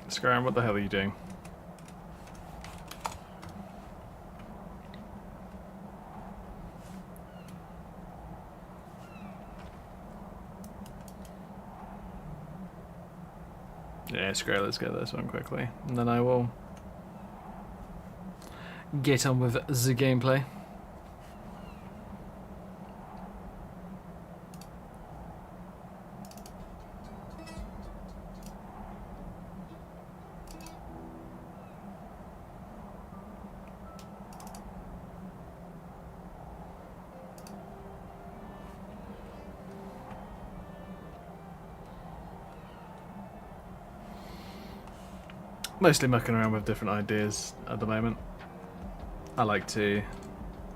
Skyrim, what the hell are you doing? Yeah, screw it, let's get this one quickly. And then I will get on with the gameplay. Mostly mucking around with different ideas at the moment. I like to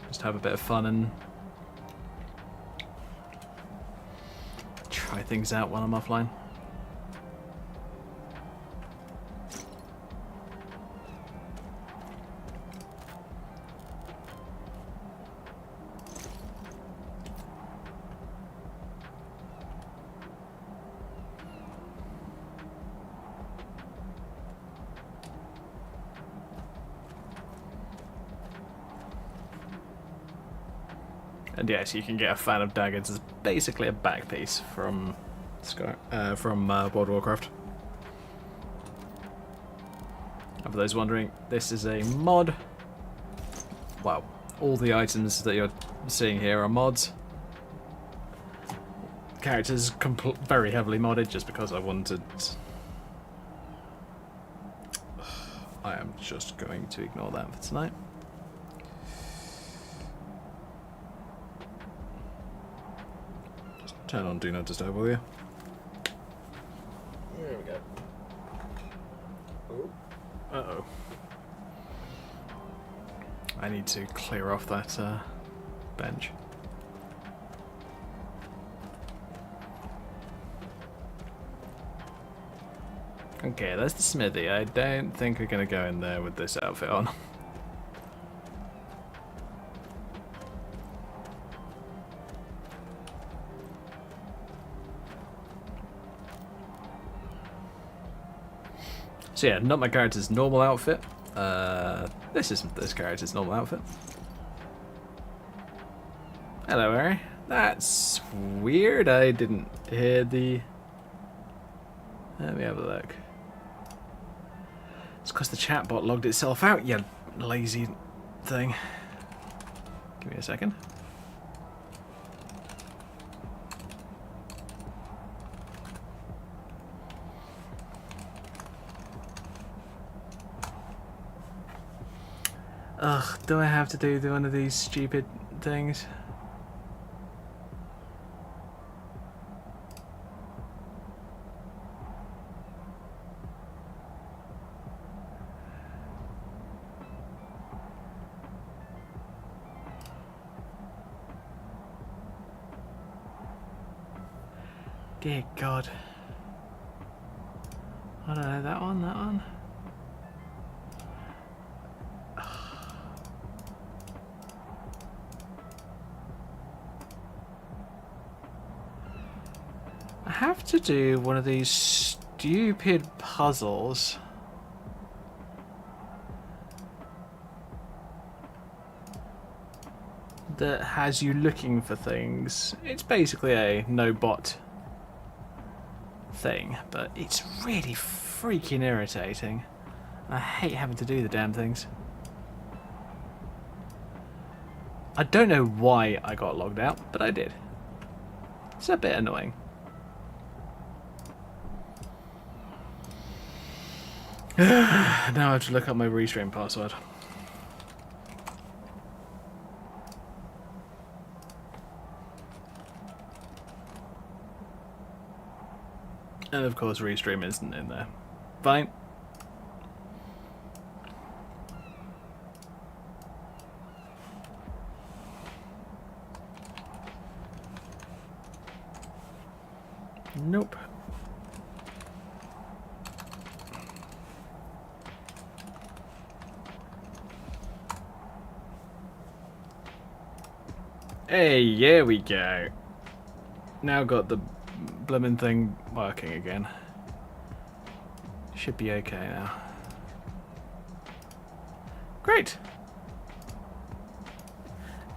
just have a bit of fun and try things out when I'm offline. And yes, you can get a fan of daggers as basically a back piece from World of Warcraft. And for those wondering, this is a mod. Well, all the items that you're seeing here are mods. Characters very heavily modded just because I wanted. I am just going to ignore that for tonight. Turn on Do Not Disturb, will you? There we go. Oh. Uh-oh. I need to clear off that bench. Okay, that's the smithy. I don't think we're going to go in there with this outfit on. So yeah, not my character's normal outfit. This isn't this character's normal outfit. Hello, Harry. That's weird. I didn't hear the... Let me have a look. It's because the chatbot logged itself out, you lazy thing. Give me a second. Ugh, do I have to do one of these stupid things? Dear God. I don't know, that one? I have to do one of these stupid puzzles. That has you looking for things. It's basically a no bot thing, but it's really freaking irritating. I hate having to do the damn things. I don't know why I got logged out, but I did. It's a bit annoying. Now I have to look up my restream password. And of course restream isn't in there. Fine. Nope. Hey, here we go. Now got the blooming thing working again. Should be okay now. Great.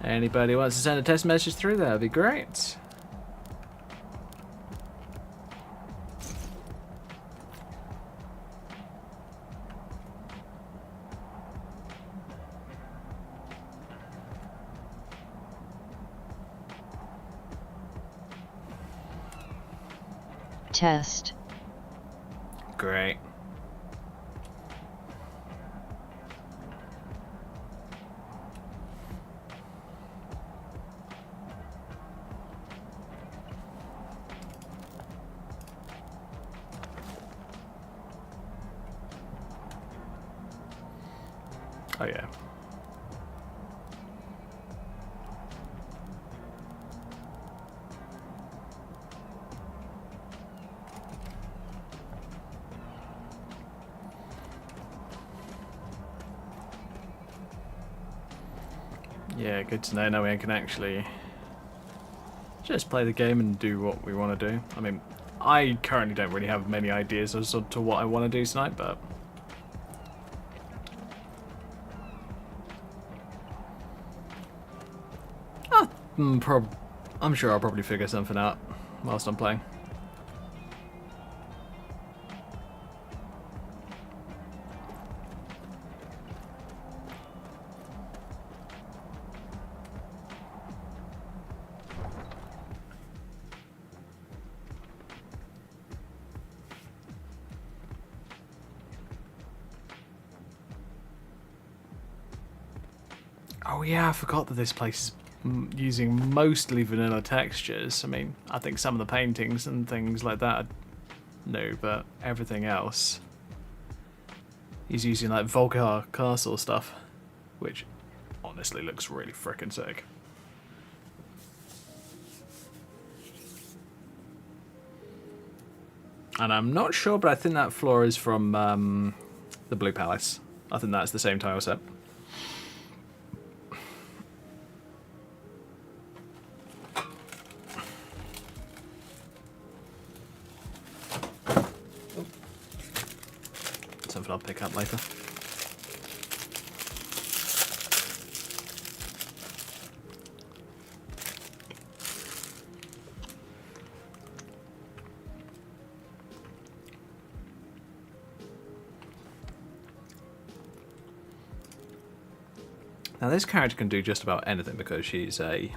Anybody wants to send a test message through, that'd be great. Test. Great. Oh yeah. Yeah, good to know. Now we can actually just play the game and do what we want to do. I mean, I currently don't really have many ideas as to what I want to do tonight, but I'm sure I'll probably figure something out whilst I'm playing. Oh yeah, I forgot that this place is using mostly vanilla textures. I mean, I think some of the paintings and things like that are new, but everything else he's using like Volcar Castle stuff, which honestly looks really frickin' sick. And I'm not sure, but I think that floor is from the Blue Palace. I think that's the same tile set. Something I'll pick up later. Now this character can do just about anything because she's a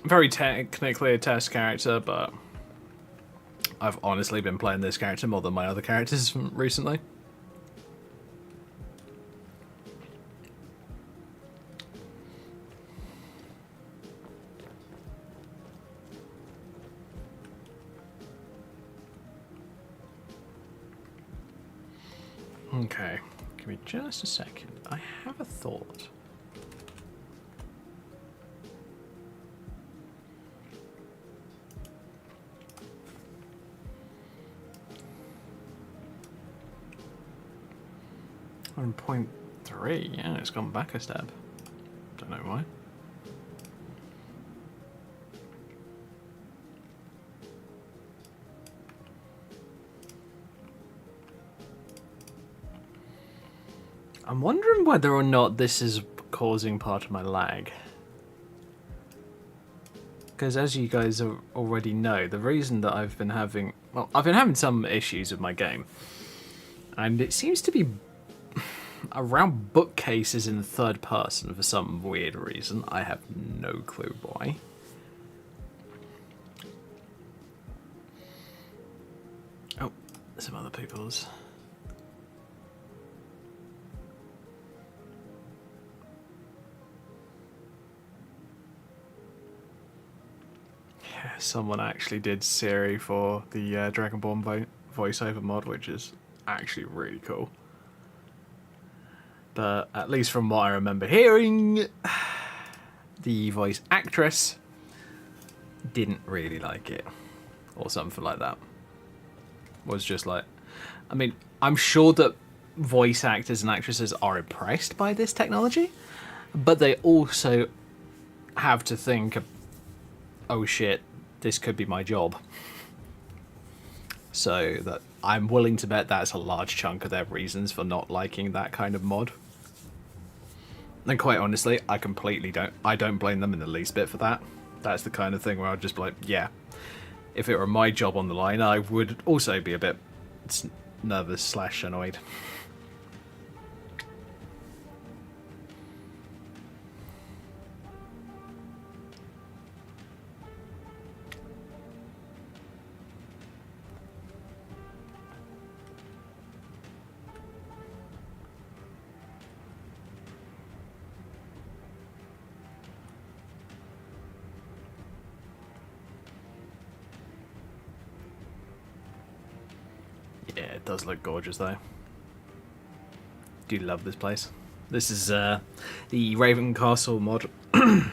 very technically a test character, but I've honestly been playing this character more than my other characters recently. Okay, give me just a second. I have a thought. On 0.3, yeah, it's gone back a step. Don't know why. I'm wondering whether or not this is causing part of my lag. Because as you guys already know, the reason that I've been having... Well, I've been having some issues with my game. And it seems to be around bookcases in the third person for some weird reason. I have no clue why. Oh, some other people's. Yeah, someone actually did Siri for the Dragonborn voiceover mod, which is actually really cool. But at least from what I remember hearing, the voice actress didn't really like it. Or something like that. Was just like... I mean, I'm sure that voice actors and actresses are impressed by this technology, but they also have to think oh shit, this could be my job. So that I'm willing to bet that's a large chunk of their reasons for not liking that kind of mod. And quite honestly, I don't blame them in the least bit for that. That's the kind of thing where I'd just be like, yeah, if it were my job on the line, I would also be a bit nervous / annoyed. Yeah, it does look gorgeous though. Do love this place. This is the Raven Castle mod, and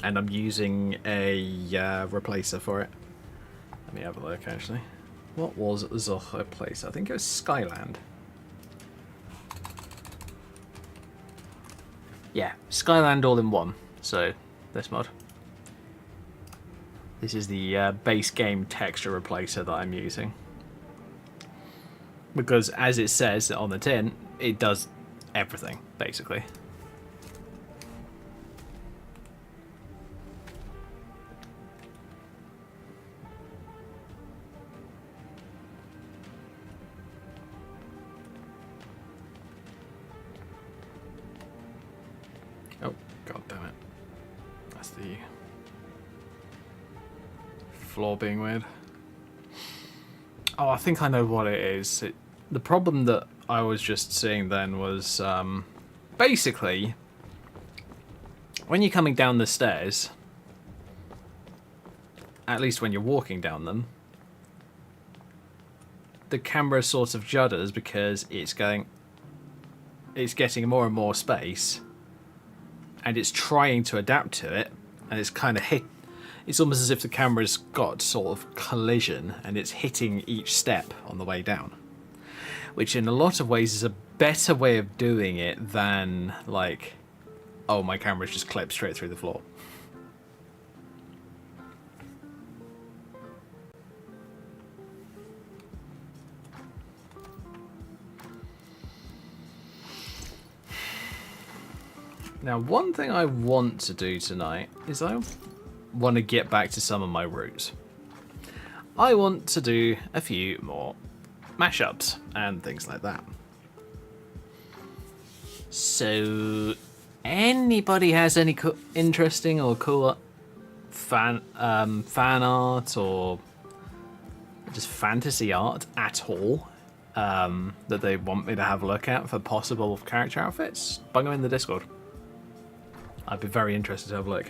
I'm using a replacer for it. Let me have a look actually. What was the replacer? I think it was Skyland. Yeah, Skyland all in one. So, this mod. This is the base game texture replacer that I'm using. Because, as it says on the tin, it does everything, basically. Oh, god damn it. That's the floor being weird. Oh, I think I know what it is. The problem that I was just seeing then was basically when you're coming down the stairs, at least when you're walking down them, the camera sort of judders because it's getting more and more space, and it's trying to adapt to it, and it's kind of it's almost as if the camera's got sort of collision and it's hitting each step on the way down, which in a lot of ways is a better way of doing it than like, oh, my camera's just clipped straight through the floor. Now, one thing I want to do tonight is I want to get back to some of my roots. I want to do a few more mashups and things like that. So, anybody has any interesting or cool fan art or just fantasy art at all that they want me to have a look at for possible character outfits? Bung them in the Discord. I'd be very interested to have a look.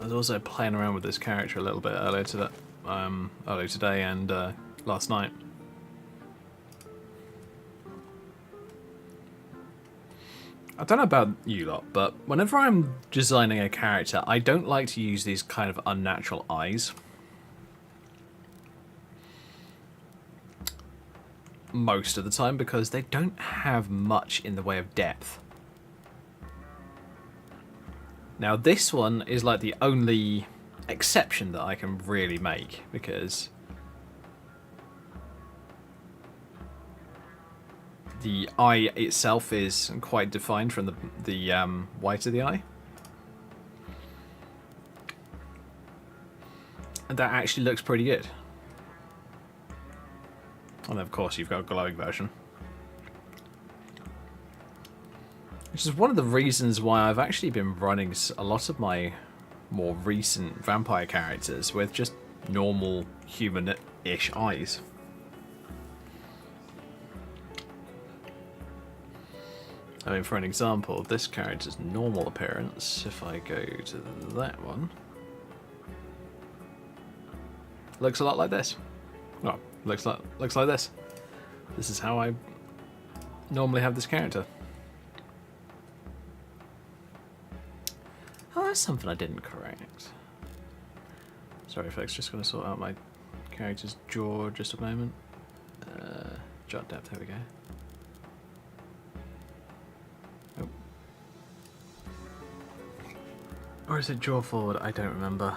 I was also playing around with this character a little bit earlier today and last night. I don't know about you lot, but whenever I'm designing a character, I don't like to use these kind of unnatural eyes. Most of the time, because they don't have much in the way of depth. Now this one is like the only exception that I can really make, because the eye itself is quite defined from the white of the eye. And that actually looks pretty good. And of course you've got a glowing version. Which is one of the reasons why I've actually been running a lot of my more recent vampire characters with just normal human-ish eyes. I mean, for an example, this character's normal appearance, if I go to that one, looks a lot like this. Well, looks like this. This is how I normally have this character. Oh, that's something I didn't correct. Sorry folks, just going to sort out my character's jaw just a moment. Jot depth, there we go. Oh. Or is it jaw forward? I don't remember.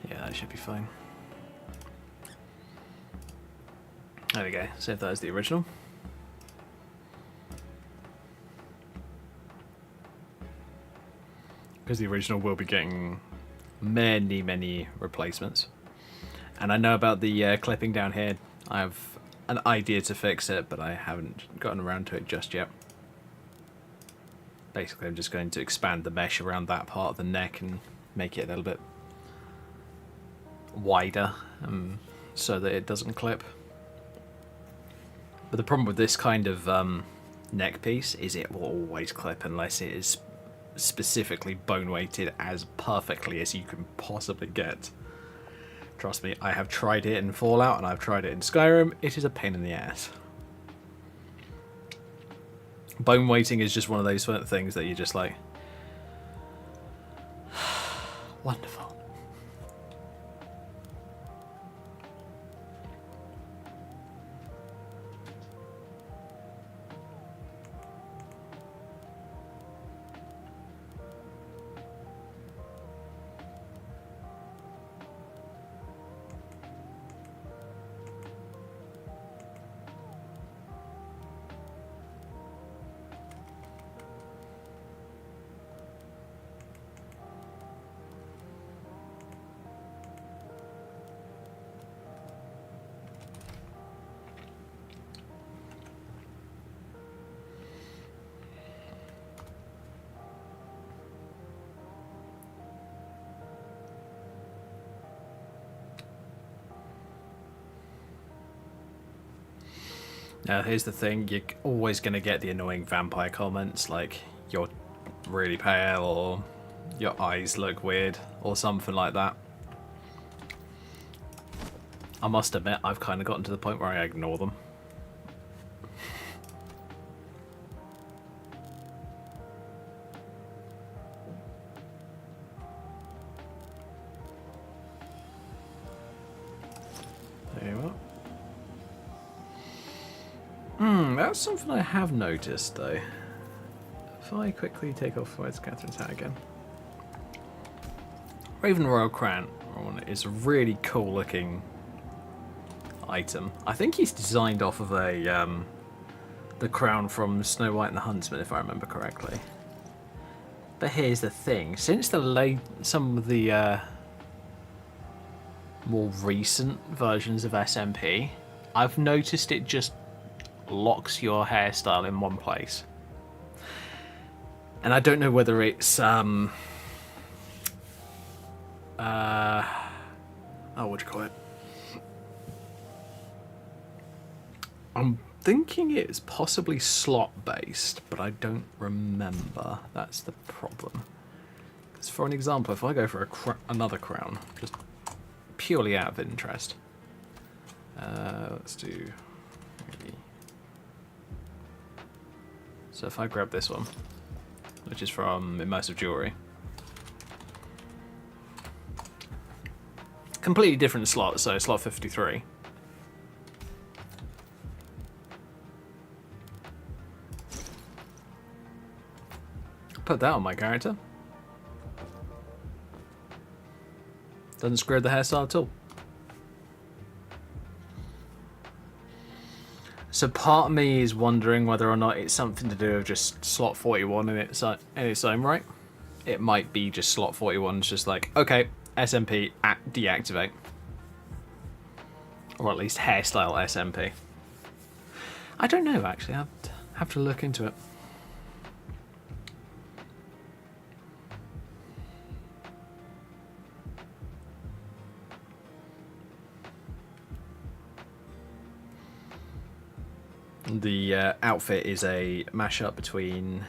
Yeah, that should be fine. There we go, save that as the original. Because the original will be getting many replacements. And I know about the clipping down here. I have an idea to fix it, but I haven't gotten around to it just yet. Basically, I'm just going to expand the mesh around that part of the neck and make it a little bit wider so that it doesn't clip. But the problem with this kind of neck piece is it will always clip unless it is specifically bone weighted as perfectly as you can possibly get. Trust me, I have tried it in Fallout and I've tried it in Skyrim. It is a pain in the ass. Bone weighting is just one of those things that you're just like, wonderful. Now, here's the thing, you're always going to get the annoying vampire comments, like, you're really pale, or your eyes look weird, or something like that. I must admit, I've kind of gotten to the point where I ignore them. There you are. That's something I have noticed, though. If I quickly take off Where's Catherine's hat again. Raven Royal Crown is a really cool looking item. I think he's designed off of a the crown from Snow White and the Huntsman, if I remember correctly. But here's the thing: since some of the more recent versions of SMP, I've noticed it just locks your hairstyle in one place. And I don't know whether it's oh, what do you call it? I'm thinking it's possibly slot based, but I don't remember. That's the problem. Because for an example, if I go for another crown, just purely out of interest, let's do maybe. So if I grab this one, which is from Immersive Jewelry, completely different slot, so slot 53. Put that on my character. Doesn't screw the hairstyle at all. So part of me is wondering whether or not it's something to do with just slot 41 in its own right. It might be just slot 41 is just like, okay, SMP deactivate. Or at least hairstyle SMP. I don't know, actually. I'll have to look into it. The outfit is a mashup between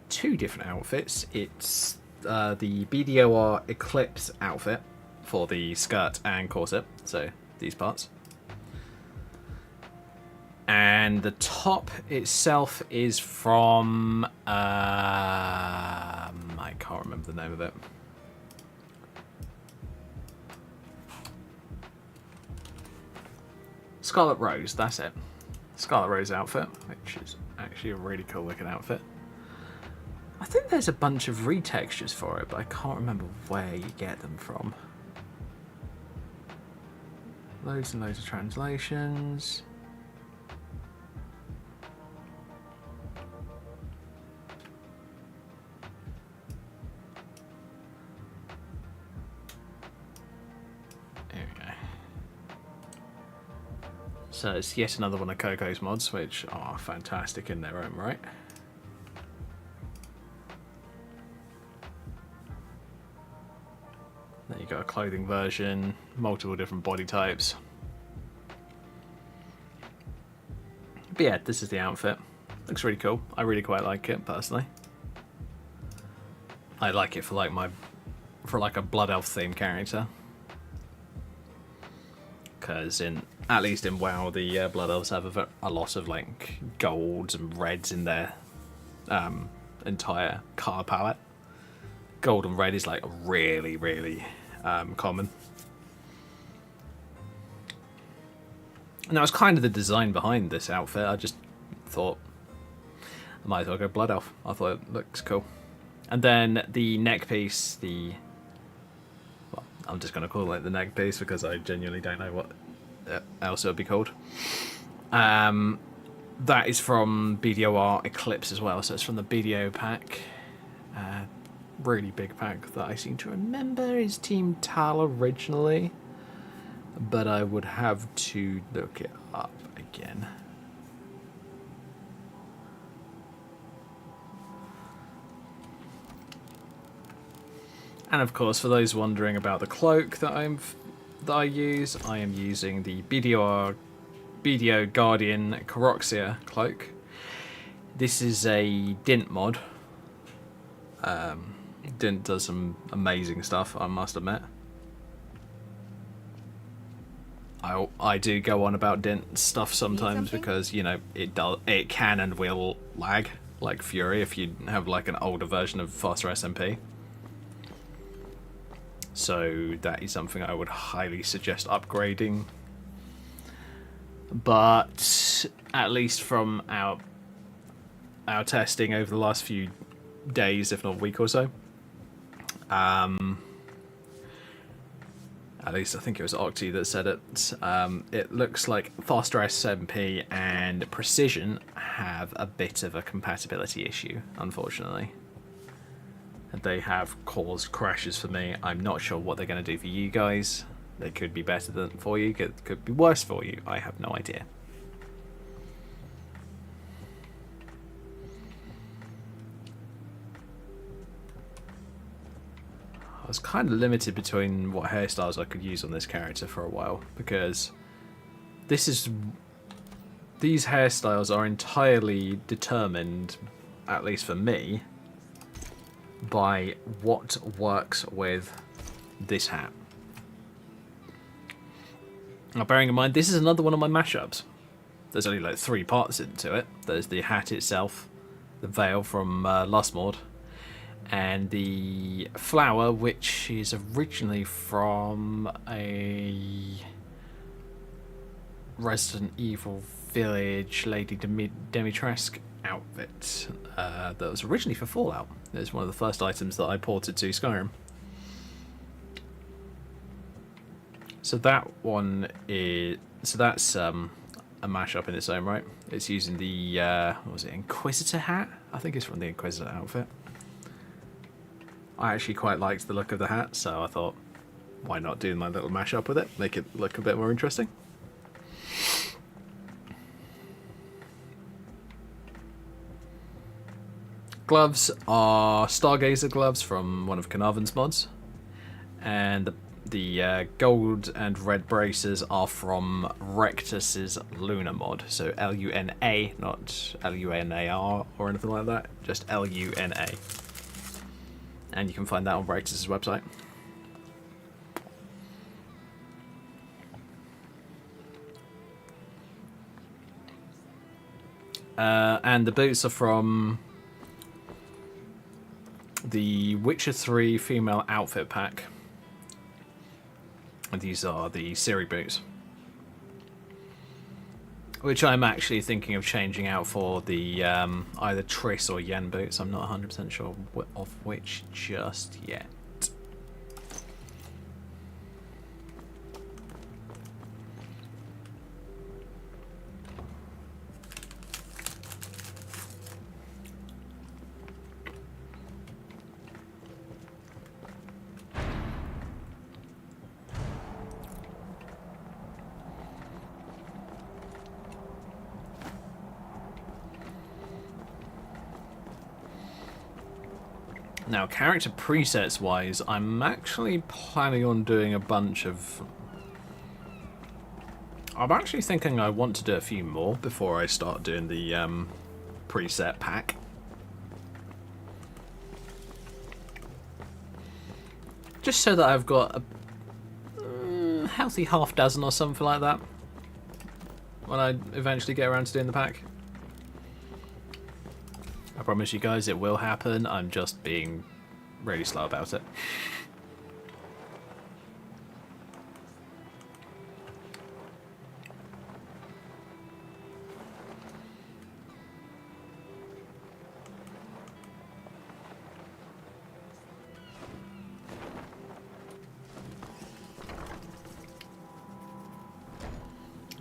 two different outfits. It's the BDOR Eclipse outfit for the skirt and corset, so these parts. And the top itself is from... I can't remember the name of it. Scarlet Rose, that's it. Scarlet Rose outfit, which is actually a really cool looking outfit. I think there's a bunch of retextures for it, but I can't remember where you get them from. Loads and loads of translations. There we go. So it's yet another one of Coco's mods, which are fantastic in their own right. Then you've got a clothing version, multiple different body types. But yeah, this is the outfit. Looks really cool. I really quite like it personally. I like it for like a Blood Elf themed character. Because at least in WoW, the Blood Elves have a lot of like golds and reds in their entire colour palette. Gold and red is like really, really common. And that was kind of the design behind this outfit. I just thought I might as well go Blood Elf. I thought it looks cool. And then the neck piece, well, I'm just going to call it the neck piece because I genuinely don't know what else it would be called. That is from BDOR Eclipse as well, so it's from the BDO pack. Really big pack that I seem to remember is Team Tal originally, but I would have to look it up again. And of course, for those wondering about the cloak that I use, I am using the BDO Guardian Coroxia cloak. This is a Dint mod. Dint does some amazing stuff, I must admit. I do go on about Dint stuff sometimes because, you know, it can and will lag like fury if you have like an older version of faster SMP. So that is something I would highly suggest upgrading. But at least from our testing over the last few days, if not a week or so, at least I think it was Octi that said it, it looks like faster SMP and precision have a bit of a compatibility issue, unfortunately. And they have caused crashes for me. I'm not sure what they're going to do for you guys. They could be better for you, could be worse for you. I have no idea. I was kind of limited between what hairstyles I could use on this character for a while, because these hairstyles are entirely determined, at least for me, by what works with this hat. Now, bearing in mind, this is another one of my mashups. There's only like 3 parts into it. There's the hat itself, the veil from Lustmord, and the flower, which is originally from a Resident Evil Village Lady Dimitrescu outfit that was originally for Fallout. It's one of the first items that I ported to Skyrim. So that one is... So that's a mashup in its own right. It's using the, what was it, Inquisitor hat? I think it's from the Inquisitor outfit. I actually quite liked the look of the hat, so I thought, why not do my little mashup with it? Make it look a bit more interesting. Gloves are Stargazer gloves from one of Carnarvon's mods. And The gold and red braces are from Rectus's Luna mod. So Luna, not Lunar or anything like that. Just Luna. And you can find that on Rectus's website. And the boots are from the Witcher 3 female outfit pack. And these are the Siri boots, which I'm actually thinking of changing out for the either Triss or Yen boots. I'm not 100% sure of which just yet. Now, character presets wise, I'm actually planning on doing a bunch of... I'm actually thinking I want to do a few more before I start doing the preset pack. Just so that I've got a healthy half dozen or something like that when I eventually get around to doing the pack. I promise you guys it will happen, I'm just being really slow about it.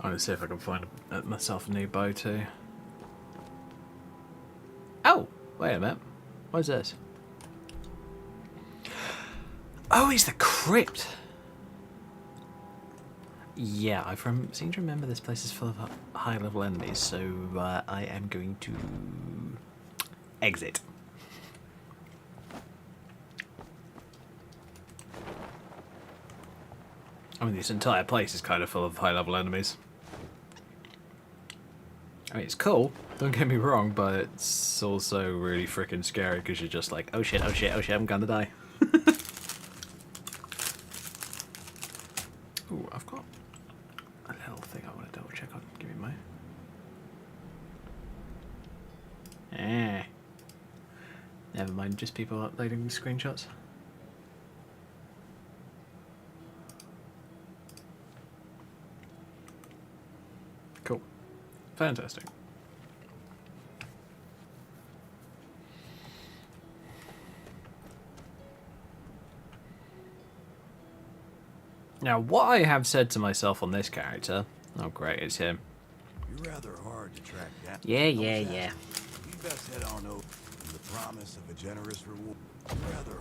I'm going to see if I can find myself a new bow too. Oh, wait a minute. What is this? Oh, it's the crypt. Yeah, I seem to remember this place is full of high-level enemies, so I am going to exit. I mean, this entire place is kind of full of high-level enemies. I mean, it's cool, don't get me wrong, but it's also really freaking scary because you're just like, oh shit, oh shit, oh shit, I'm gonna die. Ooh, I've got a little thing I want to double check on. Give me my... Never mind, just people uploading the screenshots. Cool. Fantastic. Now, what I have said to myself on this character... Oh, great, it's him. You're rather hard to track down. Yeah. You best head on over with the promise of a generous reward. Rather...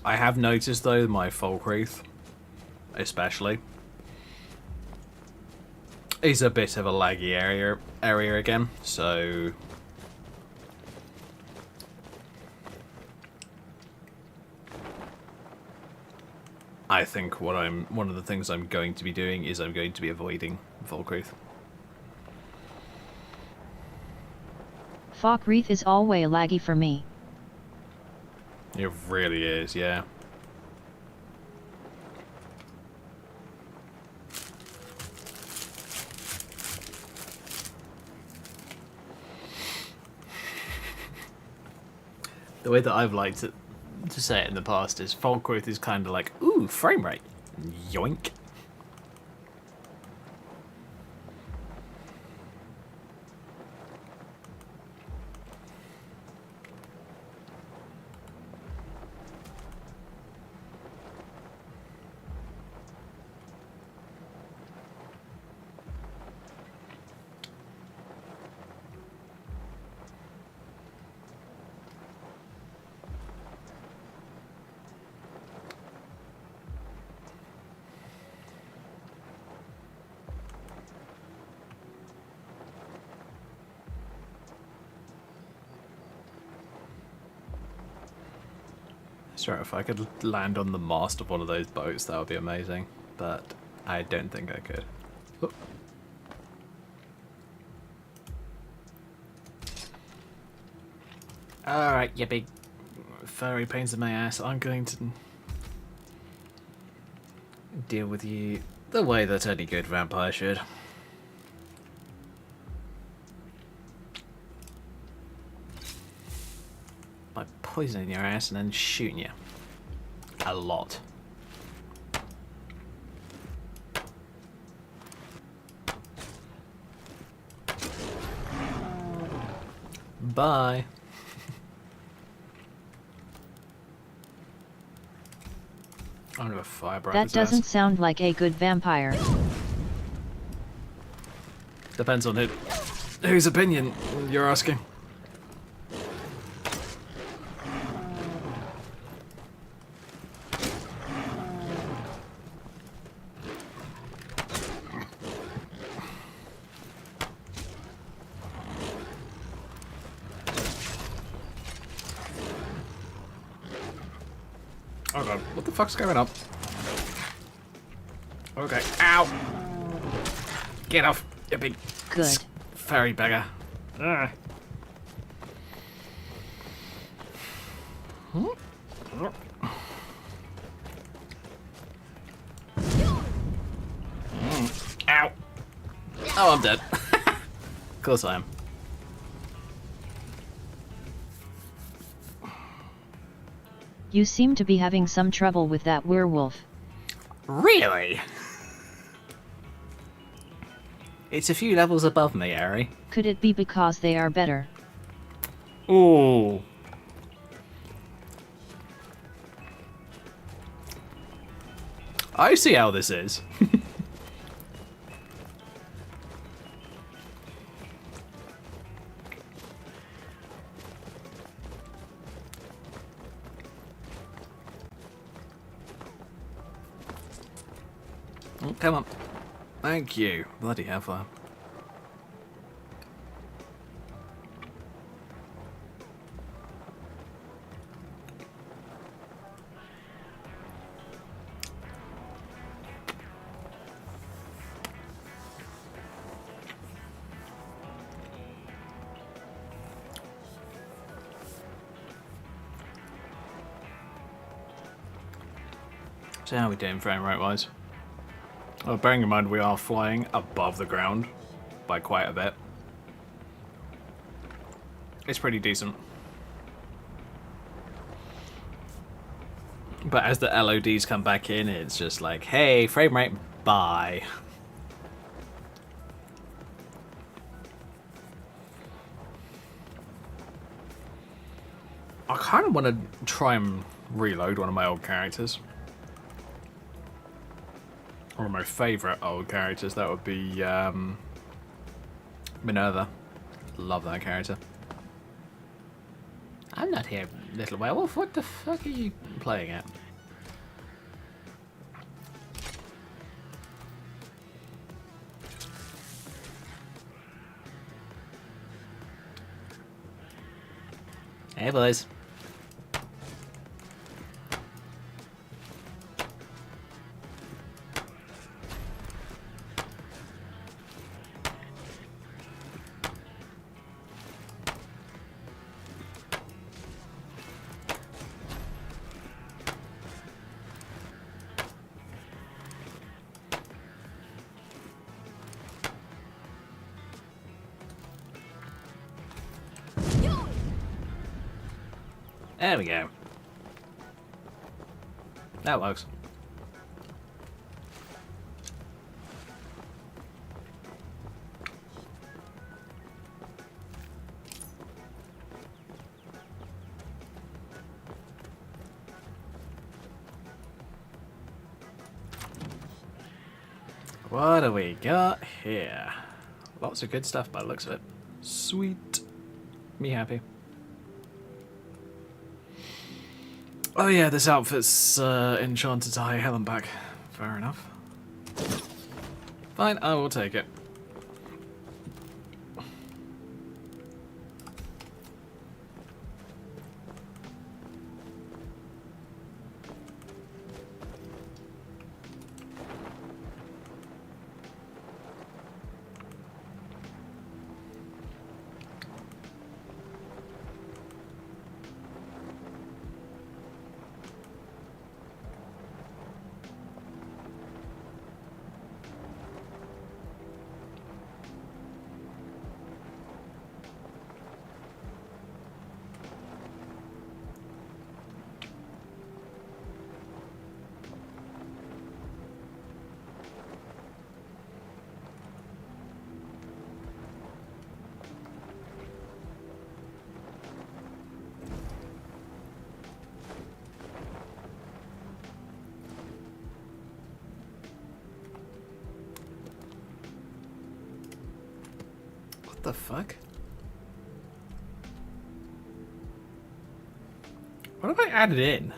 I have noticed, though, my Falkreath, especially, is a bit of a laggy area again, so... I think one of the things I'm going to be doing is I'm going to be avoiding Falkreath. Falkreath is always laggy for me. It really is, yeah. The way that I've liked it to say it in the past is Falkreath is kind of like, ooh, frame rate. Yoink. Sure, if I could land on the mast of one of those boats, that would be amazing. But I don't think I could. Oh. Alright, you big furry pains in my ass. I'm going to deal with you the way that any good vampire should. By poisoning your ass and then shooting you. A lot. Bye. I'm gonna fire breath. That doesn't sound like a good vampire. Depends on whose opinion you're asking. Oh god, what the fuck's going on? Okay, ow! Get off, you big Good. furry beggar. Ah. Ow! Oh, I'm dead. Of course I am. You seem to be having some trouble with that werewolf. Really? It's a few levels above me, Ari. Could it be because they are better? Ooh. I see how this is. Oh, come on. Thank you. Bloody hellfire. So how are we doing frame rate wise? Well, bearing in mind we are flying above the ground by quite a bit. It's pretty decent. But as the LODs come back in, it's just like, hey, frame rate, bye. I kind of want to try and reload one of my old characters. One of my favourite old characters, that would be Minerva. Love that character. I'm not here, little werewolf. What the fuck are you playing at? Hey, boys. There we go. That works. What do we got here? Lots of good stuff by the looks of it. Sweet. Me happy. Oh yeah, this outfit's enchanted to high hell and back. Fair enough. Fine, I will take it. What the fuck? What have I added in?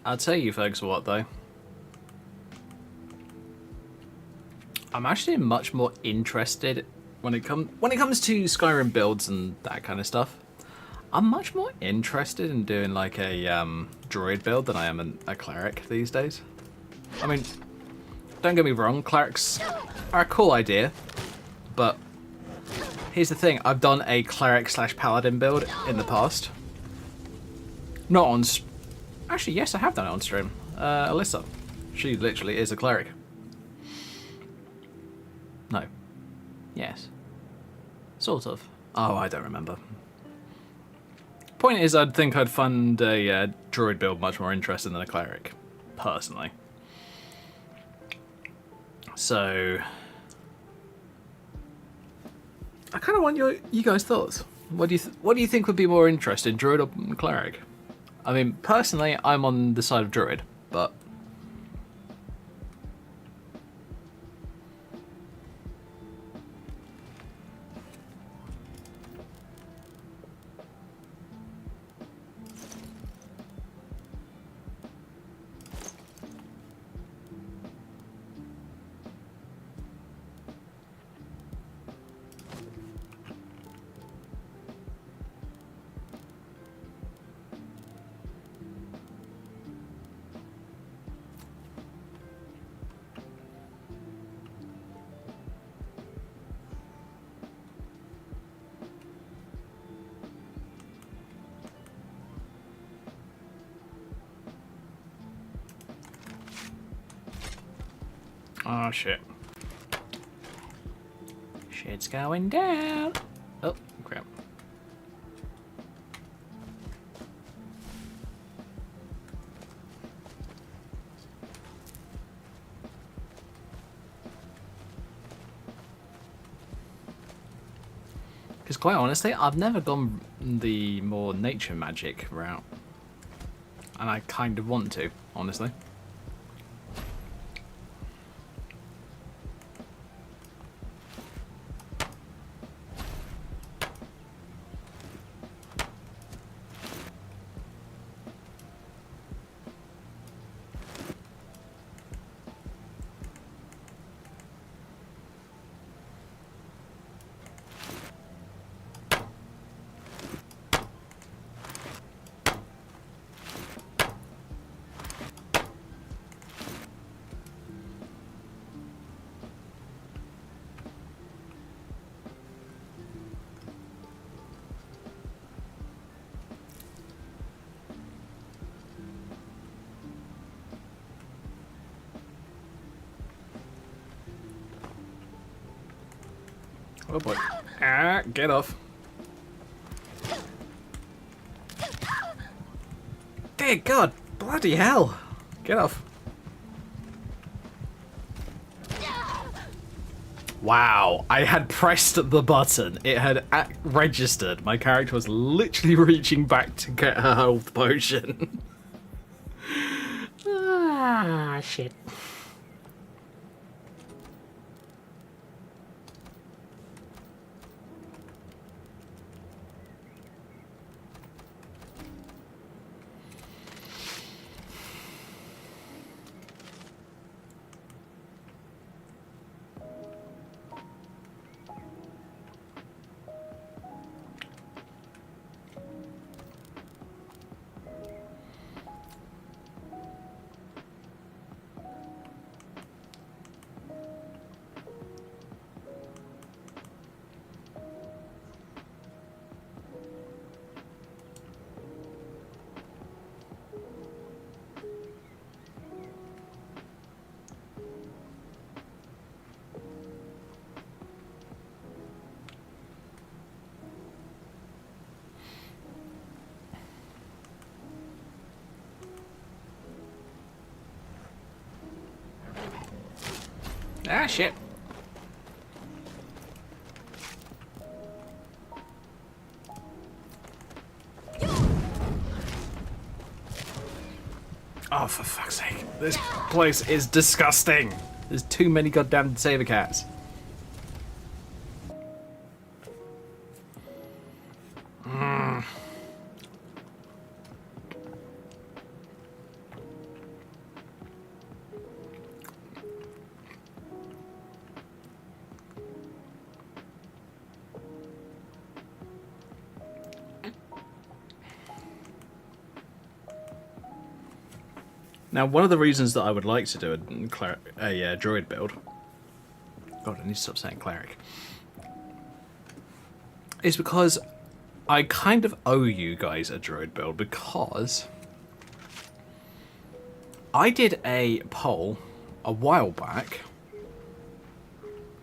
I'll tell you folks what though. I'm actually much more interested when it comes to Skyrim builds and that kind of stuff. I'm much more interested in doing like a druid build than I am a cleric these days. I mean, don't get me wrong, clerics are a cool idea, but here's the thing: I've done a cleric / paladin build in the past. Not on. Actually, yes, I have done it on stream. Alyssa, she literally is a cleric. No. Yes. Sort of. Oh, I don't remember. Point is, I'd think I'd find a druid build much more interesting than a cleric, personally. So, I kind of want you guys' thoughts. What do you think would be more interesting, druid or cleric? I mean, personally, I'm on the side of druid, but oh shit. Shit's going down. Oh, crap. Because quite honestly, I've never gone the more nature magic route. And I kind of want to, honestly. Oh boy. Ah, get off. Dear God, bloody hell. Get off. Wow, I had pressed the button. It had registered. My character was literally reaching back to get her health potion. Ah, shit. Ah, shit. Oh, for fuck's sake. This place is disgusting. There's too many goddamn saber cats. Now, one of the reasons that I would like to do a druid build, God, I need to stop saying cleric, is because I kind of owe you guys a druid build, because I did a poll a while back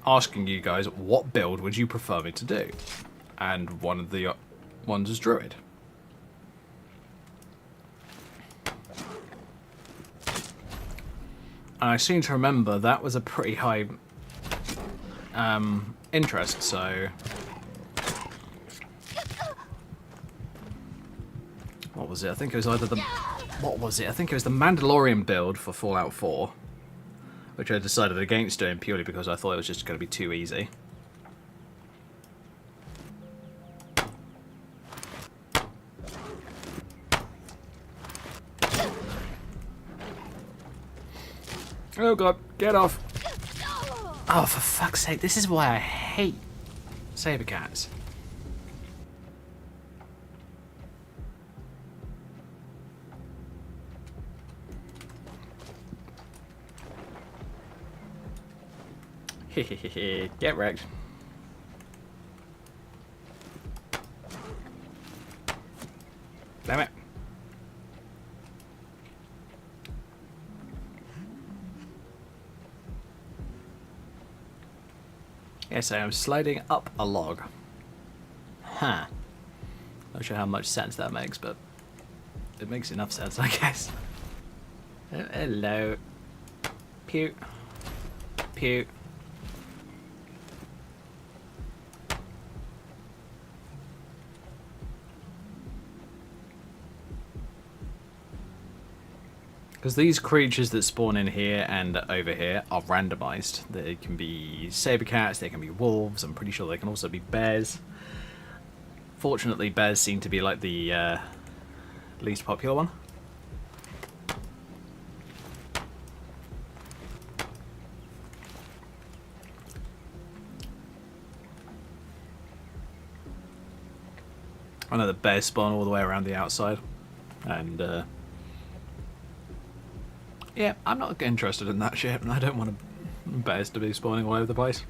asking you guys what build would you prefer me to do, and one of the ones was druid. And I seem to remember that was a pretty high interest, so... What was it? I think it was either the... What was it? I think it was the Mandalorian build for Fallout 4, which I decided against doing purely because I thought it was just going to be too easy. Oh god, get off! Oh, for fuck's sake, this is why I hate saber cats. Hehehe, get wrecked. Damn it. Yes, I am sliding up a log. Huh. Not sure how much sense that makes, but it makes enough sense, I guess. Oh, hello. Pew. Pew. Because these creatures that spawn in here and over here are randomized. They can be saber cats, they can be wolves, I'm pretty sure they can also be bears. Fortunately, bears seem to be like the least popular one. I know the bears spawn all the way around the outside, and yeah, I'm not interested in that shit, and I don't want bears to be spawning all over the place.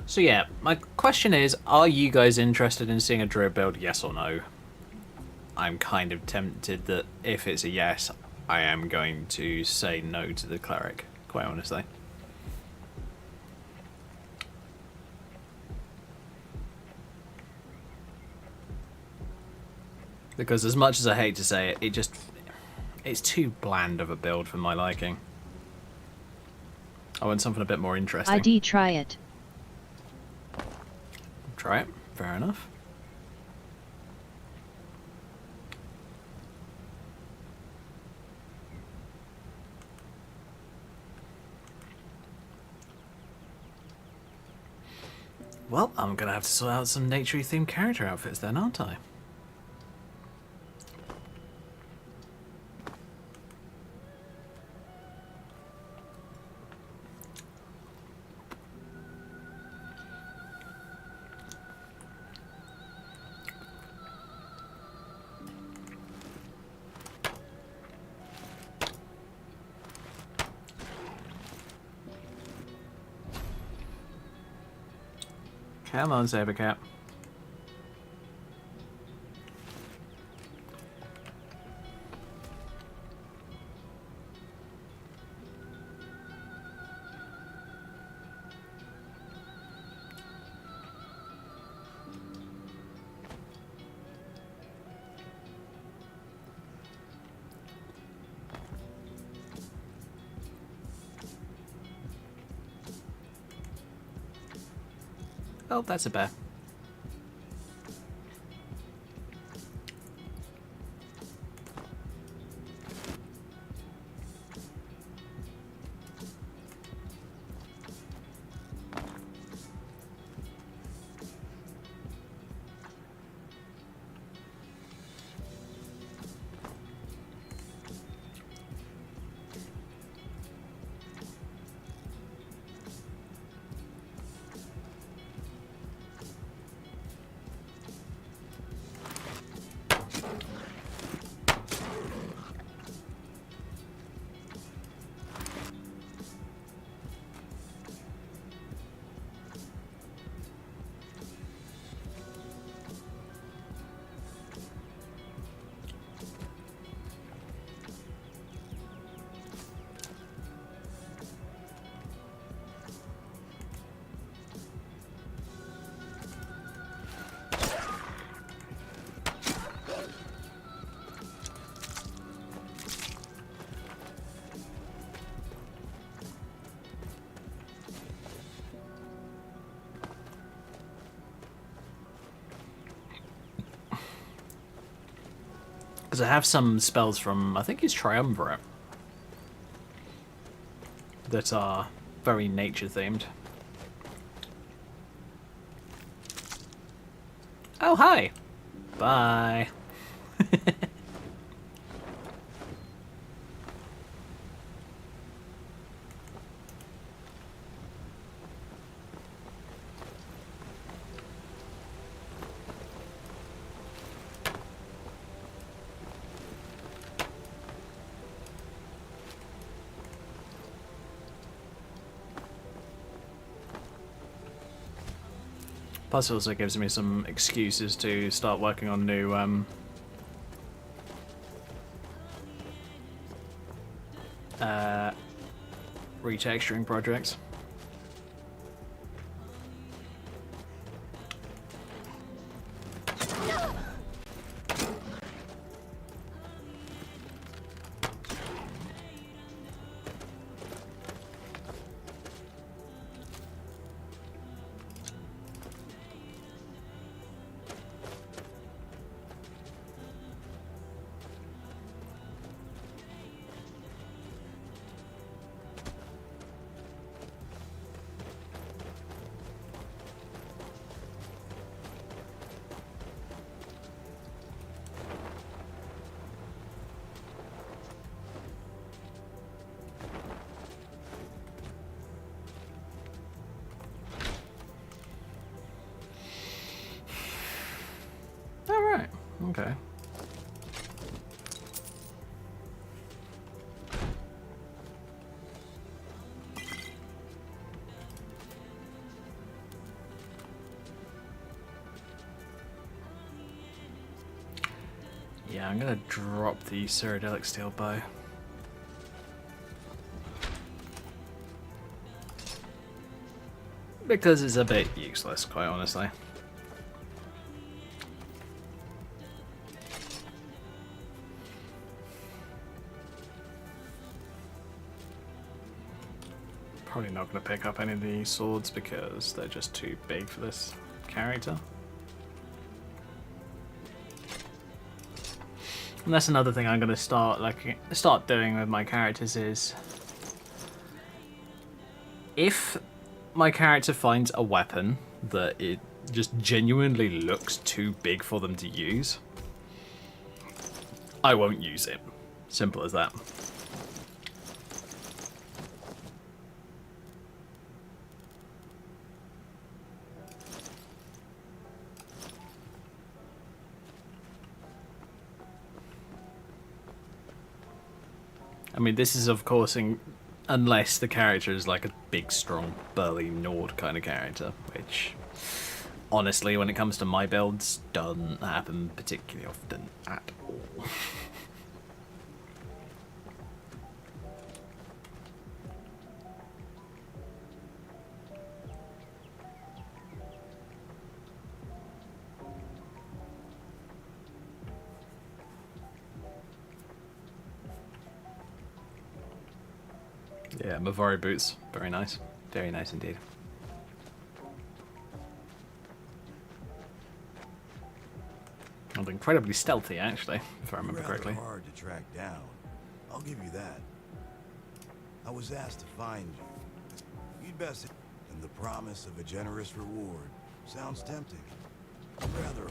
So yeah, my question is, are you guys interested in seeing a druid build, yes or no? I'm kind of tempted that if it's a yes, I am going to say no to the cleric, quite honestly. Because as much as I hate to say it, it's too bland of a build for my liking. I want something a bit more interesting. ID try it. Try it, fair enough. Well, I'm gonna have to sort out some nature-y themed character outfits then, aren't I? Come on, Sabercat. Oh, that's a bear. Because I have some spells from, I think it's Triumvirate, that are very nature themed. Oh, hi! Bye! Plus, it also gives me some excuses to start working on new retexturing projects. Alright, okay. Yeah, I'm gonna drop the Cyrodiilic Steel Bow. Because it's a bit useless, quite honestly. Probably not going to pick up any of these swords because they're just too big for this character. And that's another thing I'm going to start doing with my characters is if my character finds a weapon that it just genuinely looks too big for them to use, I won't use it. Simple as that. I mean, this is, of course, unless the character is like a big, strong, burly Nord kind of character, which, honestly, when it comes to my builds, doesn't happen particularly often at all. Yeah, Mavari boots. Very nice. Very nice indeed. sound incredibly stealthy, actually, if I remember Rather correctly. hard to track down. I'll give you that. I was asked to find you. You'd best. And the promise of a generous reward sounds tempting. Rather.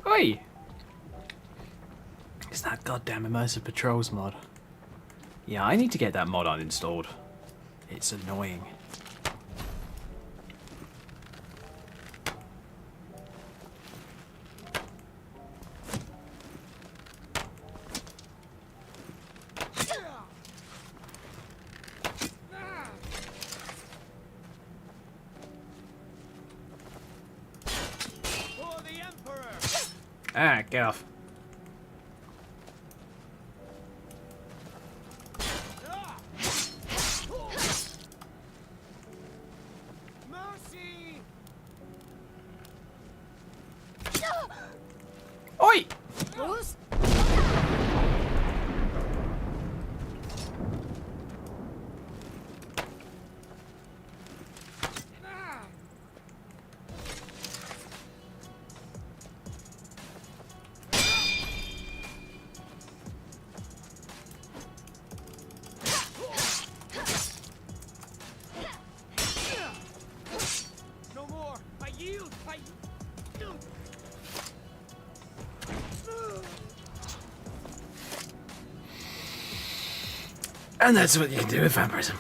Oi! It's that goddamn immersive patrols mod. Yeah, I need to get that mod uninstalled. It's annoying. Ah, get off. Oi! No more. I yield. I yield. And that's what you can do with vampirism.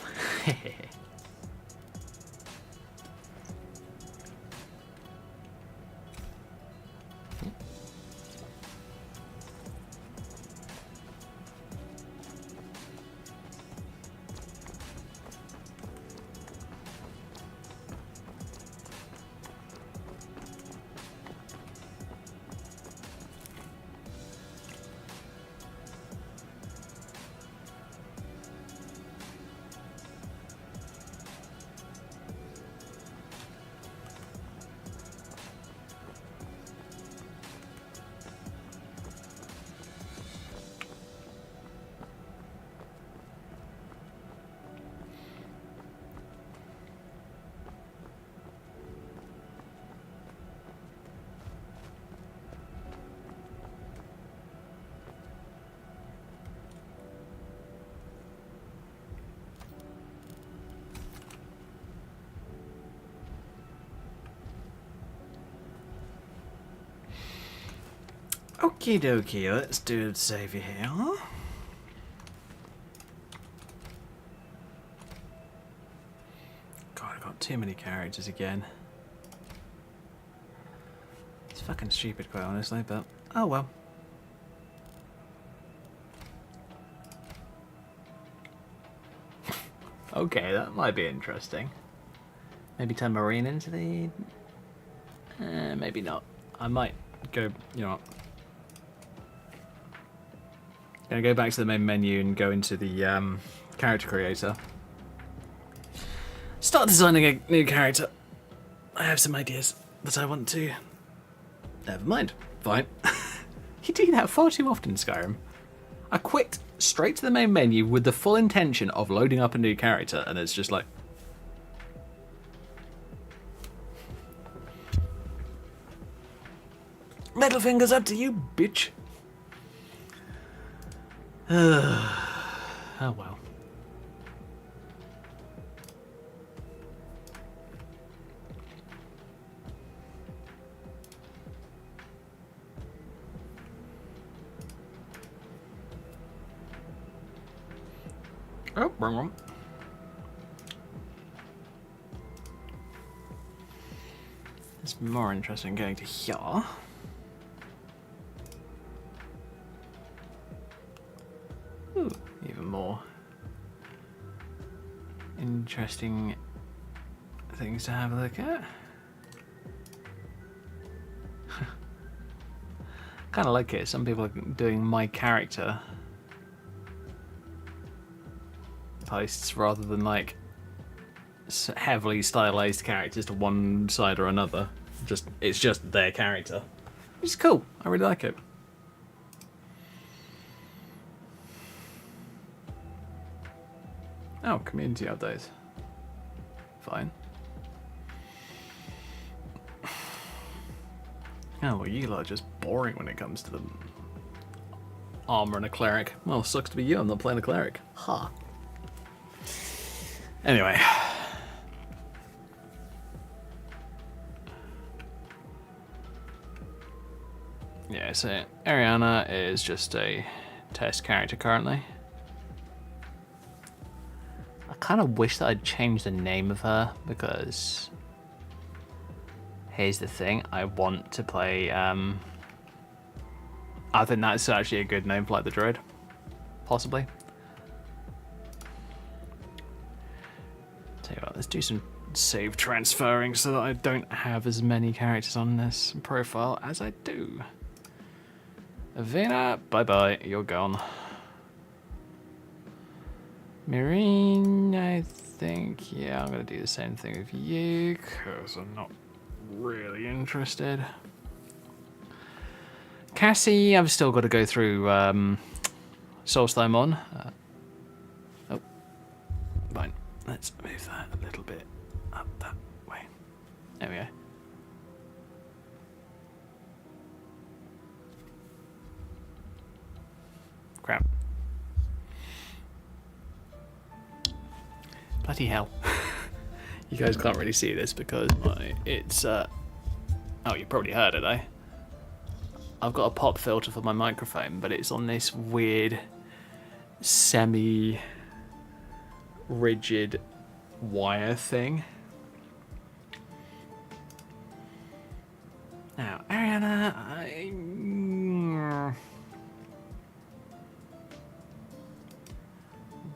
Okie dokie, let's do a save here. God, I got too many characters again. It's fucking stupid, quite honestly, but oh well. Okay, that might be interesting. Maybe turn Marine into the... maybe not. I might go, you know what. Gonna go back to the main menu and go into the character creator. Start designing a new character. I have some ideas that I want to... Never mind. Fine. You do that far too often, Skyrim. I quit straight to the main menu with the full intention of loading up a new character, and it's just like... Middle fingers up to you, bitch. Oh well. Oh, wrong one. It's more interesting going to here. Ooh, even more interesting things to have a look at. Kind of like it. Some people are doing my character posts rather than like heavily stylized characters to one side or another. It's just their character, which is cool. I really like it. Oh, community updates. Fine. Oh, well, you lot are just boring when it comes to the armor and a cleric. Well, sucks to be you. I'm not playing a cleric. Ha. Anyway. Yeah, so Ariana is just a test character currently. I kind of wish that I'd changed the name of her because here's the thing, I want to play I think that's actually a good name for like the druid. Possibly. Tell you what, let's do some save transferring so that I don't have as many characters on this profile as I do. Avena, bye bye, you're gone. Marine, I think, yeah, I'm gonna do the same thing with you because I'm not really interested. Cassie, I've still got to go through Solstheim on. Oh, fine. Let's move that a little bit up that way. There we go. Crap. Bloody hell. You guys can't really see this because it's oh, you probably heard it, eh? I've got a pop filter for my microphone, but it's on this weird semi-rigid wire thing. Now, Ariana,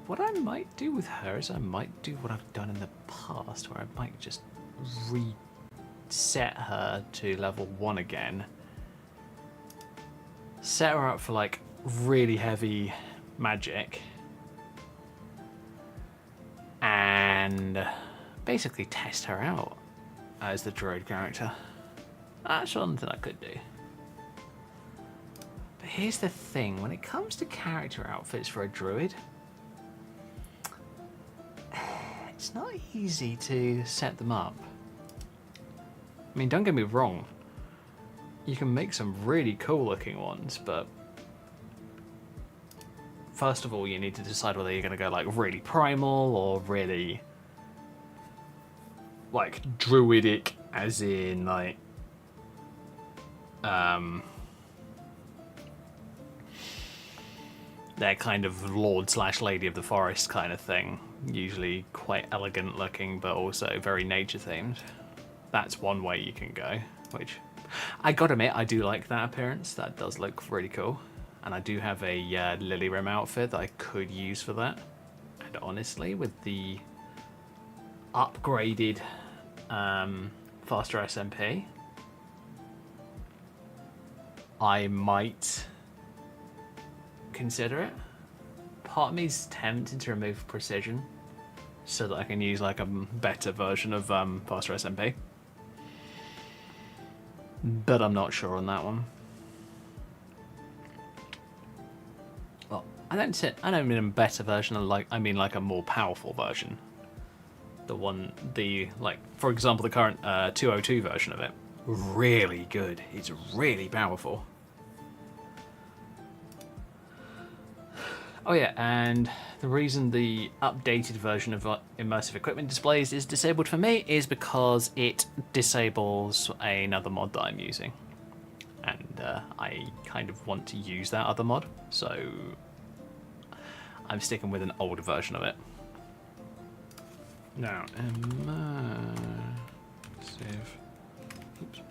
what I might do with her is I might do what I've done in the past, where I might just reset her to level 1 again. Set her up for like really heavy magic. And basically test her out as the druid character. That's something I could do. But here's the thing, when it comes to character outfits for a druid, it's not easy to set them up. I mean, don't get me wrong, you can make some really cool looking ones, but first of all you need to decide whether you're going to go like really primal or really like druidic, as in like they're kind of lord slash lady of the forest kind of thing, usually quite elegant looking but also very nature themed. That's one way you can go, which I gotta admit, I do like that appearance. That does look really cool. And I do have a Lily Rim outfit that I could use for that. And honestly, with the upgraded faster SMP, I might consider it. Part of me is tempted to remove precision so that I can use like a better version of faster SMP. But I'm not sure on that one. Well, I don't mean a better version, I mean like a more powerful version. Like, for example, the current 202 version of it. Really good. It's really powerful. Oh yeah, and the reason the updated version of immersive equipment displays is disabled for me is because it disables another mod that I'm using. And I kind of want to use that other mod, so I'm sticking with an older version of it. Now, immersive Oops.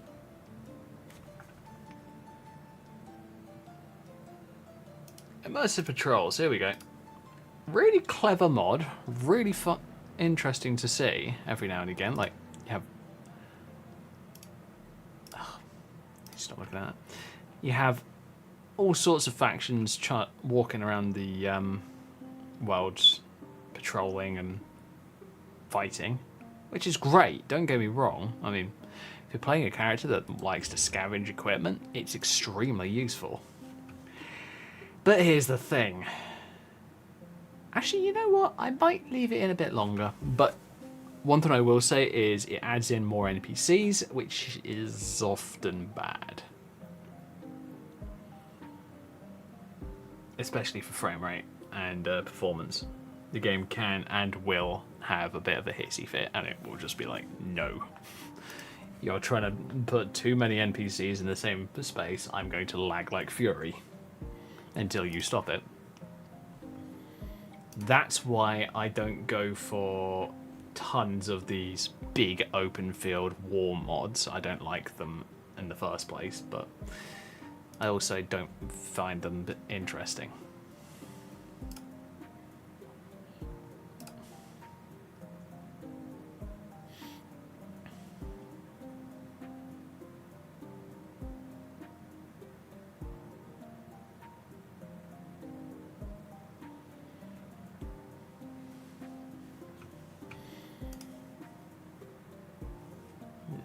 Immersive patrols. Here we go. Really clever mod. Really fun, interesting to see every now and again. Like you have. Oh, stop looking at that. You have all sorts of factions walking around the world, patrolling and fighting, which is great. Don't get me wrong. I mean, if you're playing a character that likes to scavenge equipment, it's extremely useful. But here's the thing. Actually, you know what? I might leave it in a bit longer. But one thing I will say is it adds in more NPCs, which is often bad. Especially for frame rate and performance. The game can and will have a bit of a hissy fit, and it will just be like, no. You're trying to put too many NPCs in the same space, I'm going to lag like fury. Until you stop it. That's why I don't go for tons of these big open field war mods. I don't like them in the first place, but I also don't find them interesting.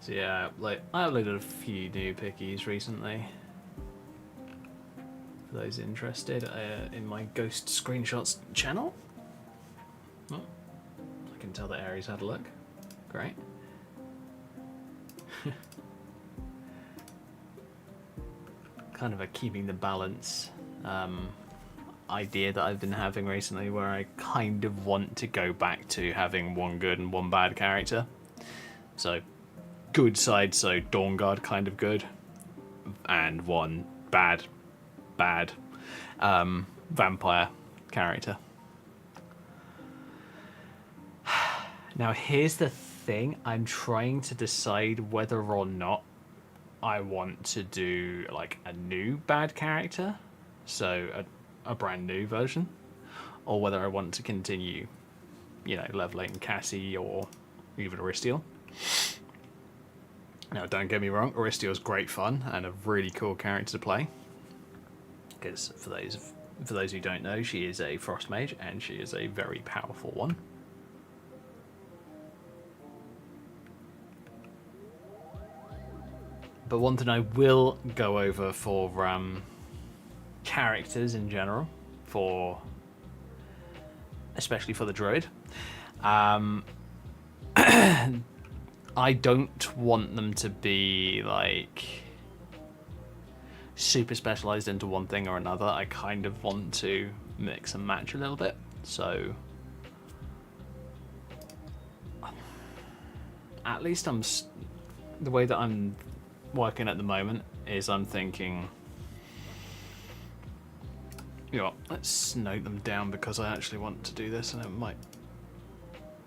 Yeah, like I uploaded a few new pickies recently. For those interested, in my Ghost Screenshots channel. Oh, I can tell that Aries had a look. Great. Kind of a keeping the balance idea that I've been having recently, where I kind of want to go back to having one good and one bad character. So. Good side, so Dawnguard kind of good, and one bad vampire character. Now here's the thing, I'm trying to decide whether or not I want to do like a new bad character, so a brand new version, or whether I want to continue, you know, leveling Cassie or even Aristiel. Now, don't get me wrong, Aristiel's great fun and a really cool character to play. Because for those who don't know, she is a frost mage and she is a very powerful one. But one thing I will go over for characters in general, especially for the druid. I don't want them to be like super specialized into one thing or another. I kind of want to mix and match a little bit. So at least the way that I'm working at the moment is I'm thinking, you know what, let's note them down because I actually want to do this and it might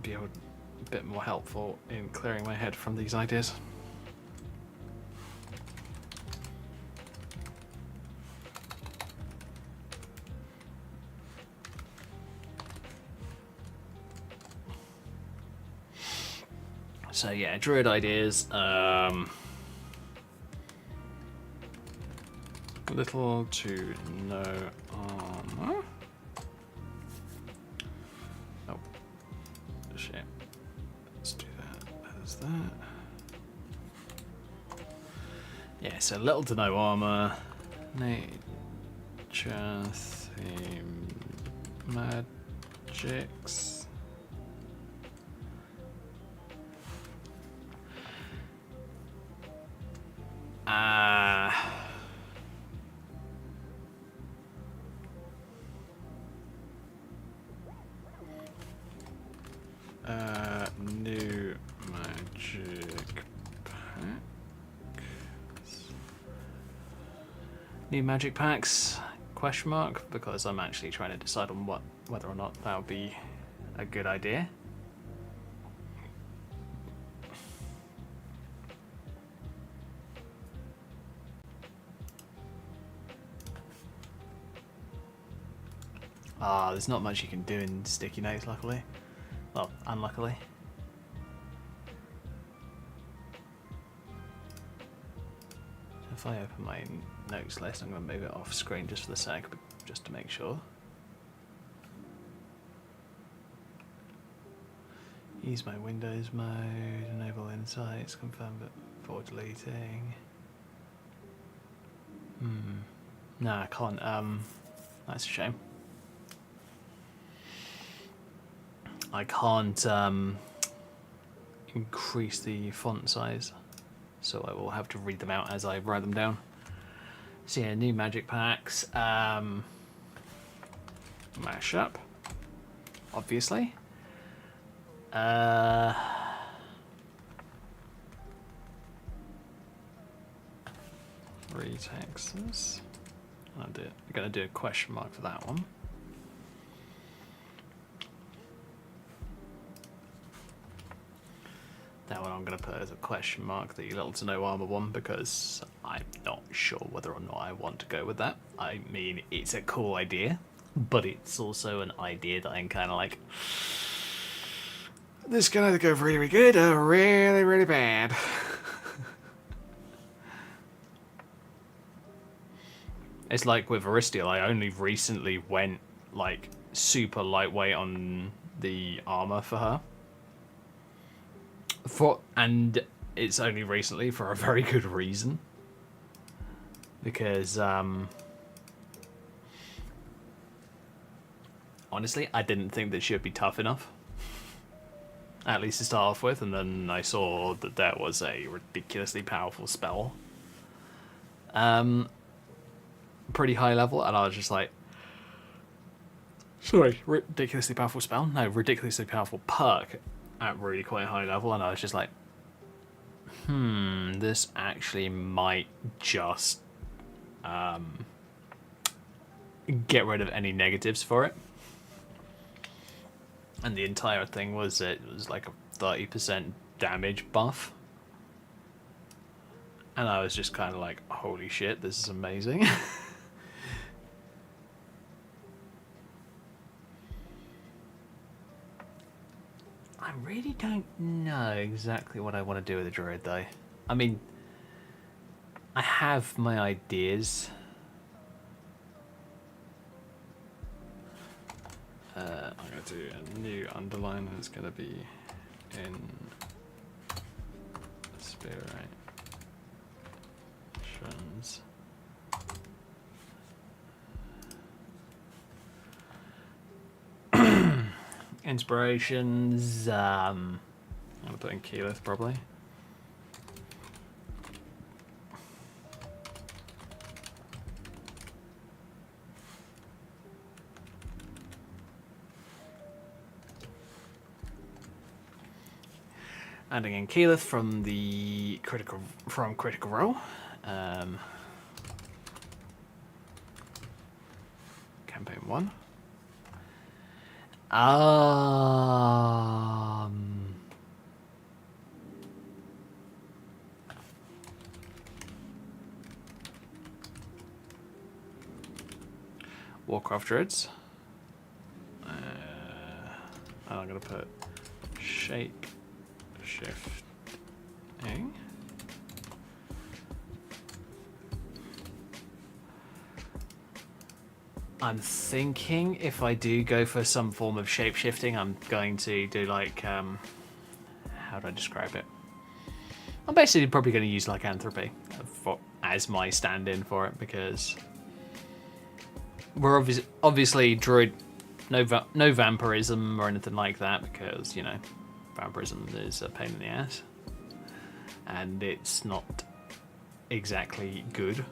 be able a bit more helpful in clearing my head from these ideas. So yeah, druid ideas. Little to no armor. Oh, shit. Let's do that. There's that. Yeah, so little to no armor. Nature theme magics. New magic packs. New magic packs? Question mark? Because I'm actually trying to decide on whether or not that would be a good idea. Ah, there's not much you can do in sticky notes, luckily. Well, unluckily. So if I open my notes list, I'm going to move it off screen just for the sake, but just to make sure. Use my Windows mode, enable insights, confirm before deleting. No, I can't. That's a shame. I can't increase the font size, so I will have to read them out as I write them down. So yeah, new magic packs. Mashup, obviously. Retexts. I'm gonna do a question mark for that one. That one I'm gonna put as a question mark, the little to no armor one, because I'm not sure whether or not I want to go with that. I mean, it's a cool idea, but it's also an idea that I'm kind of like, this can either go really, really good or really, really bad. It's like with Aristiel, I only recently went like super lightweight on the armor for her. And it's only recently for a very good reason. Because honestly, I didn't think that she would be tough enough. At least to start off with, and then I saw that there was a ridiculously powerful spell. Pretty high level, and I was just like, sorry, ridiculously powerful spell? No, ridiculously powerful perk at really quite high level, and I was just like, this actually might just get rid of any negatives for it. And the entire thing was, it was like a 30% damage buff. And I was just kind of like, holy shit, this is amazing. I really don't know exactly what I want to do with the druid, though. I mean, I have my ideas. I'm going to do a new underline, and it's going to be in inspirations. Inspirations. I'm going to put in Keyleth probably. Adding in Keyleth from the Critical Role. Campaign 1. Warcraft Druids. I'm going to put shape shifting. I'm thinking if I do go for some form of shape shifting, I'm going to do like, how do I describe it? I'm basically probably going to use lycanthropy as my stand-in for it, because we're obviously druid, no vampirism or anything like that, because, you know, vampirism is a pain in the ass, and it's not exactly good.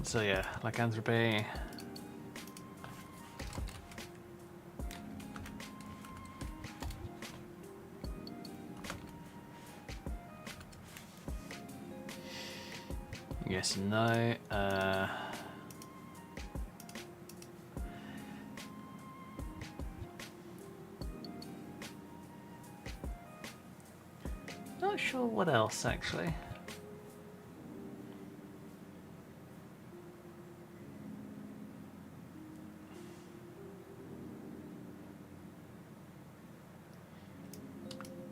So yeah, lycanthropy. Yes and no. not sure what else actually.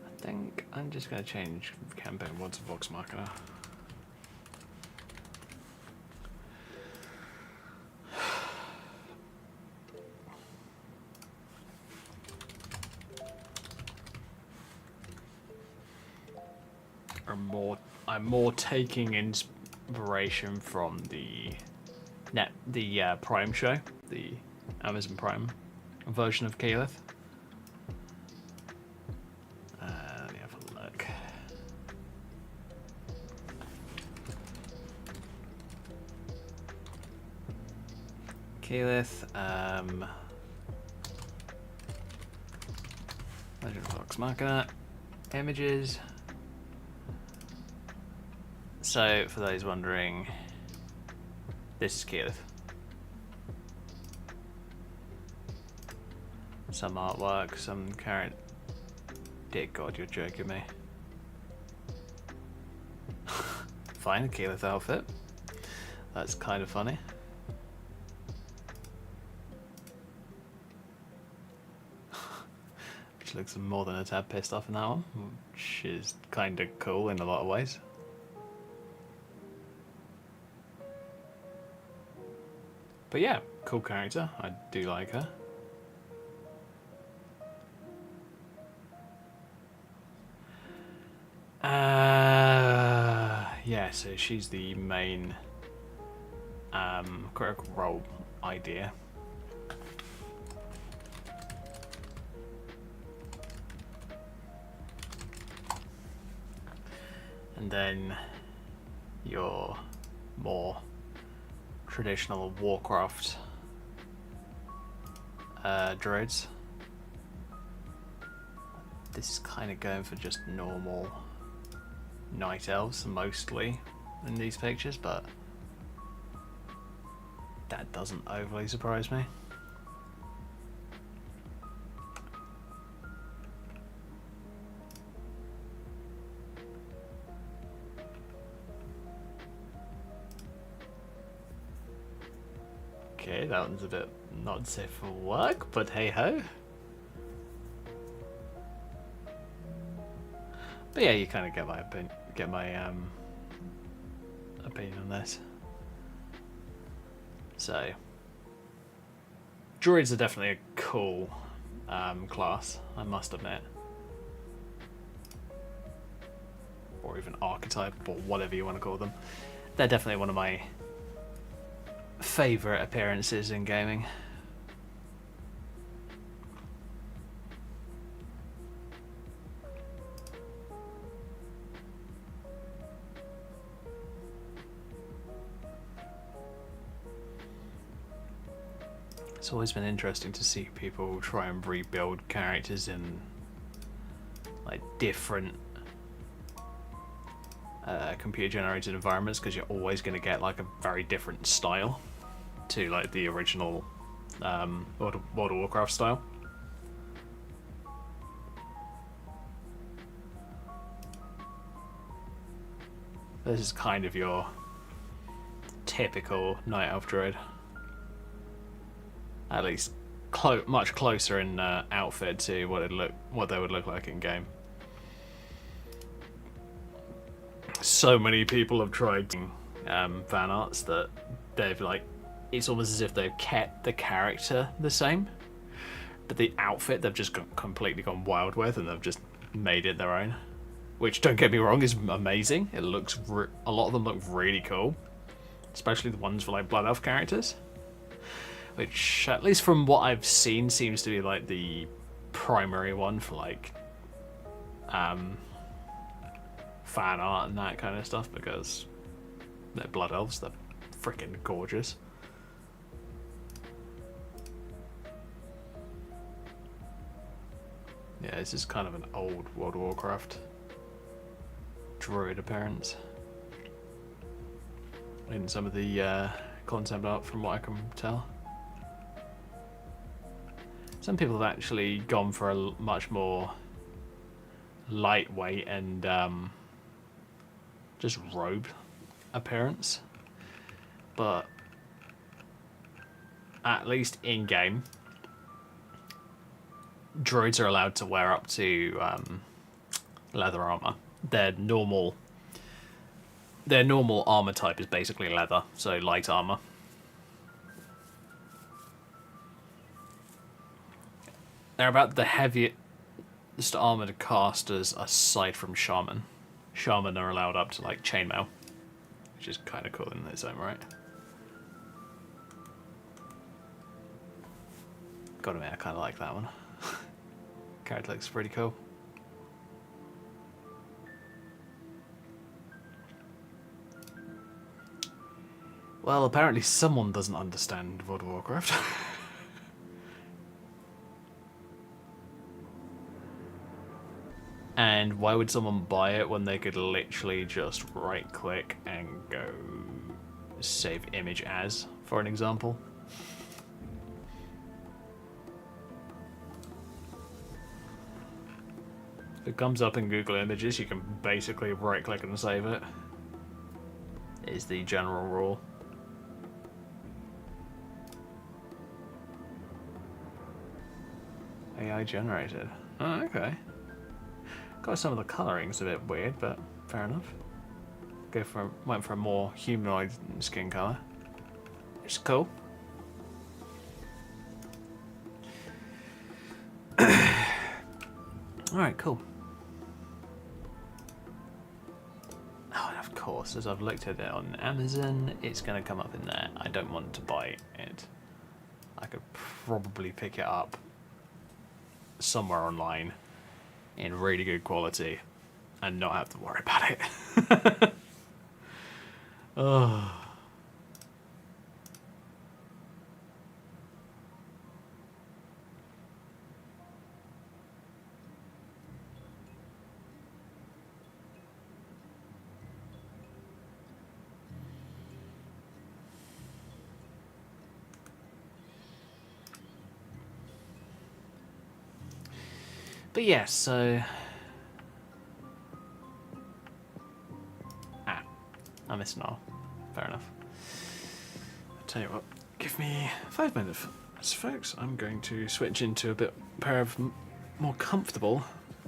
I think I'm just going to change campaign 1 to Vox Machina. I'm more taking inspiration from the Prime show, the Amazon Prime version of Keyleth. Let me have a look. Keyleth, Legend of Vox Machina, images. So, for those wondering, this is Keyleth. Some artwork, some current. Dear God, you're joking me. Fine, a Keyleth outfit. That's kind of funny. Which looks more than a tad pissed off in that one, which is kind of cool in a lot of ways. But yeah, cool character. I do like her. Yeah, so she's the main critical role idea. And then your more traditional Warcraft droids. This is kind of going for just normal night elves mostly in these pictures, but that doesn't overly surprise me. Okay, that one's a bit not safe for work, but hey ho. But yeah, you kind of get my opinion on this. So, droids are definitely a cool class, I must admit, or even archetype, or whatever you want to call them. They're definitely one of my favourite appearances in gaming. It's always been interesting to see people try and rebuild characters in like different computer generated environments, because you're always going to get like a very different style to like the original World of Warcraft style. This is kind of your typical Night Elf droid. At least much closer in outfit to what they would look like in game. So many people have tried fan arts that they've like, it's almost as if they've kept the character the same, but the outfit they've just completely gone wild with, and they've just made it their own. Which, don't get me wrong, is amazing. It looks a lot of them look really cool, especially the ones for like Blood Elf characters. Which, at least from what I've seen, seems to be like the primary one for like fan art and that kind of stuff, because they're Blood Elves, they're freaking gorgeous. Yeah, this is kind of an old World of Warcraft droid appearance in some of the concept art, from what I can tell. Some people have actually gone for a much more lightweight and just robe appearance, but at least in game, droids are allowed to wear up to leather armor. Their normal armor type is basically leather, so light armor. They're about the heaviest armored casters aside from shaman. Shaman are allowed up to like chainmail, which is kind of cool in its own right. Gotta admit, I kind of like that one. Character looks pretty cool. Well, apparently someone doesn't understand World of Warcraft. And why would someone buy it when they could literally just right click and go save image as, for an example? If it comes up in Google Images, you can basically right click and save it. Is the general rule. AI generated. Oh, okay. Got some of the coloring's a bit weird, but fair enough. Went for a more humanoid skin color. It's cool. Alright, cool. Oh, and of course, as I've looked at it on Amazon, it's going to come up in there. I don't want to buy it. I could probably pick it up somewhere online in really good quality and not have to worry about it. Oh. But yes, so... I missed an R. Fair enough. I'll tell you what, give me 5 minutes, folks. I'm going to switch into a pair of more comfortable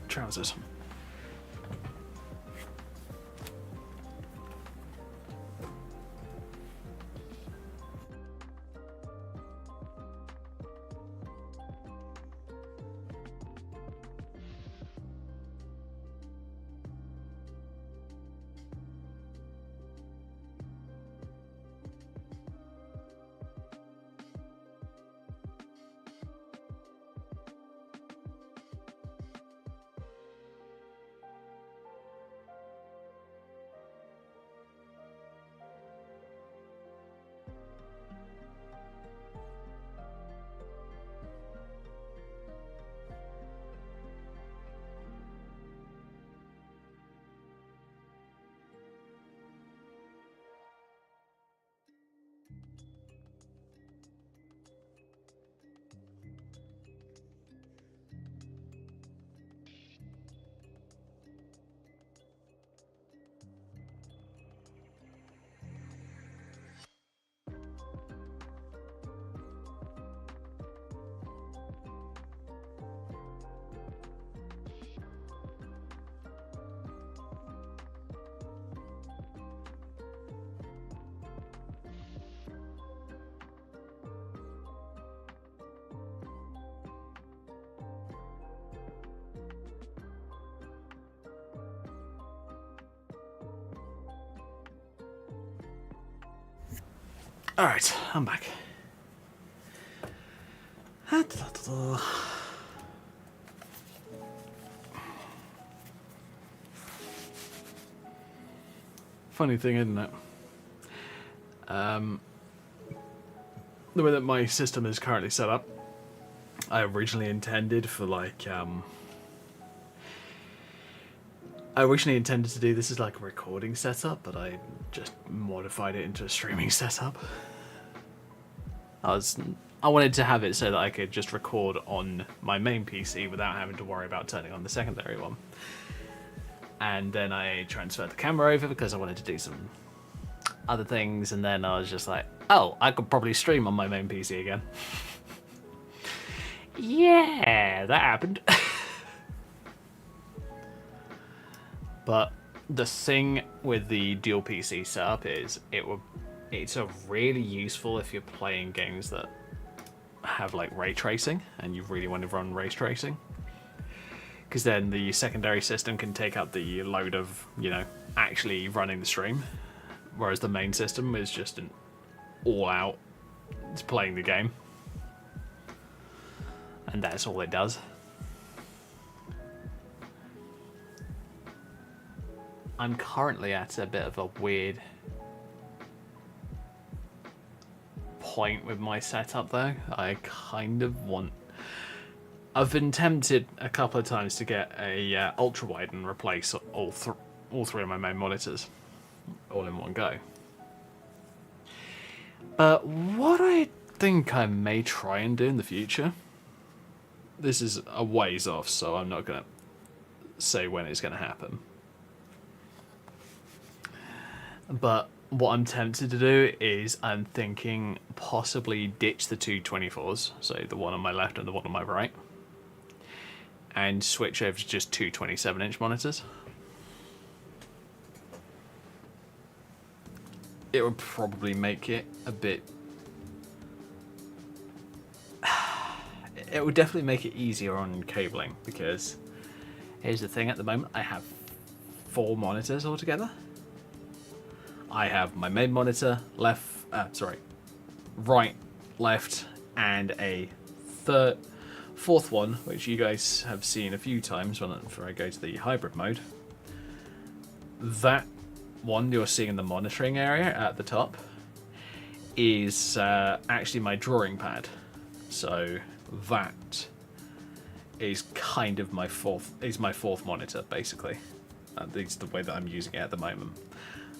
trousers. Alright, I'm back. Funny thing, isn't it? The way that my system is currently set up, I originally intended for I originally intended to do this as like a recording setup, but I just modified it into a streaming setup. I wanted to have it so that I could just record on my main PC without having to worry about turning on the secondary one. and then I transferred the camera over because I wanted to do some other things, and then I was just like, oh, I could probably stream on my main PC again. Yeah, that happened. But the thing with the dual PC setup is it's a really useful if you're playing games that have like ray tracing and you really want to run ray tracing, because then the secondary system can take up the load of, you know, actually running the stream, whereas the main system is just an all-out, it's playing the game, and that's all it does. I'm currently at a bit of a weird point with my setup though. I kind of want... I've been tempted a couple of times to get a ultra wide and replace all three of my main monitors all in one go. But what I think I may try and do in the future, this is a ways off, so I'm not going to say when it's going to happen. But what I'm tempted to do is I'm thinking possibly ditch the two 24s, so the one on my left and the one on my right, and switch over to just two 27-inch monitors. It would probably make it a bit... It would definitely make it easier on cabling, because here's the thing, at the moment I have 4 monitors altogether. I have my main monitor, right, left, and a fourth one, which you guys have seen a few times whenever I go to the hybrid mode. That one you're seeing in the monitoring area at the top is actually my drawing pad. So that is kind of my fourth monitor, basically. At least the way that I'm using it at the moment.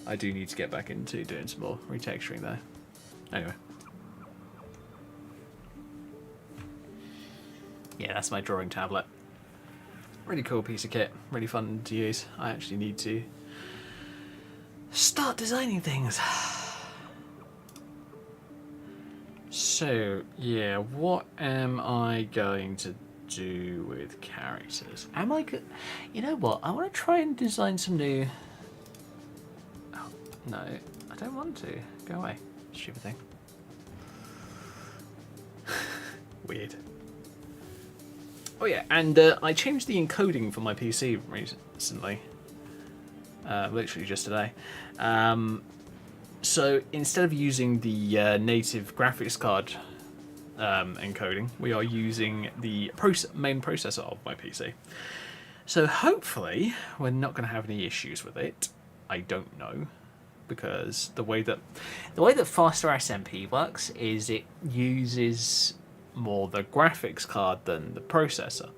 I do need to get back into doing some more retexturing though. Anyway. Yeah, that's my drawing tablet. Really cool piece of kit. Really fun to use. I actually need to start designing things. So, yeah, what am I going to do with characters? You know what? I want to try and design some new... No, I don't want to. Go away, stupid thing. Weird. Oh yeah, and I changed the encoding for my PC recently. Literally just today. So instead of using the native graphics card encoding, we are using the main processor of my PC. So hopefully we're not going to have any issues with it. I don't know. Because the way that faster SMP works is it uses more the graphics card than the processor.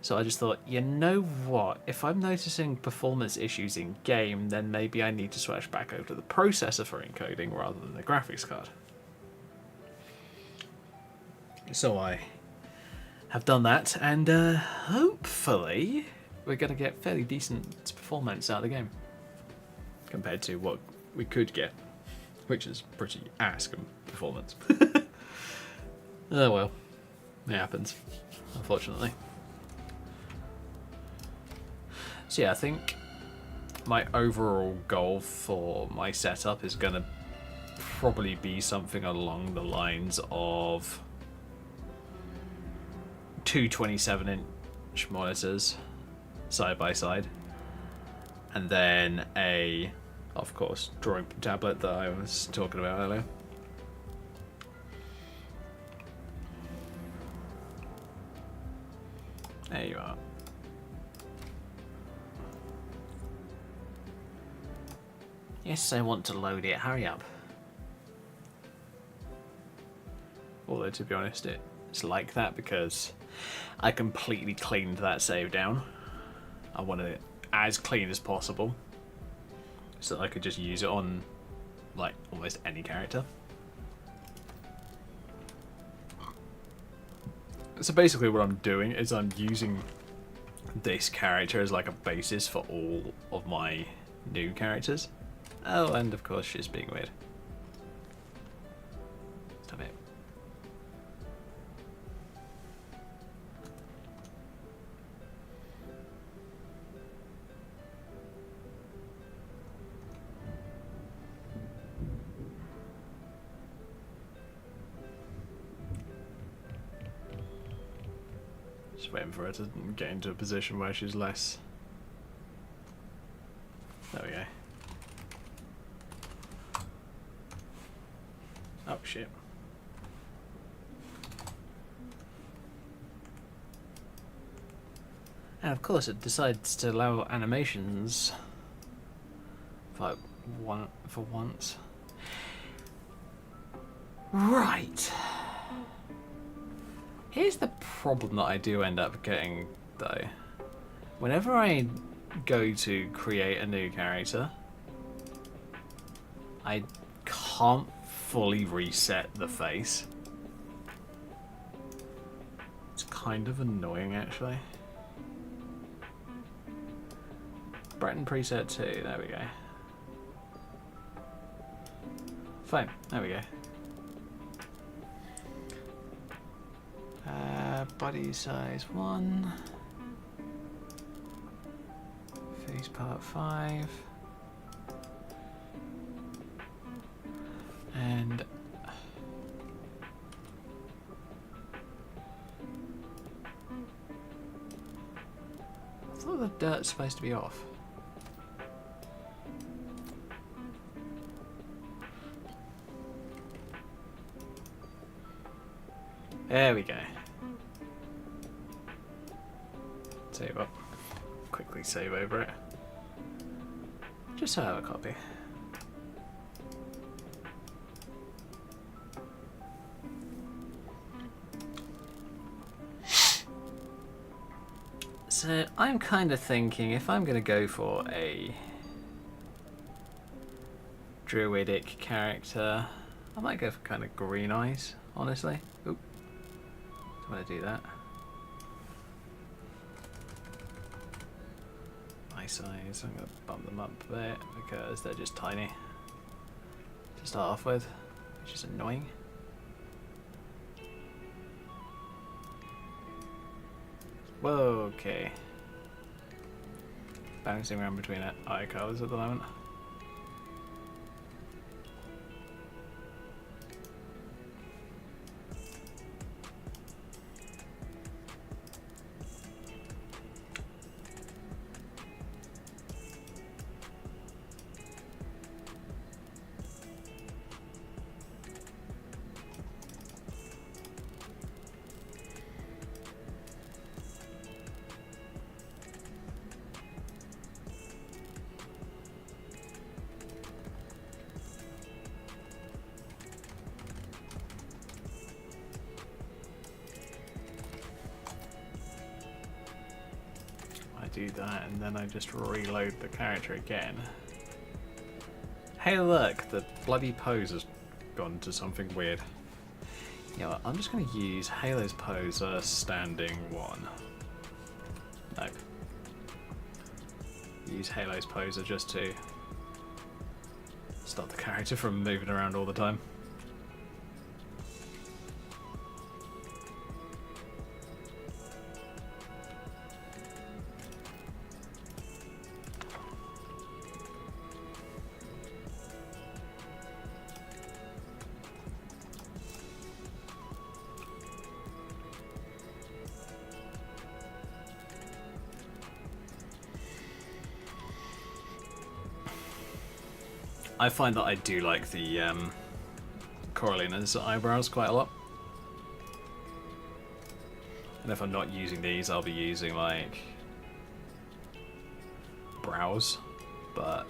So I just thought, you know what, if I'm noticing performance issues in game, then maybe I need to switch back over to the processor for encoding rather than the graphics card. So I have done that, and hopefully we're going to get fairly decent performance out of the game compared to what we could get, which is pretty ass performance. Oh well, it happens, unfortunately. So yeah, I think my overall goal for my setup is going to probably be something along the lines of 2 27-inch monitors side by side, and then a, of course, drawing tablet that I was talking about earlier. There you are. Yes, I want to load it. Hurry up. Although, to be honest, it's like that because I completely cleaned that save down. I wanted it as clean as possible so that I could just use it on, like, almost any character. So basically what I'm doing is I'm using this character as like a basis for all of my new characters. Oh, and of course she's being weird. Stop it. Just waiting for her to get into a position where she's less. There we go. Oh shit. And of course it decides to allow animations for once. Right. Here's the problem that I do end up getting, though. Whenever I go to create a new character, I can't fully reset the face. It's kind of annoying, actually. Breton preset 2, there we go. Fine, there we go. Body size 1. Face part 5. And I thought the dirt's supposed to be off. There we go. Save up. Quickly save over it. Just so I have a copy. So I'm kind of thinking if I'm going to go for a druidic character, I might go for kind of green eyes, honestly. Oop. Don't want to do that. My size, I'm going to bump them up a bit because they're just tiny to start off with, which is annoying. Whoa, okay. Bouncing around between eye colours at the moment. Do that and then I just reload the character again. Hey look, the bloody pose has gone to something weird. You know what, I'm just going to use Halo's pose as standing 1. Nope. Use Halo's poser just to stop the character from moving around all the time. I find that I do like the Coralina's eyebrows quite a lot. And if I'm not using these, I'll be using like brows, but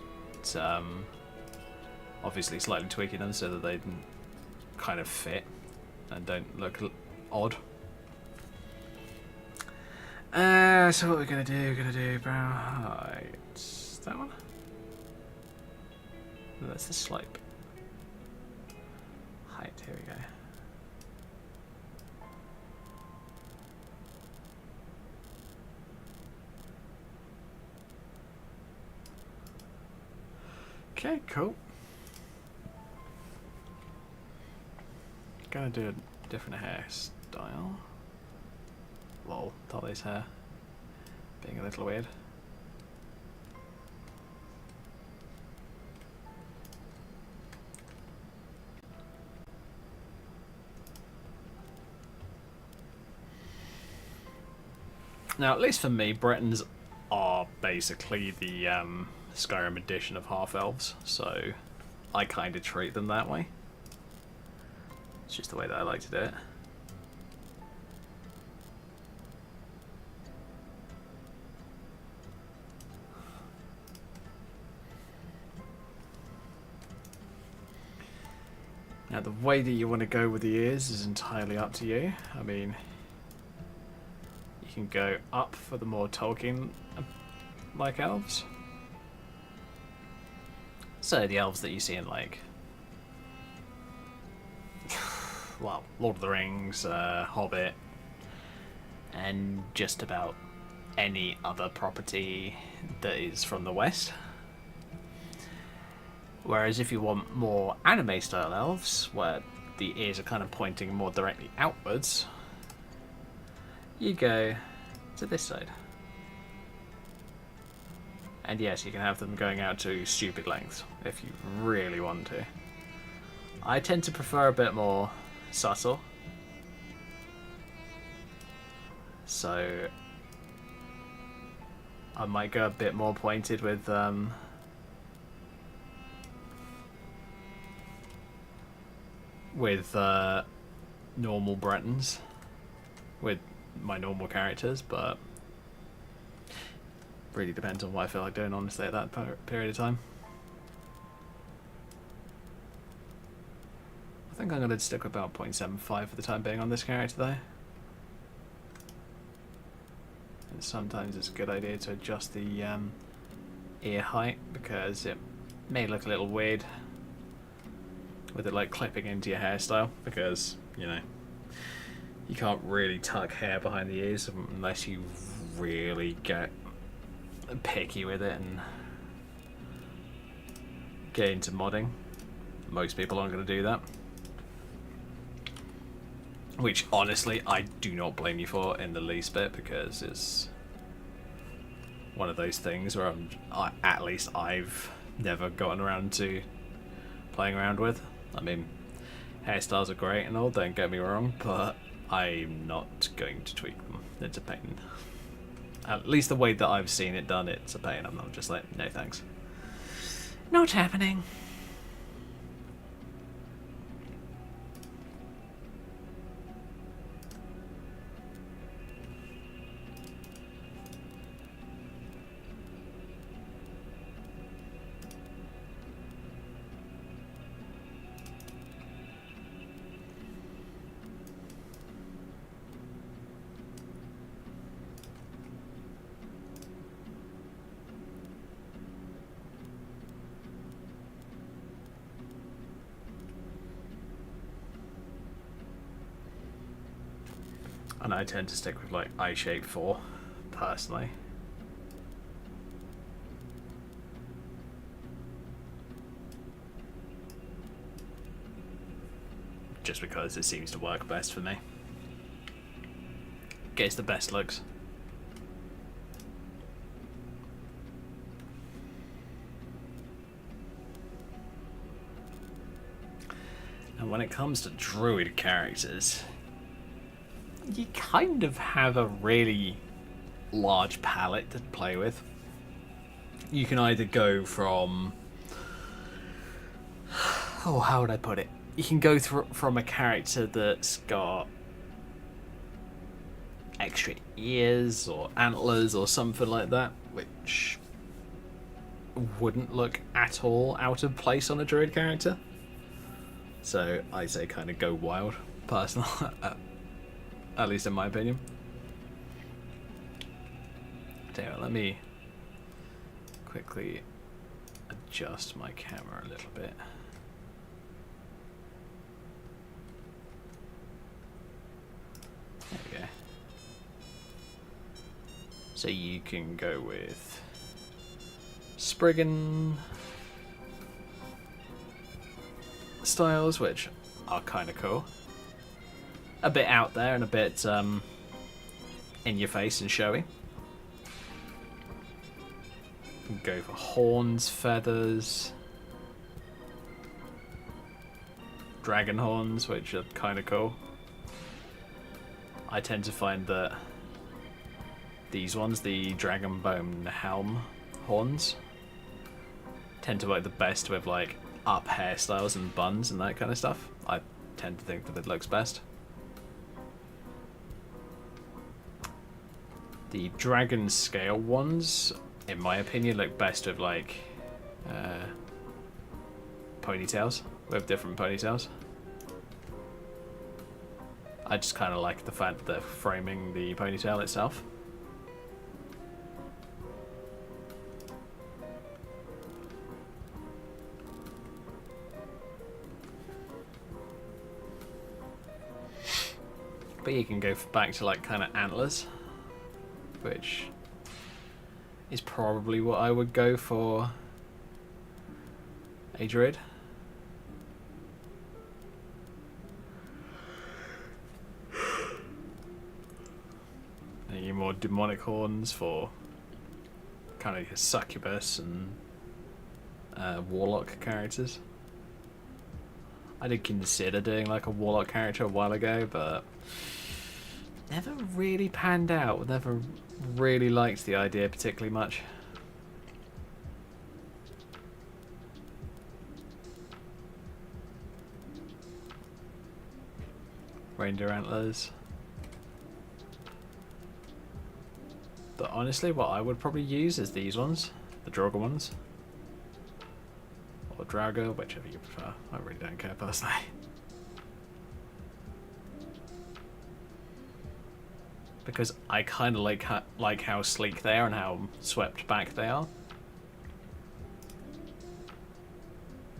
obviously slightly tweaking them so that they kind of fit and don't look odd. So what we're gonna do, brow height. That one? That's the slope. Height, here we go. Okay, cool. Gonna do a different hairstyle. Lol, Dolly's hair being a little weird. Now, at least for me, Bretons are basically the Skyrim edition of half-elves, so I kind of treat them that way. It's just the way that I like to do it. Now, the way that you want to go with the ears is entirely up to you. I mean, you can go up for the more Tolkien-like elves. So the elves that you see in, like, well, Lord of the Rings, Hobbit, and just about any other property that is from the West. Whereas if you want more anime-style elves, where the ears are kind of pointing more directly outwards, you go to this side. And yes, you can have them going out to stupid lengths if you really want to. I tend to prefer a bit more subtle. So I might go a bit more pointed with normal Bretons, with my normal characters, but really depends on what I feel like doing, honestly, at that period of time. I think I'm going to stick with about 0.75 for the time being on this character, though. And sometimes it's a good idea to adjust the ear height, because it may look a little weird with it like clipping into your hairstyle, because, you know, you can't really tuck hair behind the ears unless you really get picky with it and get into modding. Most people aren't going to do that, which honestly I do not blame you for in the least bit, because it's one of those things where at least I've never gotten around to playing around with. I mean, hairstyles are great and all, don't get me wrong, but I'm not going to tweak them. It's a pain. At least the way that I've seen it done, it's a pain. I'm not just like, no thanks. Not happening. And I tend to stick with like eye shape 4, personally. Just because it seems to work best for me. Gets the best looks. And when it comes to druid characters, you kind of have a really large palette to play with. You can either go from... oh, how would I put it? You can go from a character that's got extra ears or antlers or something like that, which wouldn't look at all out of place on a druid character. So I say kind of go wild, personally. At least in my opinion. Damn it, let me quickly adjust my camera a little bit. There we go. So you can go with Spriggan, hairstyles, which are kind of cool. A bit out there and a bit in your face and showy. You can go for horns, feathers, dragon horns, which are kind of cool. I tend to find that these ones, the dragon bone helm horns, tend to work the best with like up hairstyles and buns and that kind of stuff. I tend to think that it looks best. The dragon scale ones, in my opinion, look best with like ponytails, with different ponytails. I just kind of like the fact that they're framing the ponytail itself. But you can go back to like kind of antlers, which is probably what I would go for a druid. And your more demonic horns for kind of your succubus and warlock characters. I did consider doing like a warlock character a while ago, but never really panned out. Never really liked the idea particularly much. Reindeer antlers. But honestly, what I would probably use is these ones, the Draugr ones. Or Draugr, whichever you prefer. I really don't care personally. Because I kind of like how sleek they are and how swept back they are.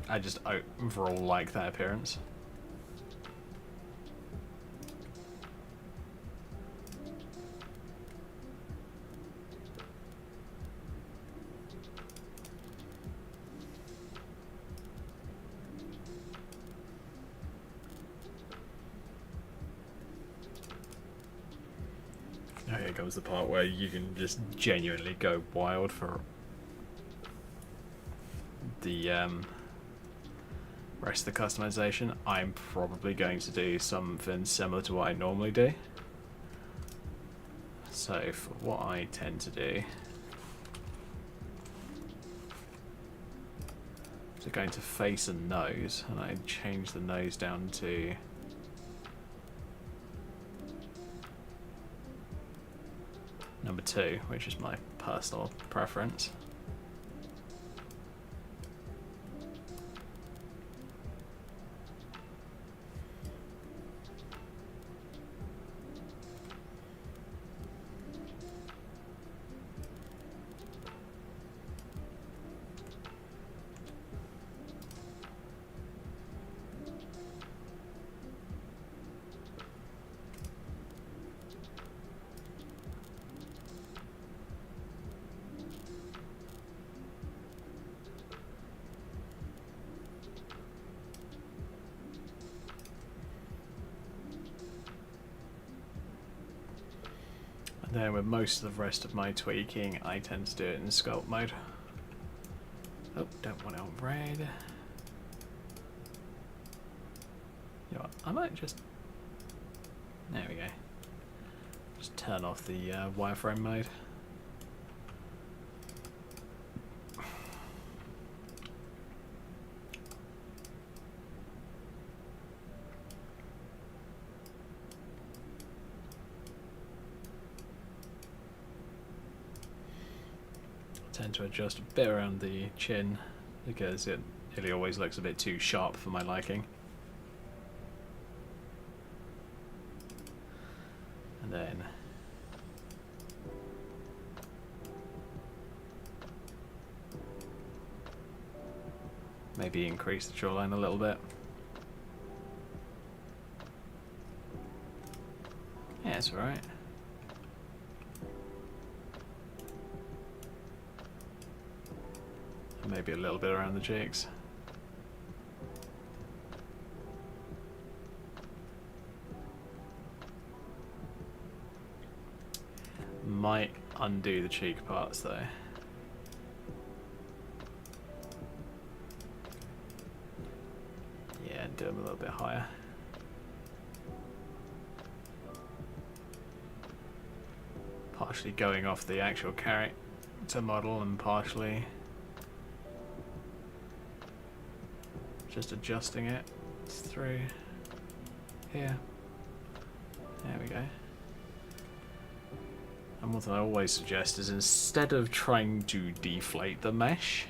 I just overall like that appearance. Oh, here comes the part where you can just genuinely go wild for the rest of the customization. I'm probably going to do something similar to what I normally do. So for what I tend to do, so going to face and nose, and I change the nose down to number 2, which is my personal preference. Then with most of the rest of my tweaking, I tend to do it in sculpt mode. Oh, don't want it on red. You know what, I might just... There we go. Just turn off the wireframe mode. Tend to adjust a bit around the chin because it really always looks a bit too sharp for my liking. And then maybe increase the jawline a little bit. Yeah, it's alright. Maybe a little bit around the cheeks. might undo the cheek parts though. Yeah, do them a little bit higher. Partially going off the actual character model and partially just adjusting it through here. There we go. And what I always suggest is, instead of trying to deflate the mesh,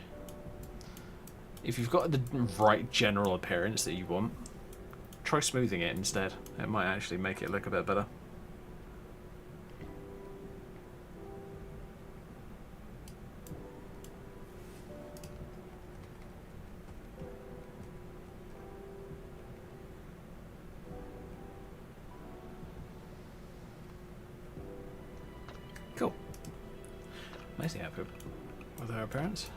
if you've got the right general appearance that you want, try smoothing it instead. It might actually make it look a bit better. Cool. Mostly happy with her appearance.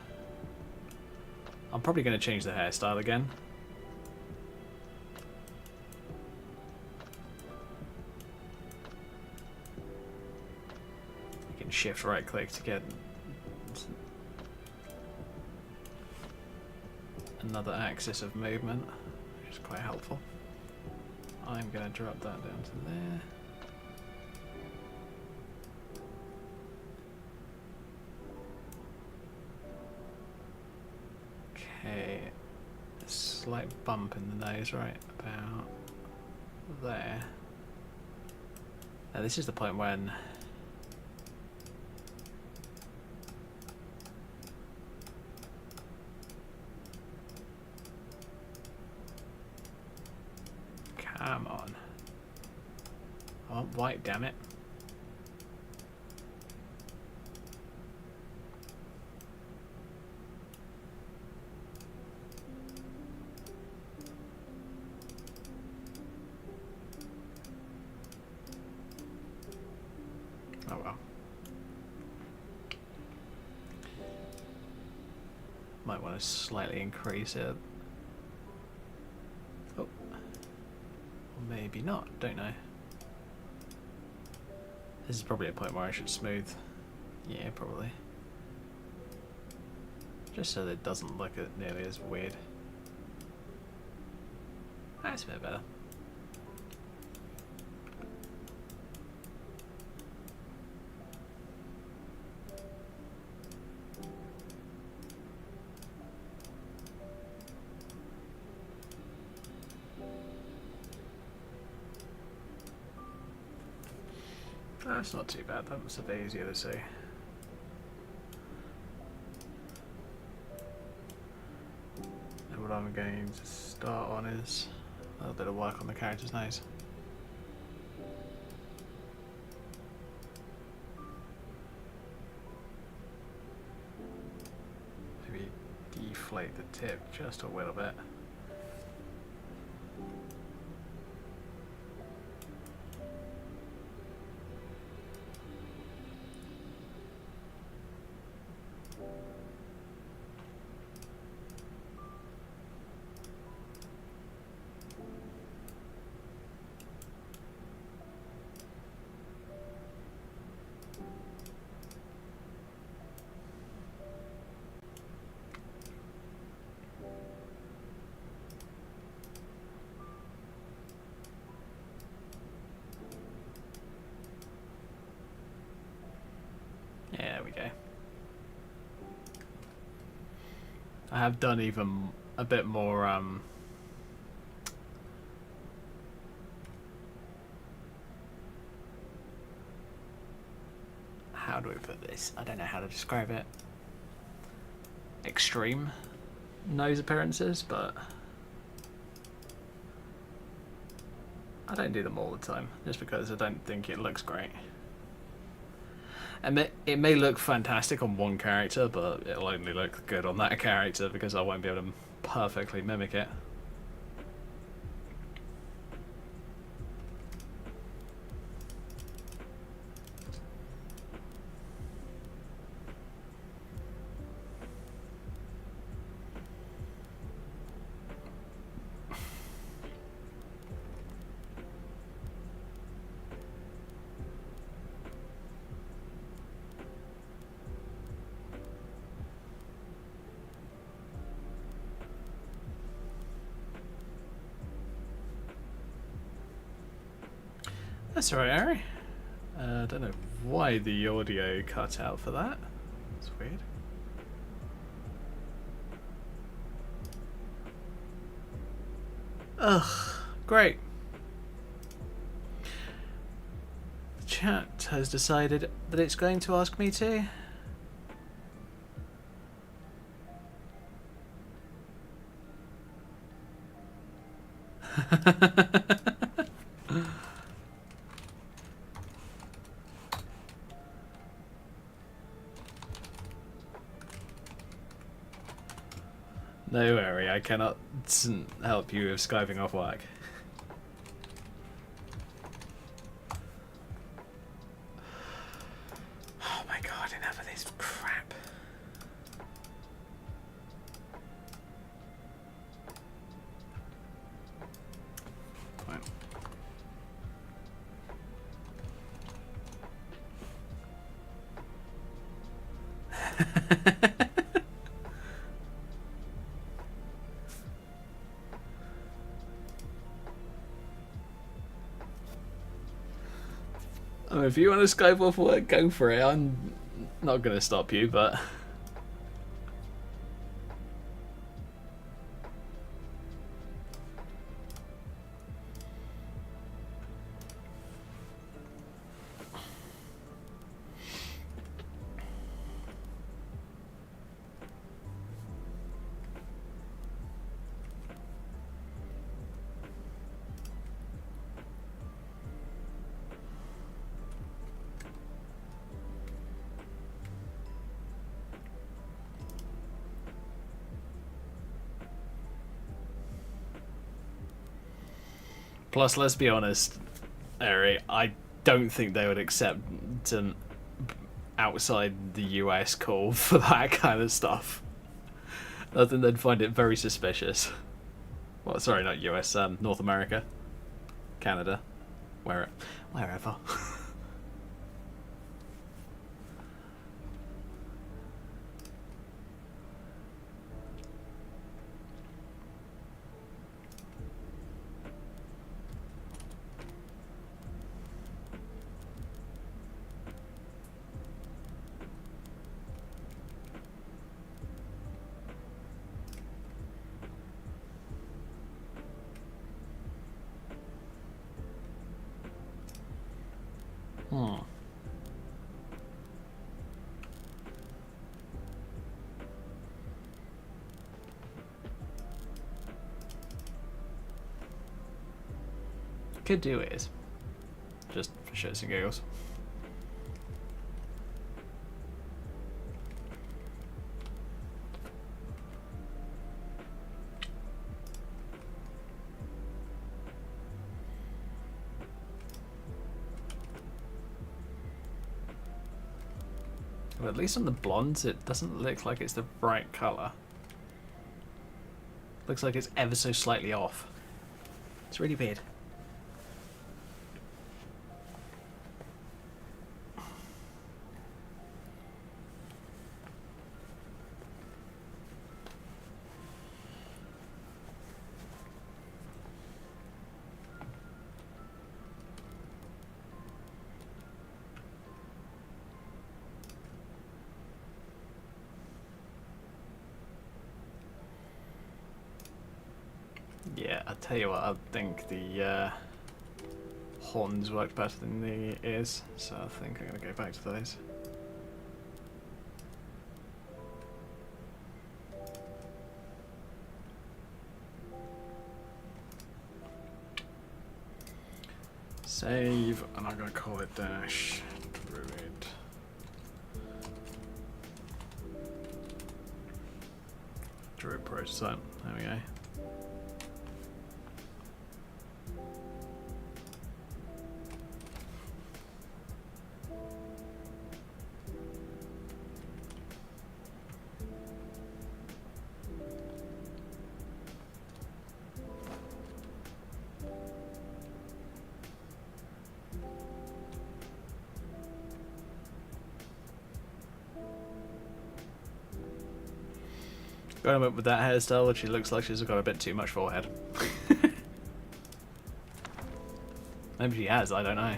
I'm probably going to change the hairstyle again. You can shift right click to get another axis of movement, which is quite helpful. I'm going to drop that down to there. Okay, a slight bump in the nose right about there. Now this is the point when come on. I want white, damn it. Oh well. Might want to slightly increase it. Oh. Or maybe not, don't know. This is probably a point where I should smooth. Yeah, probably. Just so that it doesn't look nearly as weird. That's a bit better. That's not too bad, that was a bit easier to see. And what I'm going to start on is a little bit of work on the character's nose. Maybe deflate the tip just a little bit. Yeah, there we go. I have done even a bit more how do we put this? I don't know how to describe it. Extreme nose appearances, but I don't do them all the time, just because I don't think it looks great. And it may look fantastic on one character, but it'll only look good on that character because I won't be able to perfectly mimic it. That's alright, Harry. I don't know why the audio cut out for that. It's weird. Ugh, great. The chat has decided that it's going to ask me to. No worry, I cannot help you with Skyping off work. Oh my god, enough of this crap. Right. I mean, if you want to Skype off work, go for it. I'm not going to stop you, but... Plus, let's be honest, Ari, I don't think they would accept an outside the US call for that kind of stuff. I think they'd find it very suspicious. Well, sorry, not US, North America, Canada, wherever. Could do is just for shits and giggles. Well, at least on the blondes, it doesn't look like it's the right colour. Looks like it's ever so slightly off. It's really weird. Yeah, I tell you what, I think the horns work better than the ears, so I think I'm going to go back to those. Save, and I'm going to call it dash druid. Druid prototype, there we go. Going up with that hairstyle, which she looks like she's got a bit too much forehead. Maybe she has, I don't know.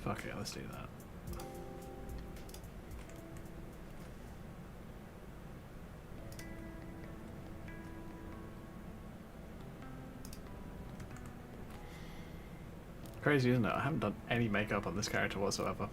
Fuck it, let's do that. Crazy, isn't it? I haven't done any makeup on this character whatsoever.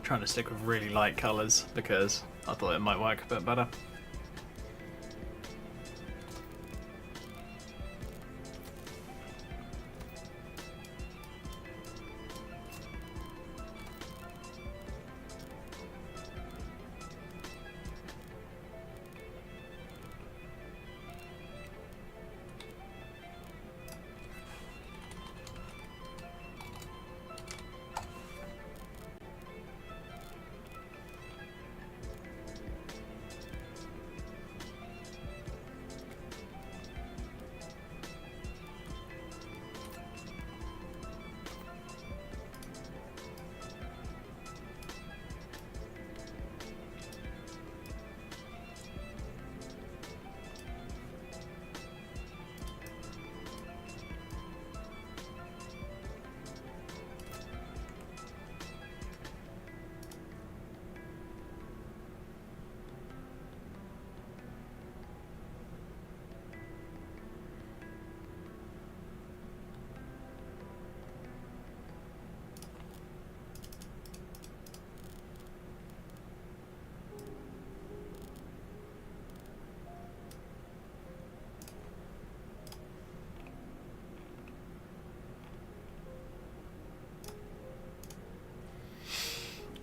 Trying to stick with really light colours because I thought it might work a bit better.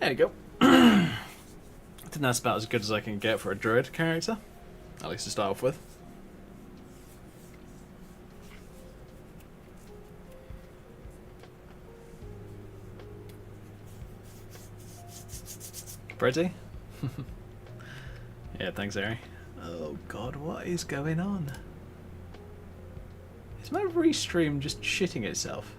There you go. I think that's about as good as I can get for a druid character, at least to start off with. Pretty? Yeah, thanks, Ari. Oh god, what is going on? Is my restream just shitting itself?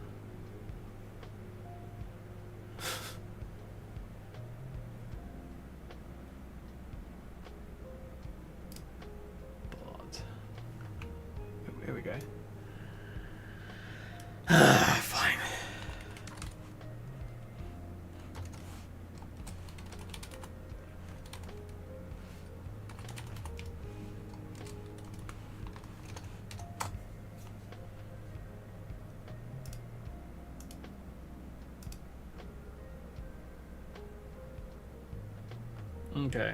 Here we go. Fine. Okay.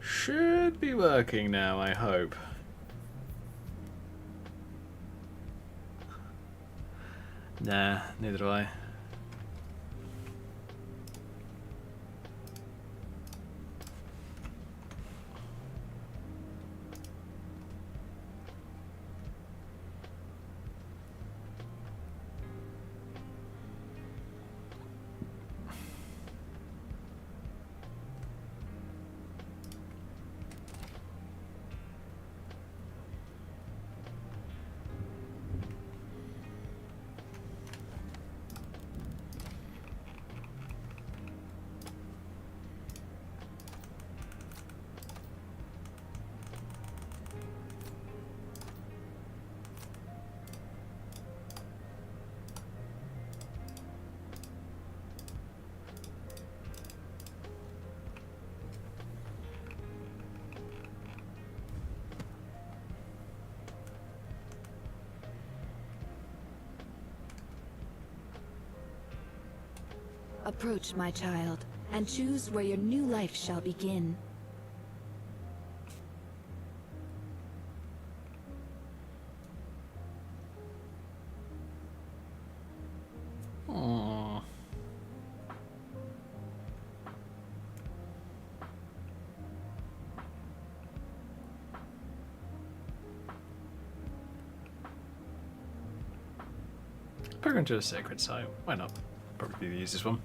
Should be working now, I hope. Nah, neither do I. Approach, my child, and choose where your new life shall begin. Aww. Going to a sacred site. Why not? Probably the easiest one.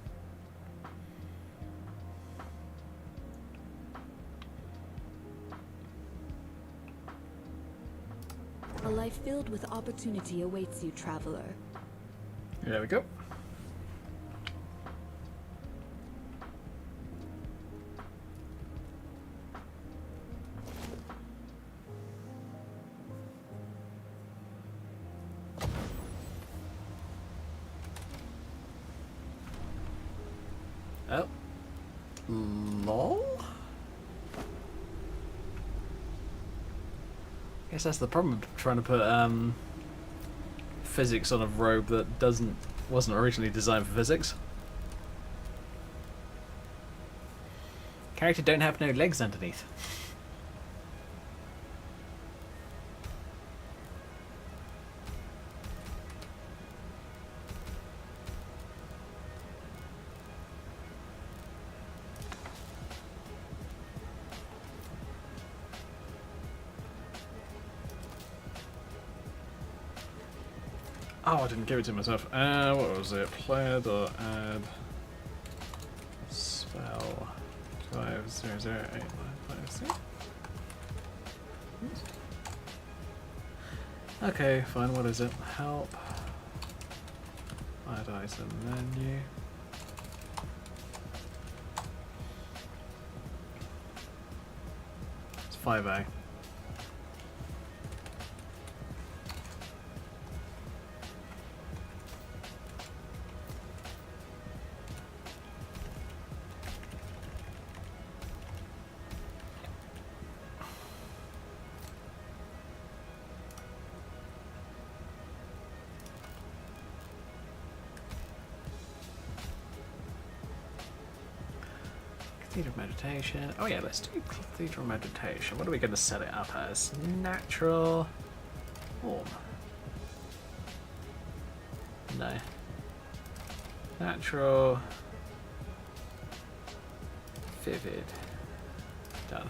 A life filled with opportunity awaits you, traveler. There we go. Oh. Lol? Guess that's the problem with trying to put physics on a robe that wasn't originally designed for physics. Character don't have no legs underneath. Oh, I didn't give it to myself. What was it? Player.add spell 500855. Okay, fine. What is it? Help. Add item menu. It's 5A. Cathedral meditation. Oh yeah, let's do cathedral meditation. What are we going to set it up as? Natural. Warm. No. Natural. Vivid. Done.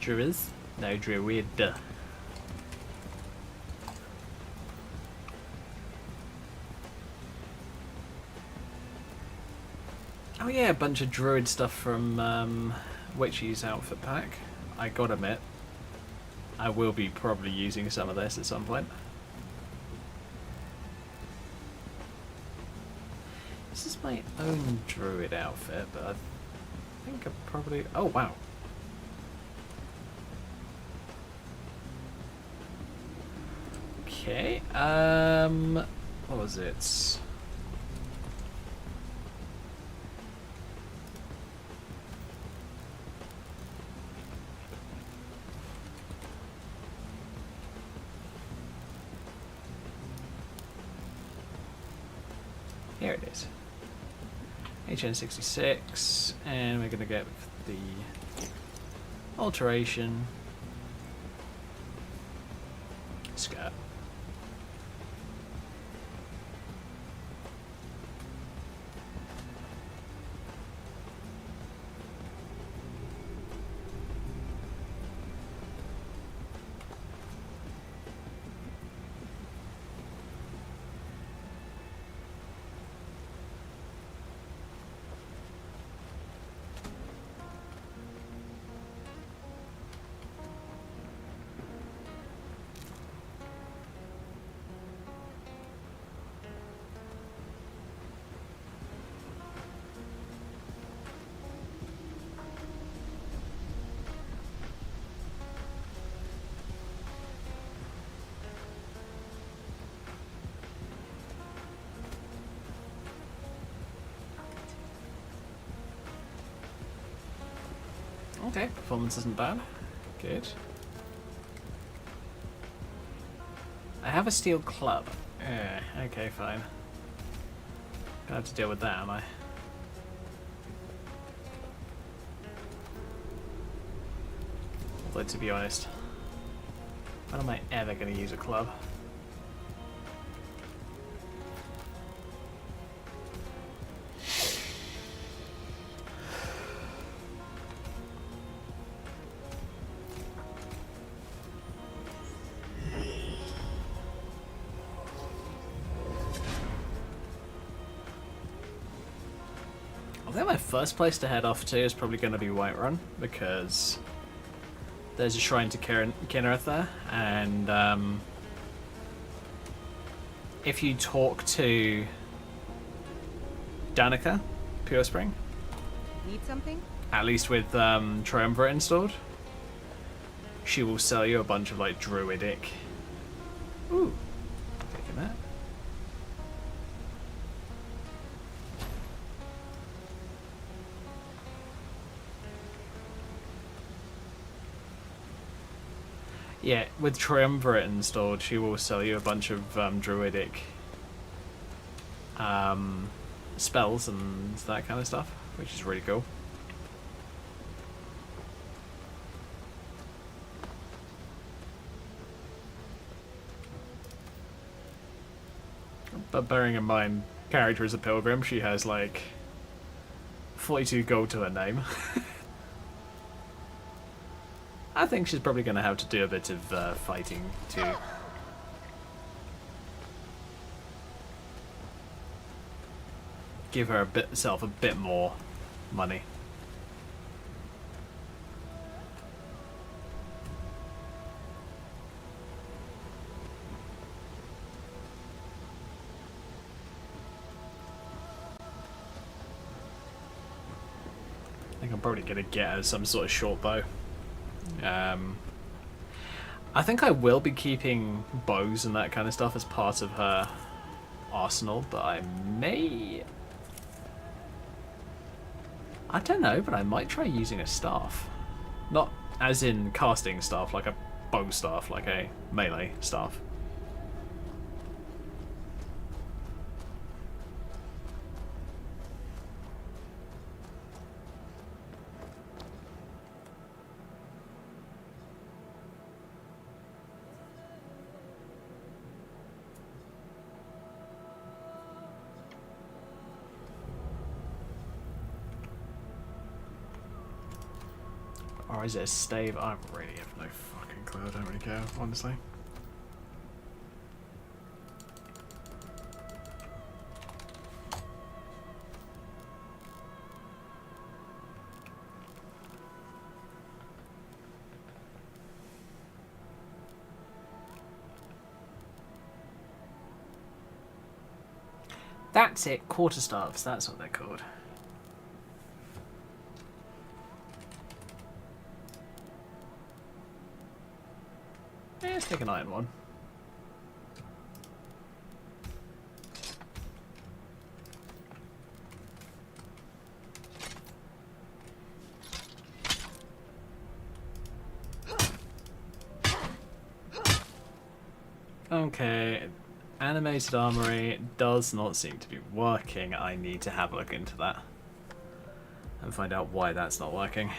Druids? No, druid. Oh yeah, a bunch of druid stuff from Witchy's outfit pack. I gotta admit, I will be probably using some of this at some point. This is my own druid outfit, but I think I probably... Oh wow. Okay, what was it? Here it is. HN66, and we're going to get the alteration skirt. Okay, performance isn't bad. Good. I have a steel club. Okay, fine. Gonna have to deal with that, am I? Although, to be honest, when am I ever gonna use a club? I think my first place to head off to is probably going to be Whiterun, because there's a shrine to Kinnereth there, and if you talk to Danica, Pure Spring, Need something? at least with Triumvirate installed, she will sell you a bunch of like druidic. Ooh, taking that. Yeah, with Triumvirate installed, she will sell you a bunch of druidic spells and that kind of stuff, which is really cool. But bearing in mind, character is a pilgrim, she has like 42 gold to her name. I think she's probably going to have to do a bit of fighting to give herself a bit more money. I think I'm probably going to get her some sort of short bow. I think I will be keeping bows and that kind of stuff as part of her arsenal, but I don't know, but I might try using a staff. Not as in casting staff, like a bow staff, like a melee staff. Or is it a stave? I really have no fucking clue. I don't really care, honestly. That's it, quarterstaffs, that's what they're called. Yeah, let's take an iron one. Okay, Animated armory does not seem to be working. I need to have a look into that and find out why that's not working.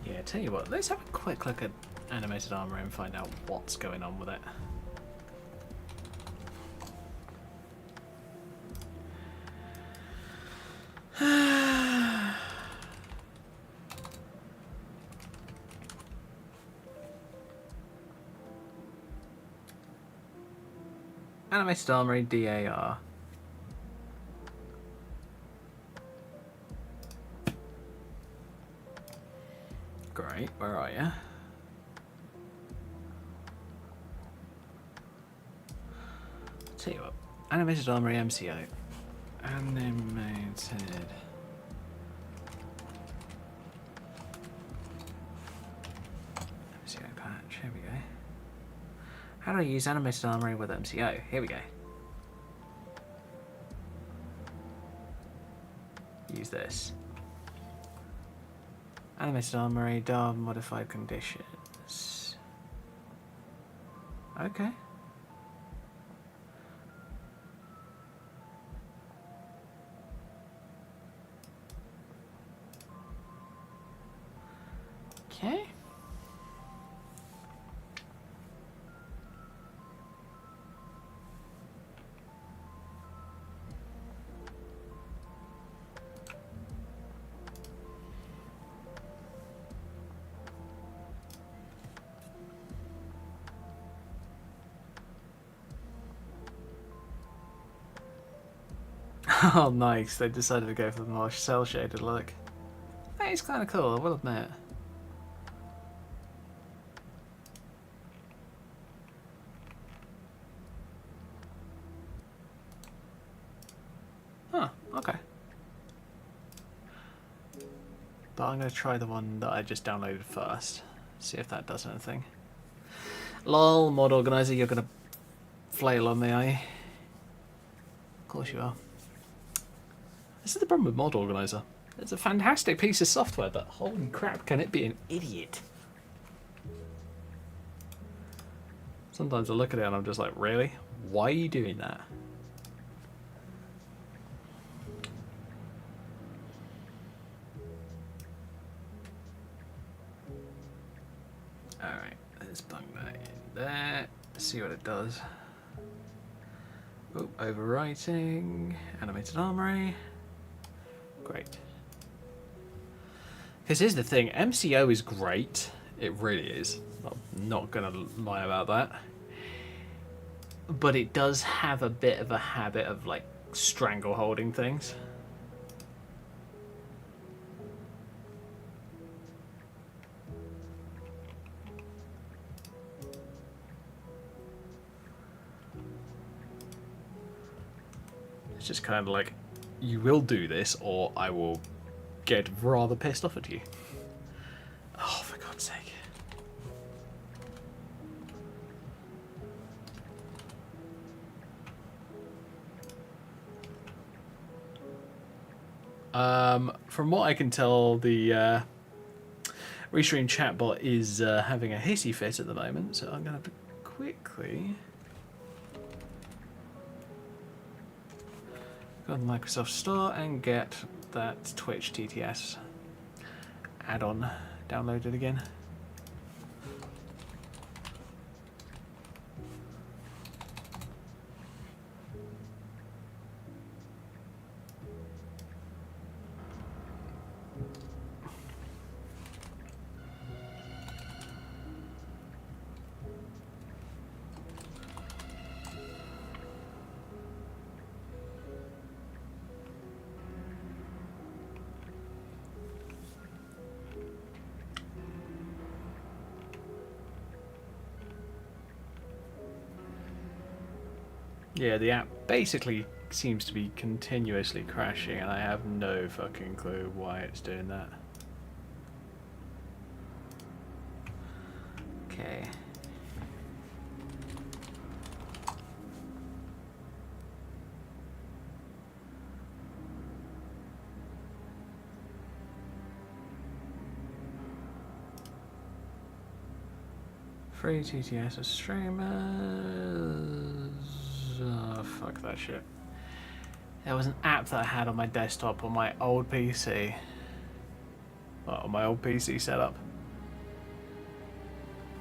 Yeah, tell you what, let's have a quick look at animated armor and find out what's going on with it. Animated armory DAR. Great, where are you? Tell you what, animated armory MCO. Animated. MCO patch, here we go. How do I use animated armory with MCO? Here we go. Use this. Animated armory, DAR modified conditions. Okay. Okay. Oh, nice. They decided to go for the more cel-shaded look. That is kind of cool, I will admit. Huh, okay. But I'm going to try the one that I just downloaded first. See if that does anything. Lol, mod organizer, you're going to flail on me, are you? Of course you are. This is the problem with mod organizer. It's a fantastic piece of software, but holy crap, can it be an idiot? Sometimes I look at it and I'm just like, really? Why are you doing that? Alright, let's bung that in there. See what it does. Oh, overwriting. Animated armory. Great. Because here's the thing, MCO is great. It really is. I'm not going to lie about that. But it does have a bit of a habit of, like, strangle holding things. It's just kind of like, you will do this, or I will get rather pissed off at you. Oh, for God's sake. From what I can tell, the Restream chatbot is having a hissy fit at the moment, so I'm going to have to quickly go to the Microsoft Store and get that Twitch TTS add-on downloaded again. Yeah, the app basically seems to be continuously crashing, and I have no fucking clue why it's doing that. Okay. Free TTS for streamers. Oh, fuck that shit. There was an app that I had on my desktop on my old PC. Well, on my old PC setup.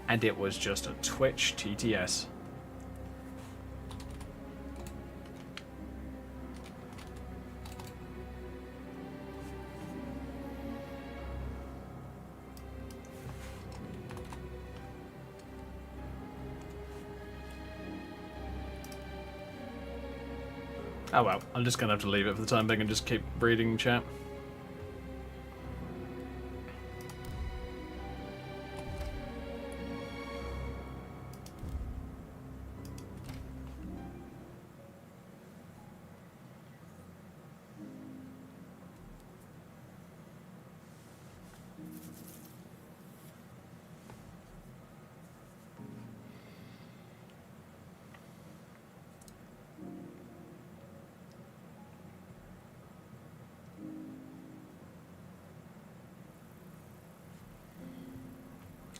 And it was just a Twitch TTS. Oh well, I'm just gonna have to leave it for the time being and just keep reading chat.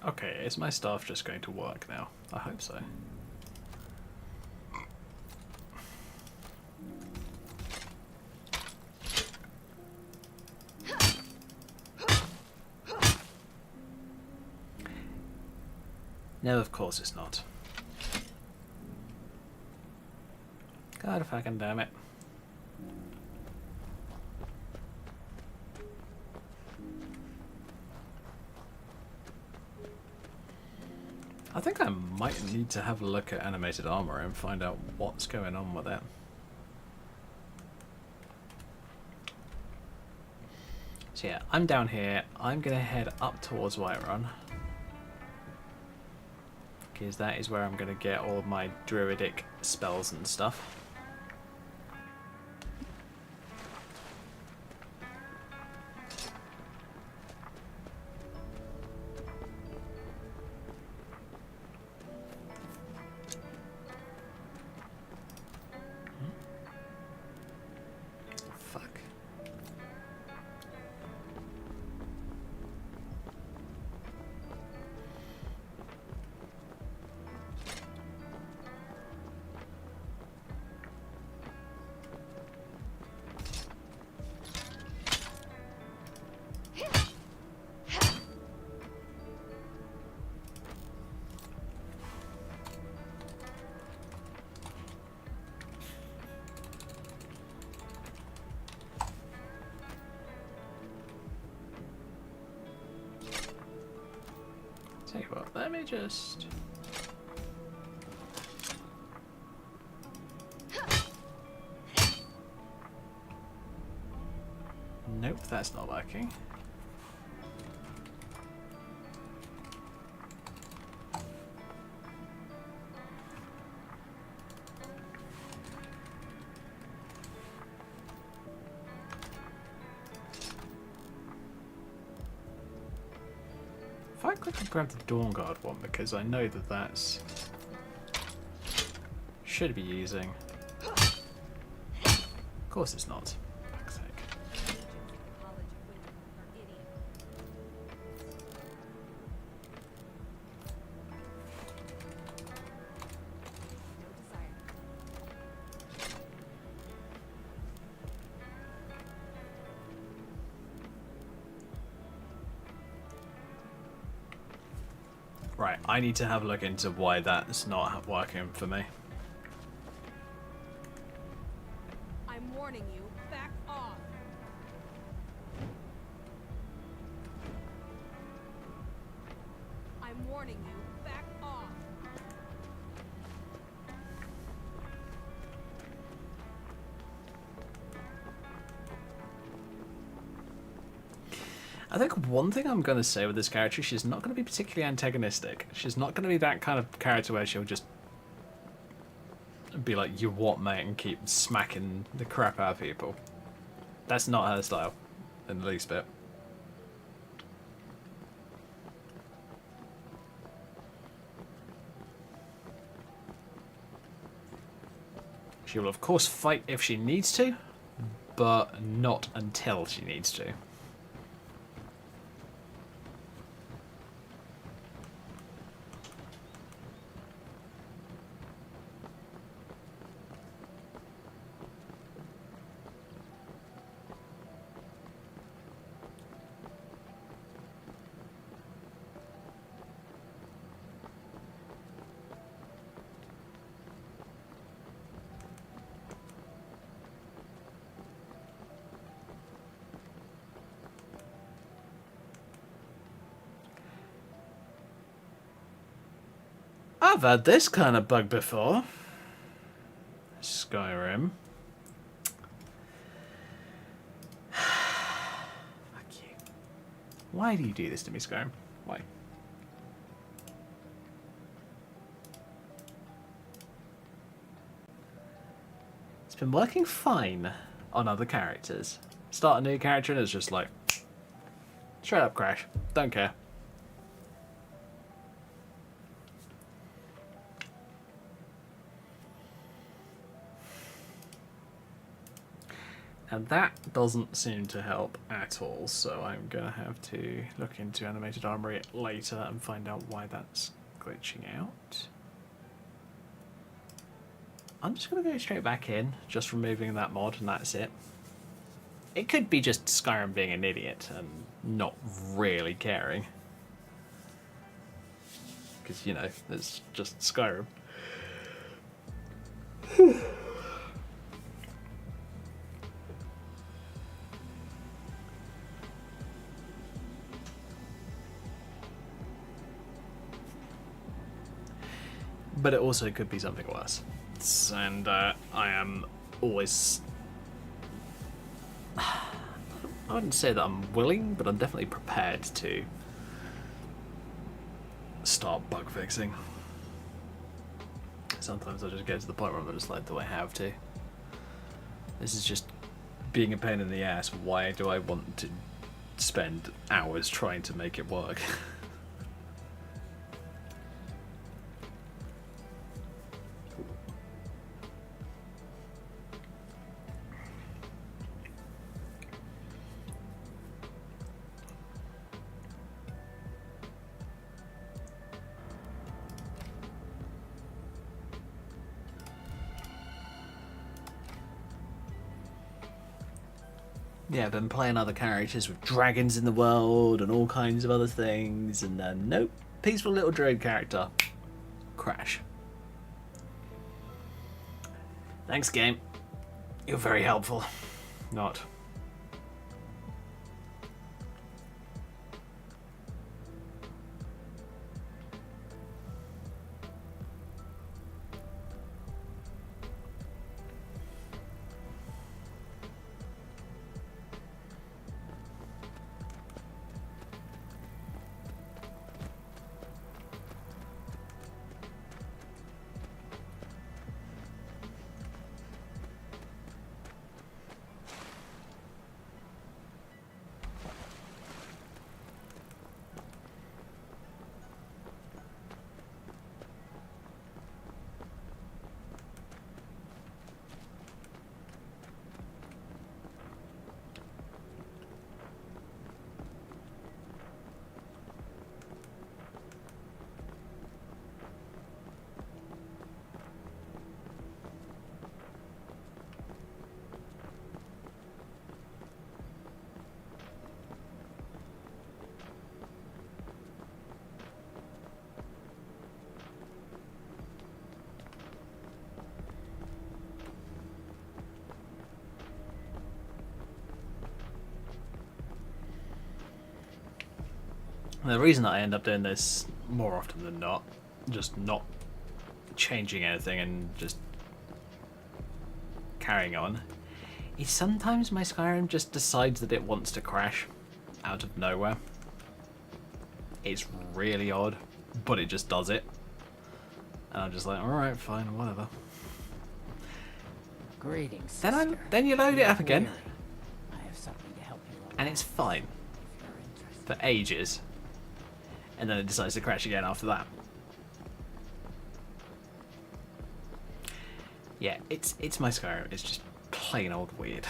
Okay, is my staff just going to work now? I hope so. No, of course it's not. God fucking damn it. I think I might need to have a look at animated armor and find out what's going on with it. So yeah, I'm down here. I'm gonna head up towards Whiterun, because that is where I'm gonna get all of my druidic spells and stuff. Tell you what, let me just... Nope, that's not working. If I quickly grab the Dawn Guard one, because I know that that's... should be using. Of course it's not. For fuck's sake. Right, I need to have a look into why that's not working for me. I'm warning you, back off. I'm warning you, back off. I think one thing I'm going to say with this character, she's not going to be particularly antagonistic. She's not going to be that kind of character where she'll just be like, "You what, mate?" and keep smacking the crap out of people. That's not her style, in the least bit. She will, of course, fight if she needs to, but not until she needs to. I've had this kind of bug before. Skyrim. Fuck you. Why do you do this to me, Skyrim? Why? It's been working fine on other characters. Start a new character and it's just like, straight up crash. Don't care. And that doesn't seem to help at all, so I'm going to have to look into Animated Armory later and find out why that's glitching out. I'm just going to go straight back in, just removing that mod, and that's it. It could be just Skyrim being an idiot and not really caring. Because, you know, it's just Skyrim. But it also could be something worse. And I am always... I wouldn't say that I'm willing, but I'm definitely prepared to start bug fixing. Sometimes I just get to the point where I'm just like, do I have to? This is just being a pain in the ass. Why do I want to spend hours trying to make it work? Yeah, I've been playing other characters with dragons in the world and all kinds of other things, and then nope, peaceful little druid character. Crash. Thanks, game. You're very helpful. Not. The reason that I end up doing this more often than not, just not changing anything and just carrying on, is sometimes my Skyrim just decides that it wants to crash out of nowhere. It's really odd, but it just does it. And I'm just like, alright, fine, whatever. Greetings, Then you load it up again, Weary. I have something to help you and it's fine if you're interested. for ages, and then it decides to crash again after that. Yeah, it's my Skyrim. It's just plain old weird.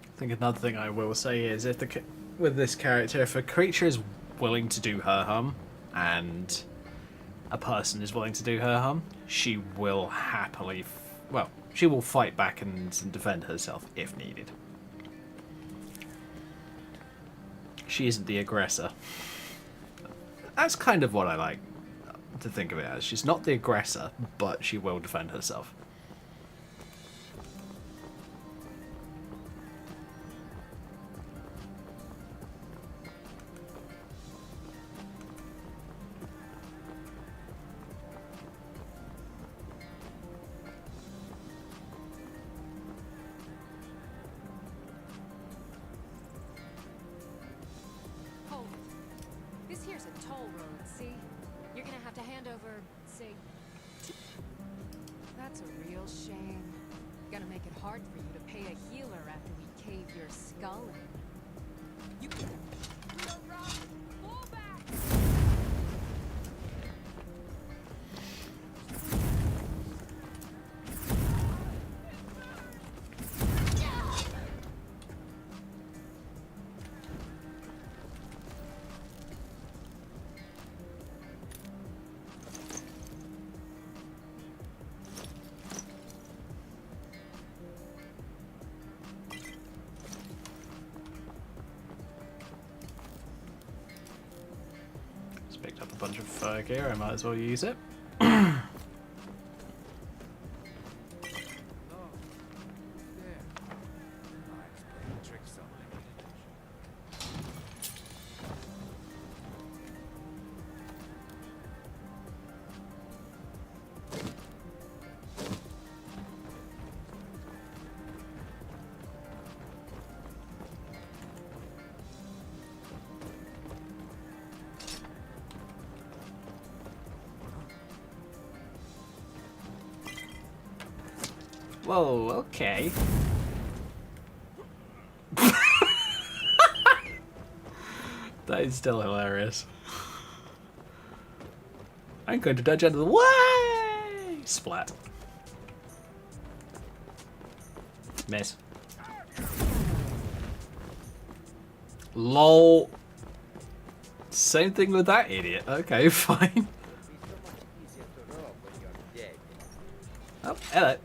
I think another thing I will say is if with this character, if a creature is willing to do her harm and a person is willing to do her harm, she will happily, she will fight back and defend herself if needed. She isn't the aggressor. That's kind of what I like to think of it as. She's not the aggressor, but she will defend herself. Hold it. This here's a toll road, see? You're gonna have to hand over, say... That's a real shame. Gonna make it hard for you to pay a healer after we cave your skull in. You can... Fall back! Just picked up a bunch of fur gear, I might as well use it. Whoa, okay. That is still hilarious. I'm going to dodge out of the way! Splat. Miss. LOL. Same thing with that idiot. Okay, fine. Oh, hello.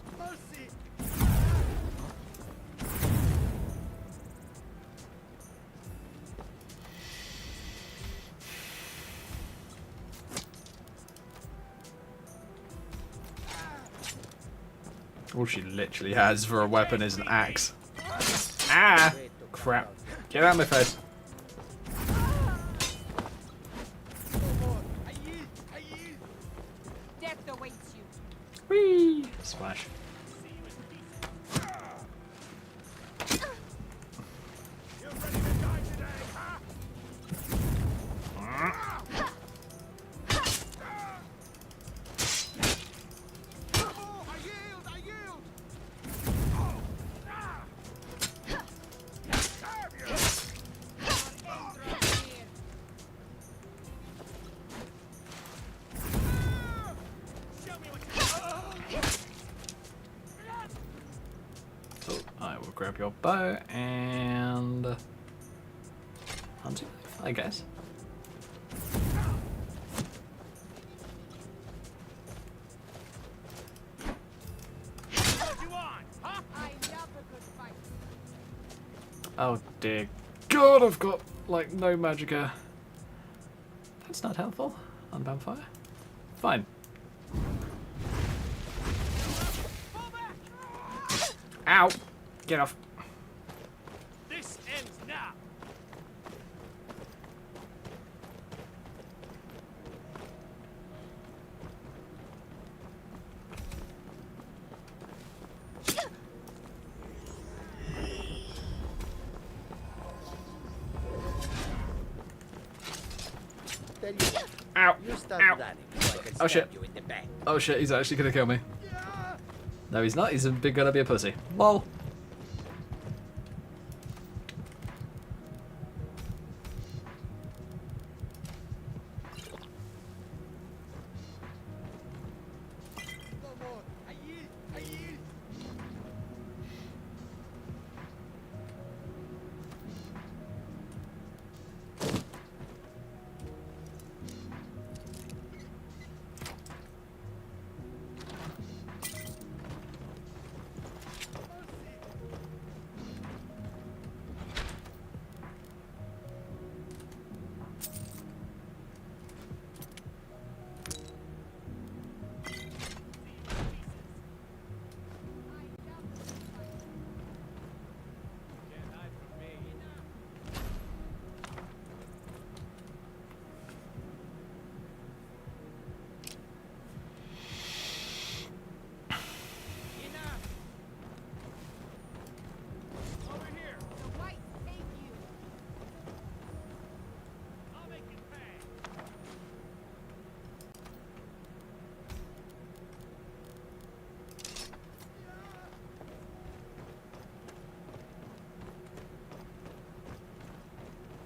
All she literally has for a weapon is an axe. Ah! Crap. Get out of my face. Death awaits you. Whee! Splash. So I will grab your bow and hunting knife, I guess. What you want, huh? I love a good fight. Oh dear God, I've got like no magicka. That's not helpful. Unbound fire. Fine. Fall back! Ow! Get off. This ends now. Ow! You stop Ow! running so I can Oh, stab shit. you in the back. Oh shit, he's actually gonna kill me. No, he's not. He's gonna be a pussy. Lol. No more. I yield. I yield. Can't hide from me. Enough. Over here. The white take you. I'll make it pay.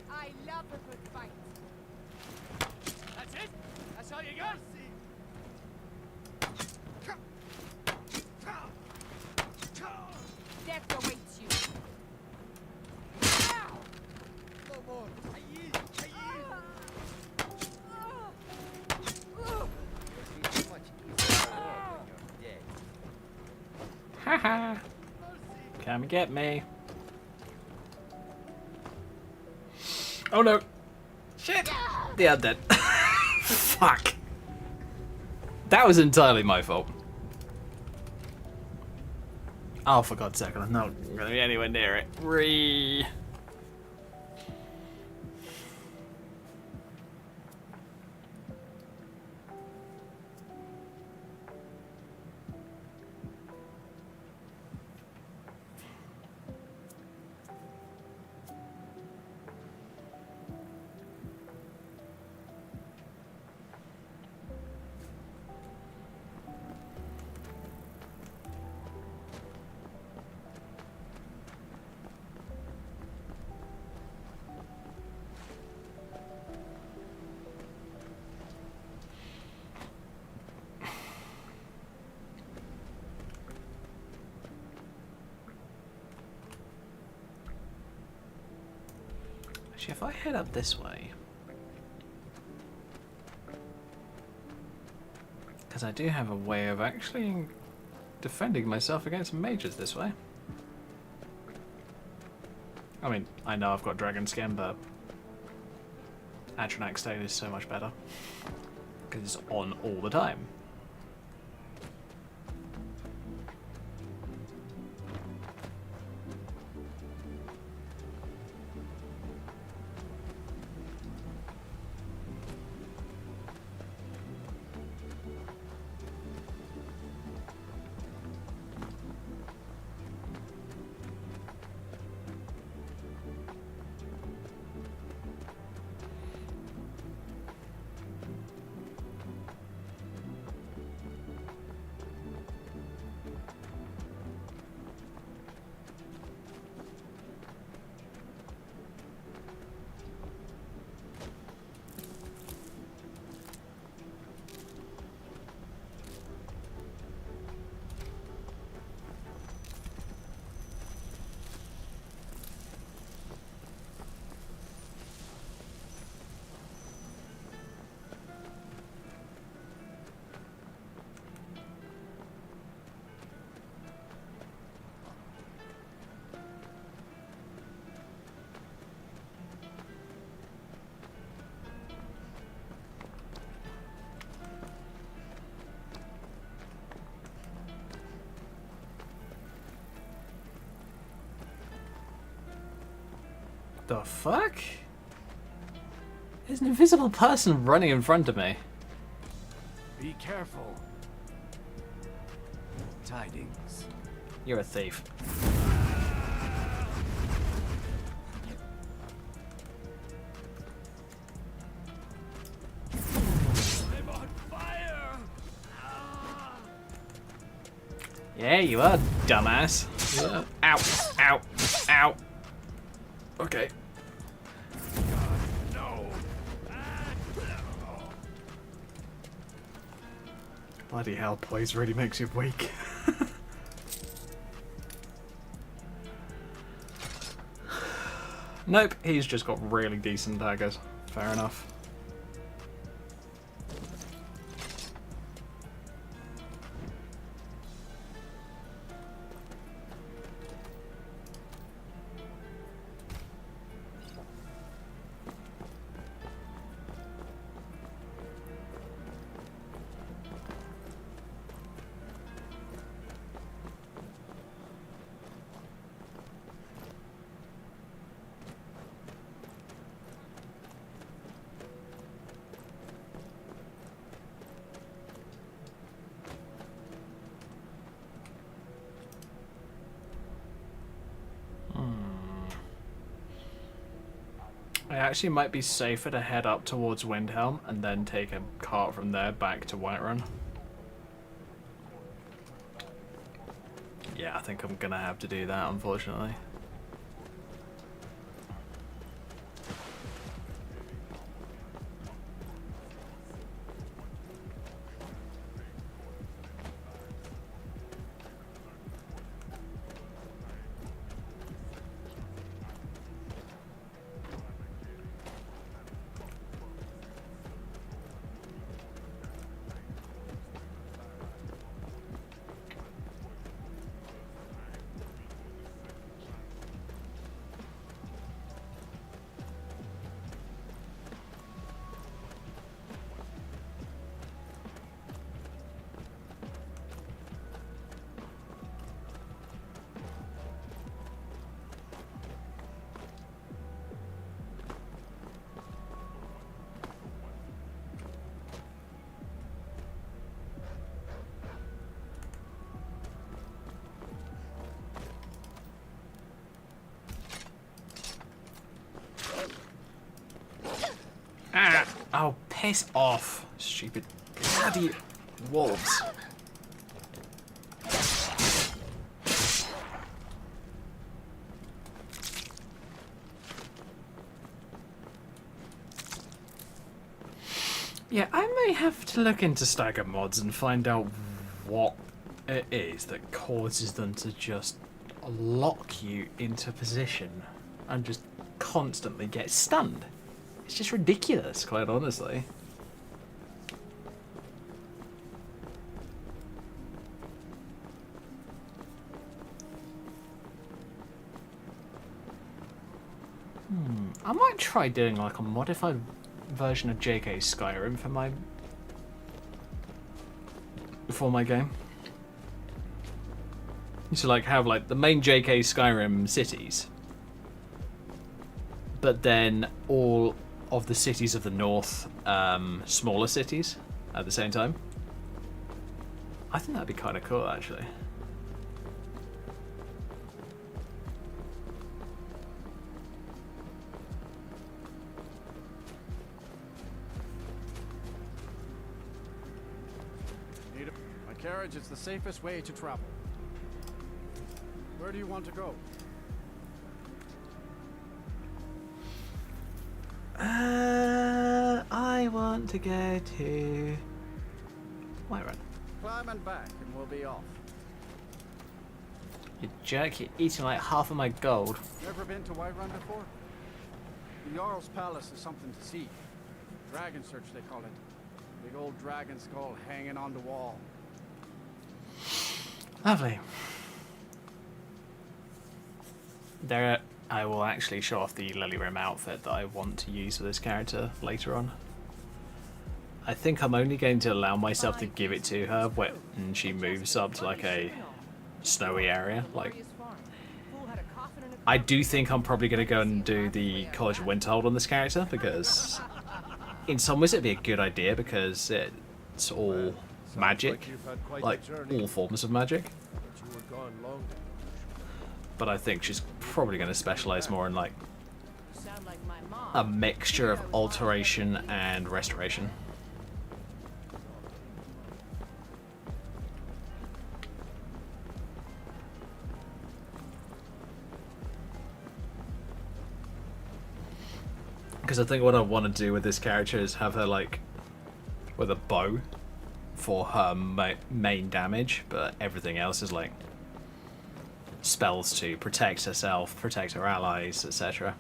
I love a good fight. That's it? That's all you got? Death awaits you. Ow! No more. I yield. I yield. Ugh. It'll be so much easier to walk when you're dead. Haha. Come and get me. Oh no. Shit. Yeah, I'm dead. Fuck. That was entirely my fault. Oh, for God's sake, I'm not going to be anywhere near it. Actually, if I head up this way, because I do have a way of actually defending myself against mages this way. I mean, I know I've got dragon skin, but Atronax Stain is so much better because it's on all the time. The fuck? There's an invisible person running in front of me. Be careful. Tidings. You're a thief. I'm on fire! Yeah, you are, dumbass. Yeah. Ow, ow, ow. Okay. No! Bloody hell, poise really makes you weak. Nope, he's just got really decent daggers. Fair enough. It actually might be safer to head up towards Windhelm and then take a cart from there back to Whiterun. Yeah, I think I'm gonna have to do that, unfortunately. Ah! Oh, piss off, stupid bloody wolves. Yeah, I may have to look into stagger mods and find out what it is that causes them to just lock you into position and just constantly get stunned. It's just ridiculous, quite honestly. I might try doing like a modified version of JK Skyrim for my game. So like have like the main JK Skyrim cities, but then all of the cities of the north, smaller cities at the same time. I think that'd be kind of cool, actually. My carriage is the safest way to travel. Where do you want to go? I want to go to Whiterun. Climb and back and we'll be off. You jerk, you're eating like half of my gold. Never been to Whiterun before? The Jarl's Palace is something to see. Dragon Search, they call it. Big old dragon skull hanging on the wall. Lovely. There, I will actually show off the Lilyrim outfit that I want to use for this character later on. I think I'm only going to allow myself to give it to her when she moves up to like a snowy area. Like, Fool had a coffin and a I do think I'm probably going to go and do the College of Winterhold on this character, because in some ways it'd be a good idea, because it's all magic, like all forms of magic. But I think she's probably going to specialize more in like a mixture of alteration and restoration. Because I think what I want to do with this character is have her like with a bow for her main damage, but everything else is like spells to protect herself, protect her allies, etc.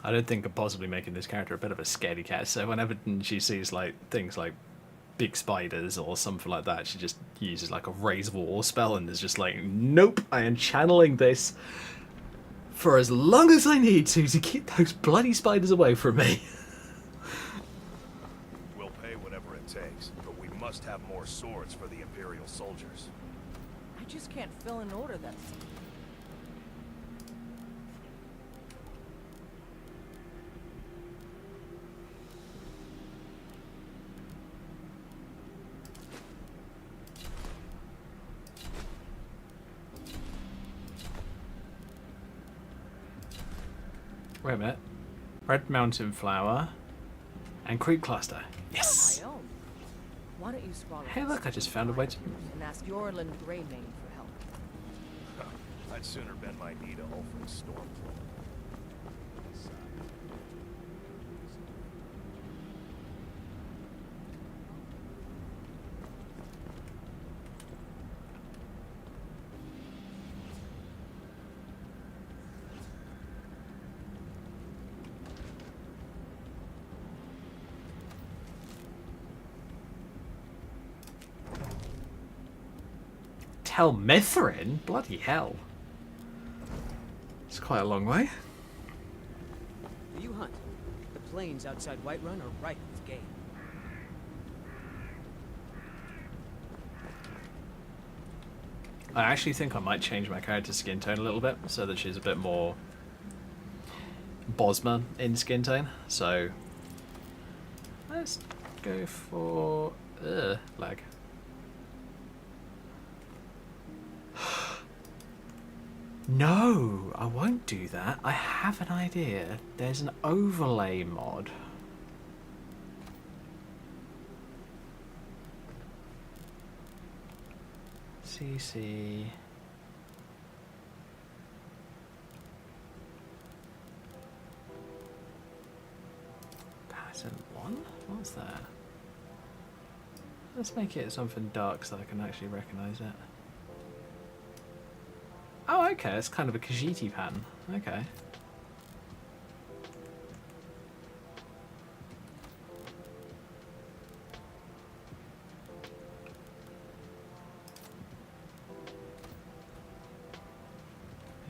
I don't think of possibly making this character a bit of a scaredy cat, so whenever she sees like things like big spiders or something like that, she just uses like a raise wall spell and is just like, nope, I am channeling this for as long as I need to keep those bloody spiders away from me. We'll pay whatever it takes, but we must have more swords for the Imperial soldiers. I just can't fill an order that's... Wait a minute. Red Mountain Flower and Creep Cluster. Yes! My own. Why don't you swallow Hey this look, I just found a way to... and ask Yorland Greymane for help. I'd sooner bend my knee to Ulfric's Stormcloak. Tel Mithrin? Bloody hell. It's quite a long way. Do you hunt? The plains outside Whiterun are ripe with game. I actually think I might change my character's skin tone a little bit so that she's a bit more Bosma in skin tone. So let's go for lag. No, I won't do that. I have an idea. There's an overlay mod. CC. Pattern 1? What's that? Let's make it something dark so I can actually recognize it. Oh, okay, it's kind of a Khajiit pattern. Okay.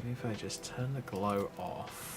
Maybe if I just turn the glow off.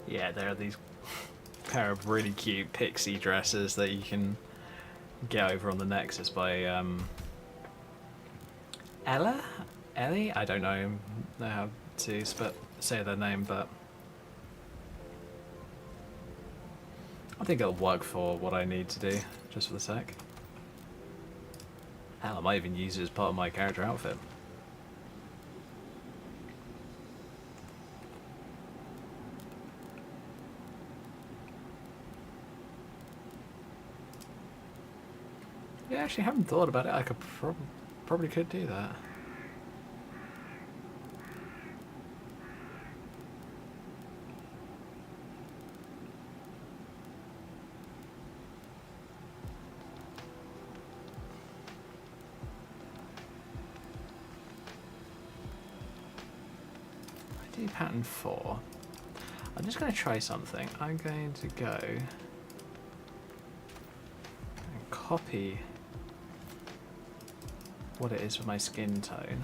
Yeah, there are these pair of really cute pixie dresses that you can get over on the Nexus by Ella? Ellie? I don't know how to say their name, but I think it'll work for what I need to do, just for the sec. Hell, I might even use it as part of my character outfit. Yeah, actually, I haven't thought about it. I could probably could do that. I do pattern 4. I'm just going to try something. I'm going to go and copy what it is for my skin tone.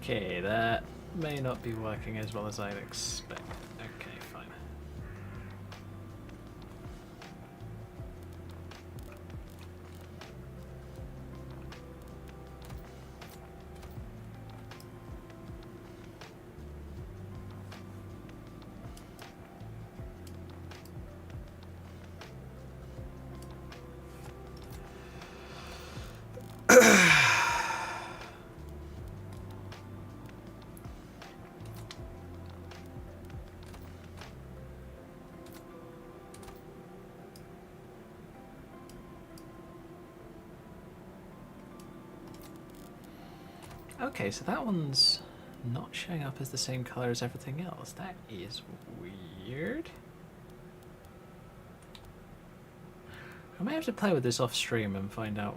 Okay, that may not be working as well as I'd expect. Okay, fine. Okay, so that one's not showing up as the same color as everything else. That is weird. I may have to play with this off stream and find out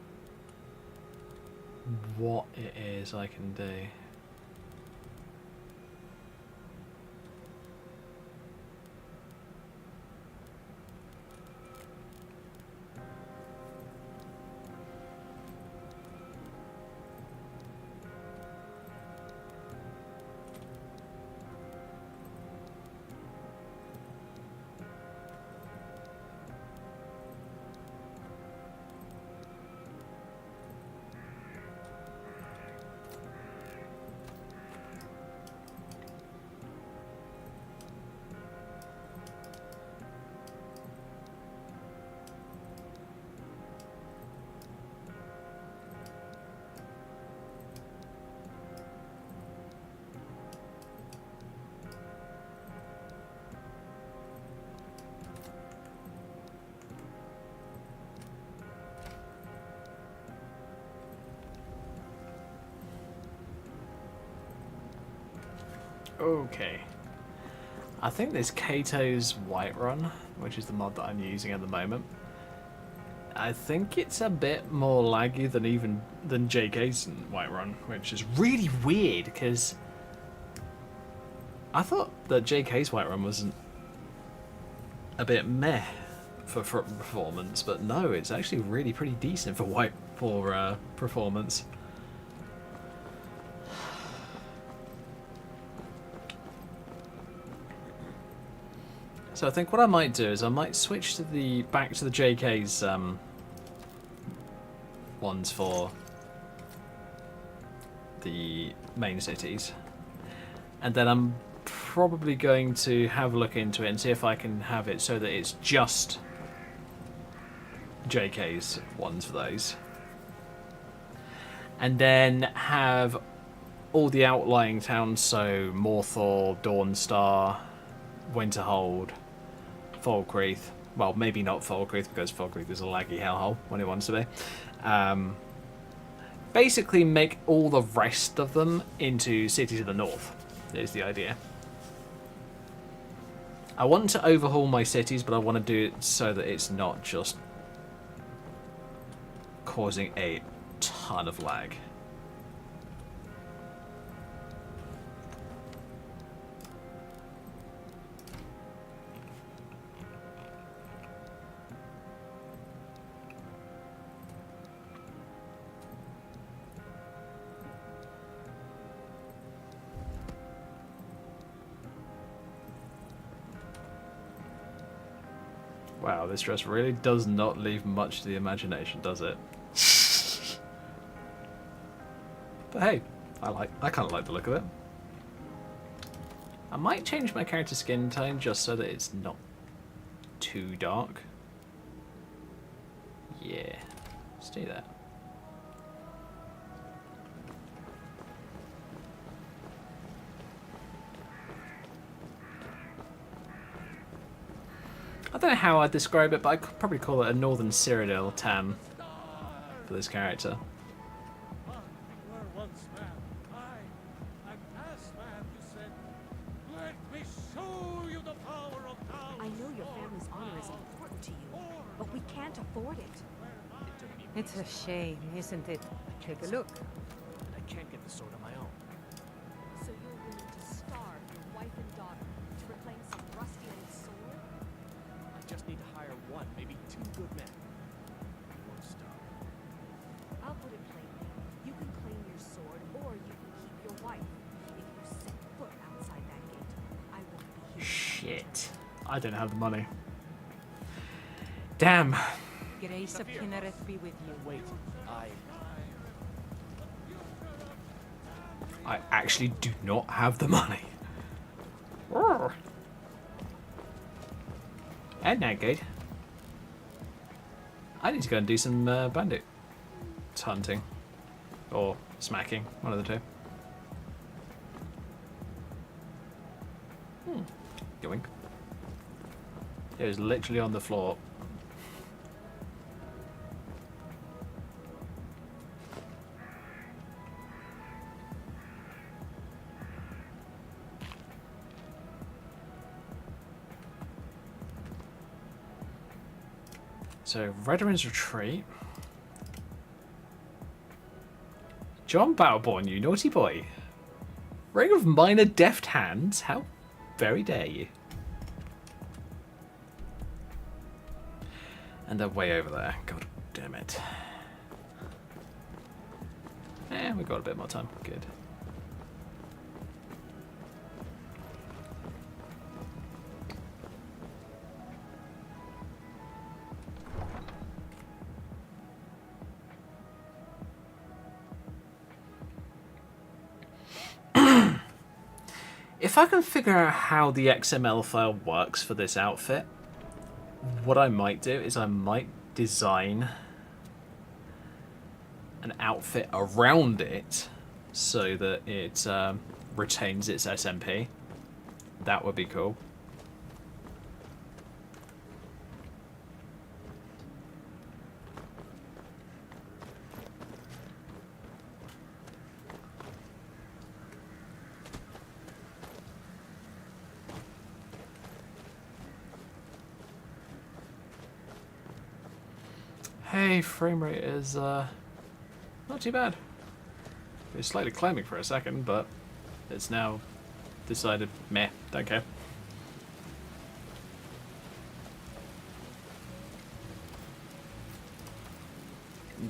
what it is I can do. Okay. I think this Kato's Whiterun, which is the mod that I'm using at the moment, I think it's a bit more laggy than JK's Whiterun, which is really weird because I thought that JK's Whiterun was a bit meh for performance, but no, it's actually really pretty decent for performance. So I think what I might do is I might switch to back to the JK's ones for the main cities, and then I'm probably going to have a look into it and see if I can have it so that it's just JK's ones for those, and then have all the outlying towns, so Morthor, Dawnstar, Winterhold, Falkreath. Well, maybe not Falkreath because Falkreath is a laggy hellhole when it wants to be. Basically make all the rest of them into cities of the north, is the idea. I want to overhaul my cities, but I want to do it so that it's not just causing a ton of lag. Wow, this dress really does not leave much to the imagination, does it? But hey, I kind of like the look of it. I might change my character skin tone just so that it's not too dark. Yeah, let's do that. I don't know how I'd describe it, but I could probably call it a Northern Cyrodiil tan for this character. I know your family's honor is important to you, but we can't afford it. It's a shame, isn't it? Take a look. I can't get the sword on my own. So you're willing to starve your wife and daughter to reclaim some rusty old sword? I just need to hire one, maybe two good men. I won't stop. I'll put it plainly. You can claim your sword, or you can keep your wife. If you set foot outside that gate, I won't be here. Shit. I don't have the money. Damn. Grace of Kinneret be with you. Wait, I actually do not have the money. And that good. I need to go and do some bandit hunting. Or smacking, one of the two. Yoink. It was literally on the floor. So, Veterans Retreat. John Battleborn, you naughty boy. Ring of Minor Deft Hands? How very dare you. And they're way over there. God damn it. We've got a bit more time. Good. If I can figure out how the XML file works for this outfit, what I might do is I might design an outfit around it so that it retains its SMP. That would be cool. Hey, frame rate is not too bad. It was slightly climbing for a second, but it's now decided, meh, don't care.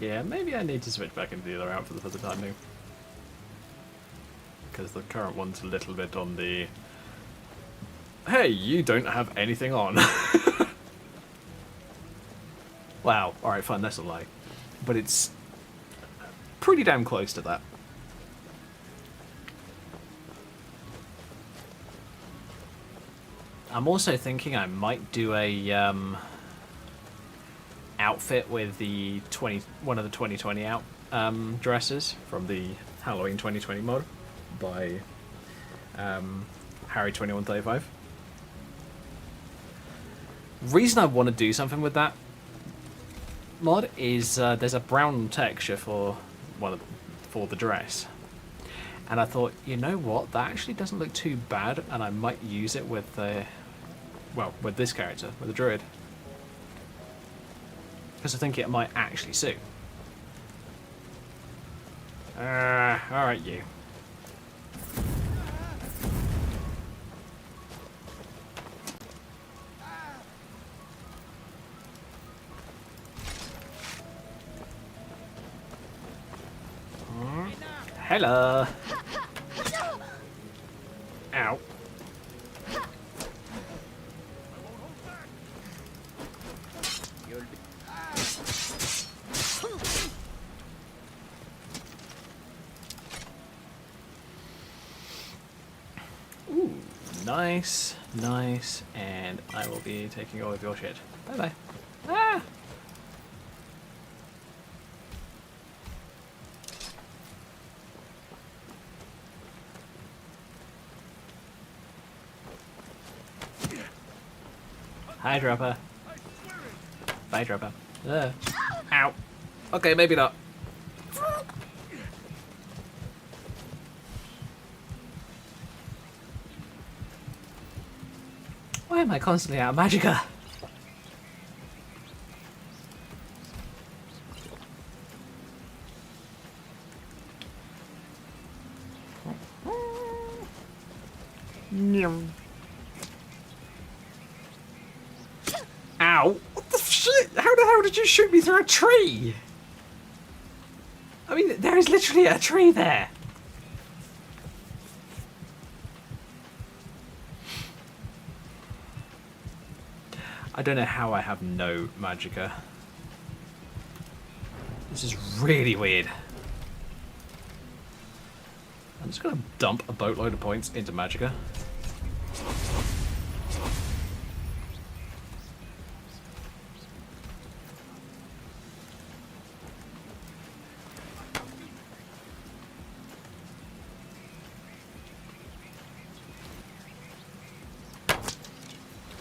Yeah, maybe I need to switch back into the other outfit for the time being. Because the current one's a little bit on the... Hey, you don't have anything on. Wow, alright, fine, that's a lie. But it's pretty damn close to that. I'm also thinking I might do a outfit with the one of the 2020 dresses from the Halloween 2020 mod by Harry2135. Reason I want to do something with that mod is there's a brown texture for for the dress. And I thought, you know what, that actually doesn't look too bad, and I might use it with with this character, with the druid. Because I think it might actually suit. Alright, you. Hello. Ow. Ooh, nice, nice, and I will be taking all of your shit. Bye bye. Ah! Hi, Dropper. Bye, Dropper. Ow. Okay, maybe not. Why am I constantly out of magicka? Ow! What the shit? How the hell did you shoot me through a tree? I mean, there is literally a tree there. I don't know how I have no magicka. This is really weird. I'm just gonna dump a boatload of points into magicka.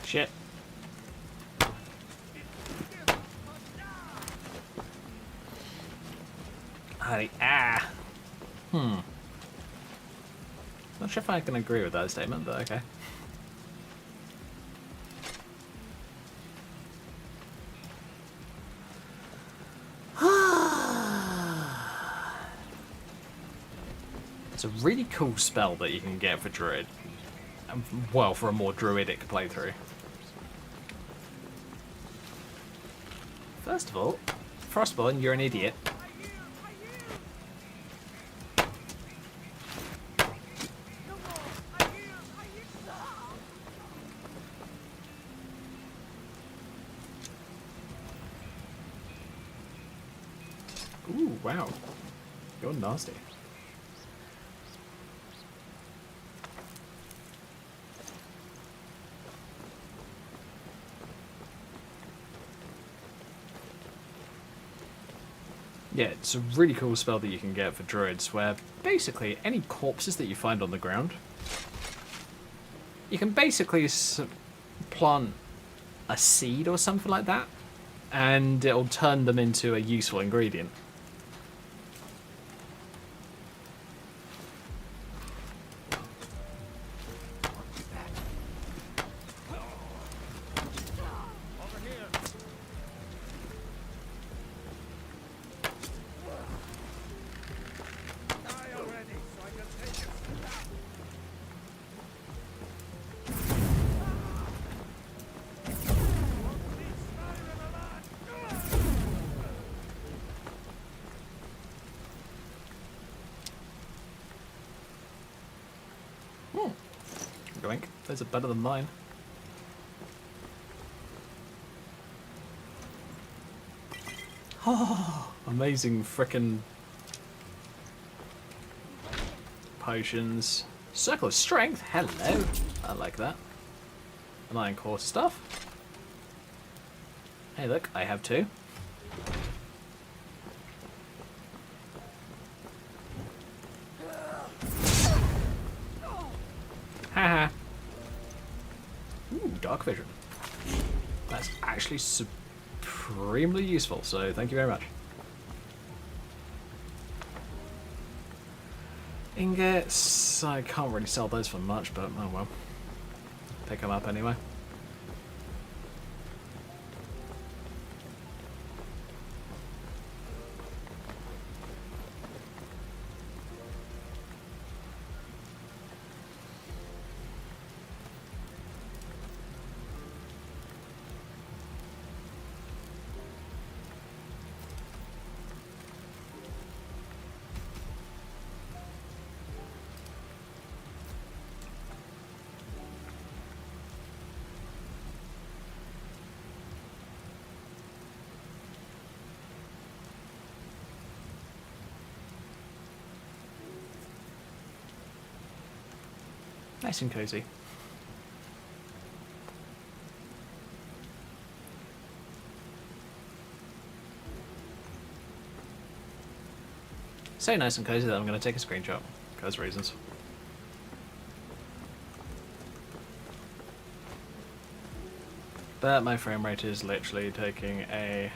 Shit. Honey, Not sure if I can agree with that statement, but okay. It's a really cool spell that you can get for Druid. Well, for a more druidic playthrough. First of all, Frostborn, you're an idiot. Ooh, wow. You're nasty. Yeah, it's a really cool spell that you can get for druids, where basically any corpses that you find on the ground, you can basically plant a seed or something like that, and it'll turn them into a useful ingredient. Yoink. Those are better than mine. Oh, amazing frickin' potions. Circle of Strength, hello. I like that. An Iron Core stuff. Hey look, I have two. Haha. Ooh, Dark Vision. That's actually supremely useful, so thank you very much. Ingots, I can't really sell those for much, but oh well. Pick them up anyway. Nice and cozy. So nice and cozy that I'm going to take a screenshot, because reasons. But my frame rate is literally taking a...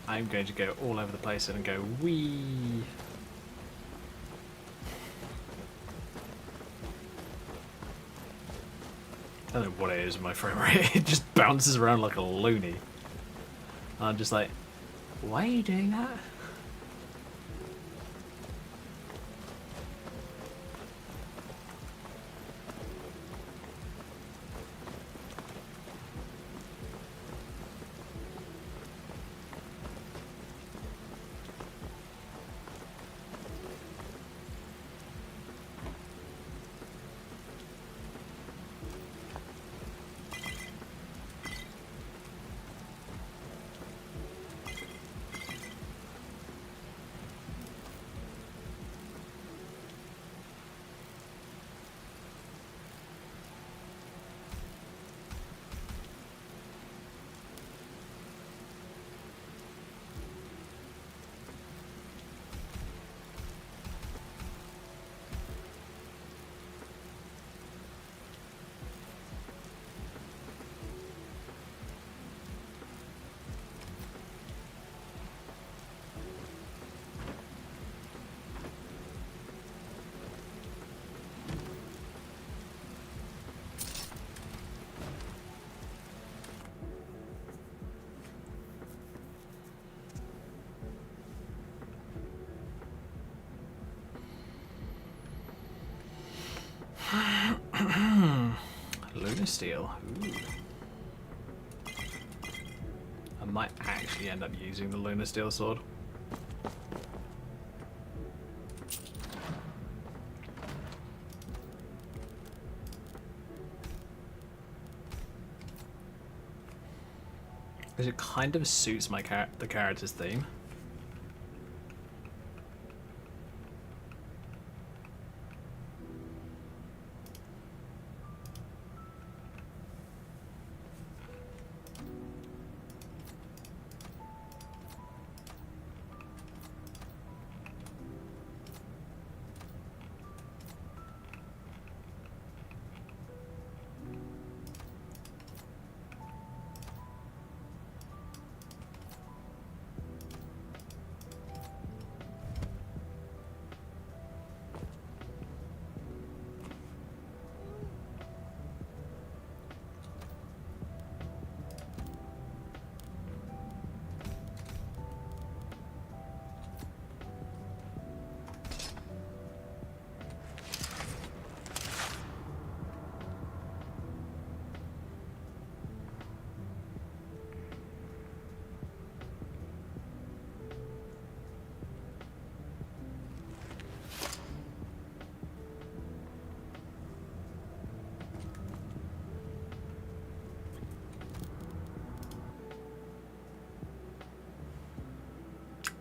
I'm going to go all over the place and go wee. I don't know what it is with my frame rate. It just bounces around like a loony. I'm just like, why are you doing that? Lunar Steel. Ooh. I might actually end up using the Lunar Steel sword. Because it kind of suits my the character's theme.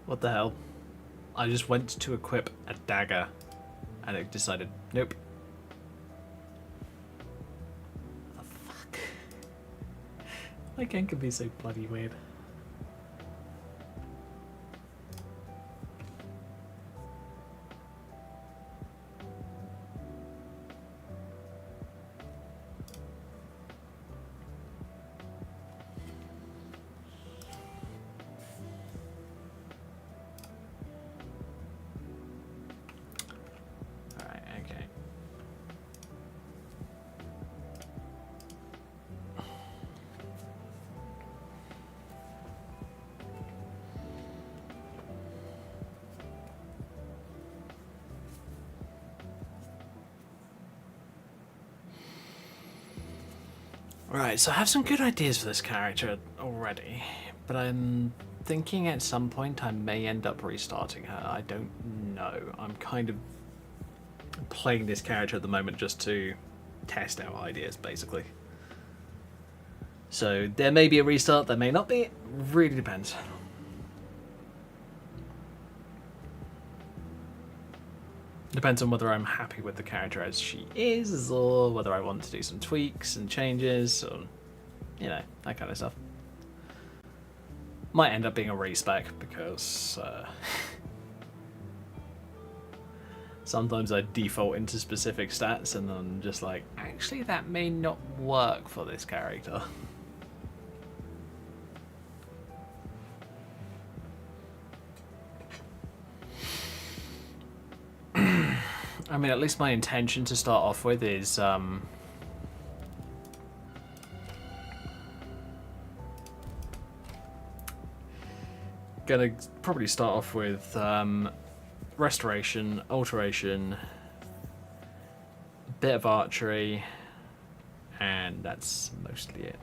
What the hell? I just went to equip a dagger and it decided, nope. Oh, fuck. My game can be so bloody weird. Right, so I have some good ideas for this character already, but I'm thinking at some point I may end up restarting her. I don't know. I'm kind of playing this character at the moment just to test out ideas, basically. So there may be a restart, there may not be. It really depends. Depends on whether I'm happy with the character as she is, or whether I want to do some tweaks and changes, or, you know, that kind of stuff. Might end up being a respec, because sometimes I default into specific stats, and I'm just like, actually that may not work for this character. I mean, at least my intention to start off with is gonna probably start off with restoration, alteration, a bit of archery, and that's mostly it.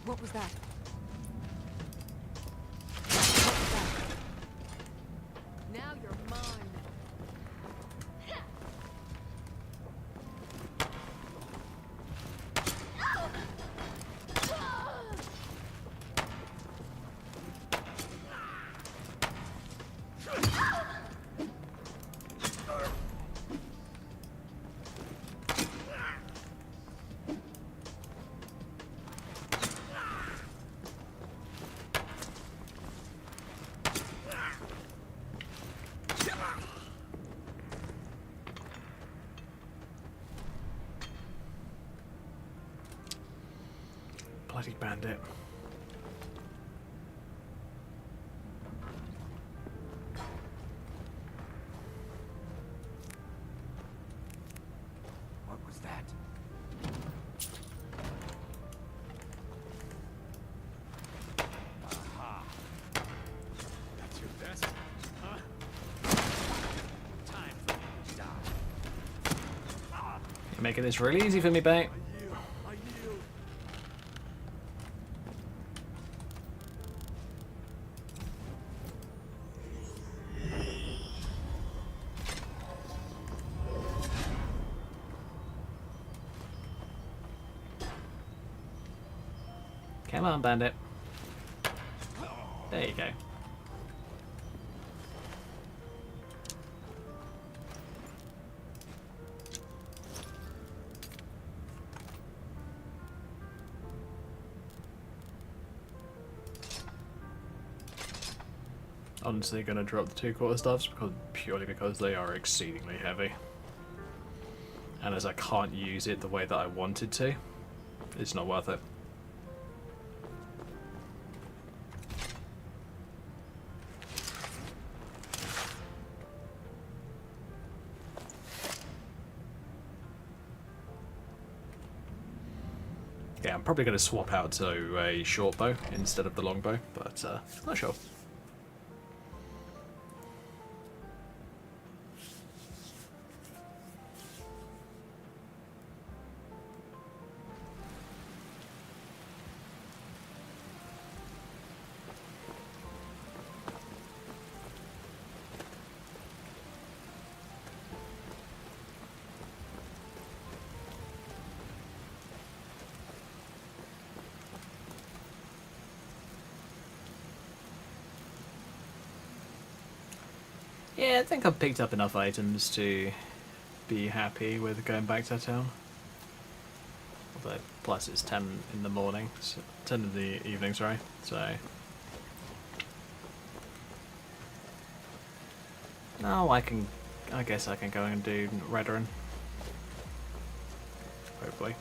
What was that? Now you're mine. Bloody bandit. What was that? Aha. That's your best, huh? Time for you to die. You're making this really easy for me, babe. Come on, bandit. There you go. Honestly, gonna drop the 2/4 staffs purely because they are exceedingly heavy. And as I can't use it the way that I wanted to, it's not worth it. Yeah, I'm probably going to swap out to a short bow instead of the long bow, but not sure. Yeah, I think I've picked up enough items to be happy with going back to town. Although, plus it's 10 in the morning, so 10 in the evening, sorry, so... No, I guess I can go and do Redderin. Hopefully.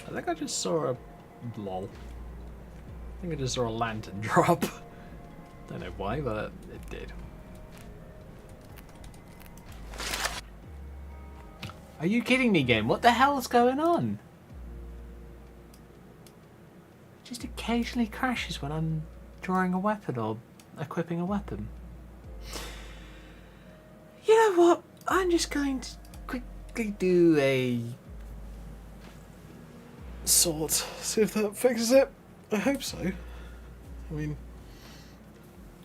I think I just saw a... lol. I think I just saw a lantern drop. Don't know why, but it did. Are you kidding me, game? What the hell's going on? It just occasionally crashes when I'm drawing a weapon or equipping a weapon. You know what? I'm just going to quickly do a... sword. See if that fixes it. I hope so. I mean,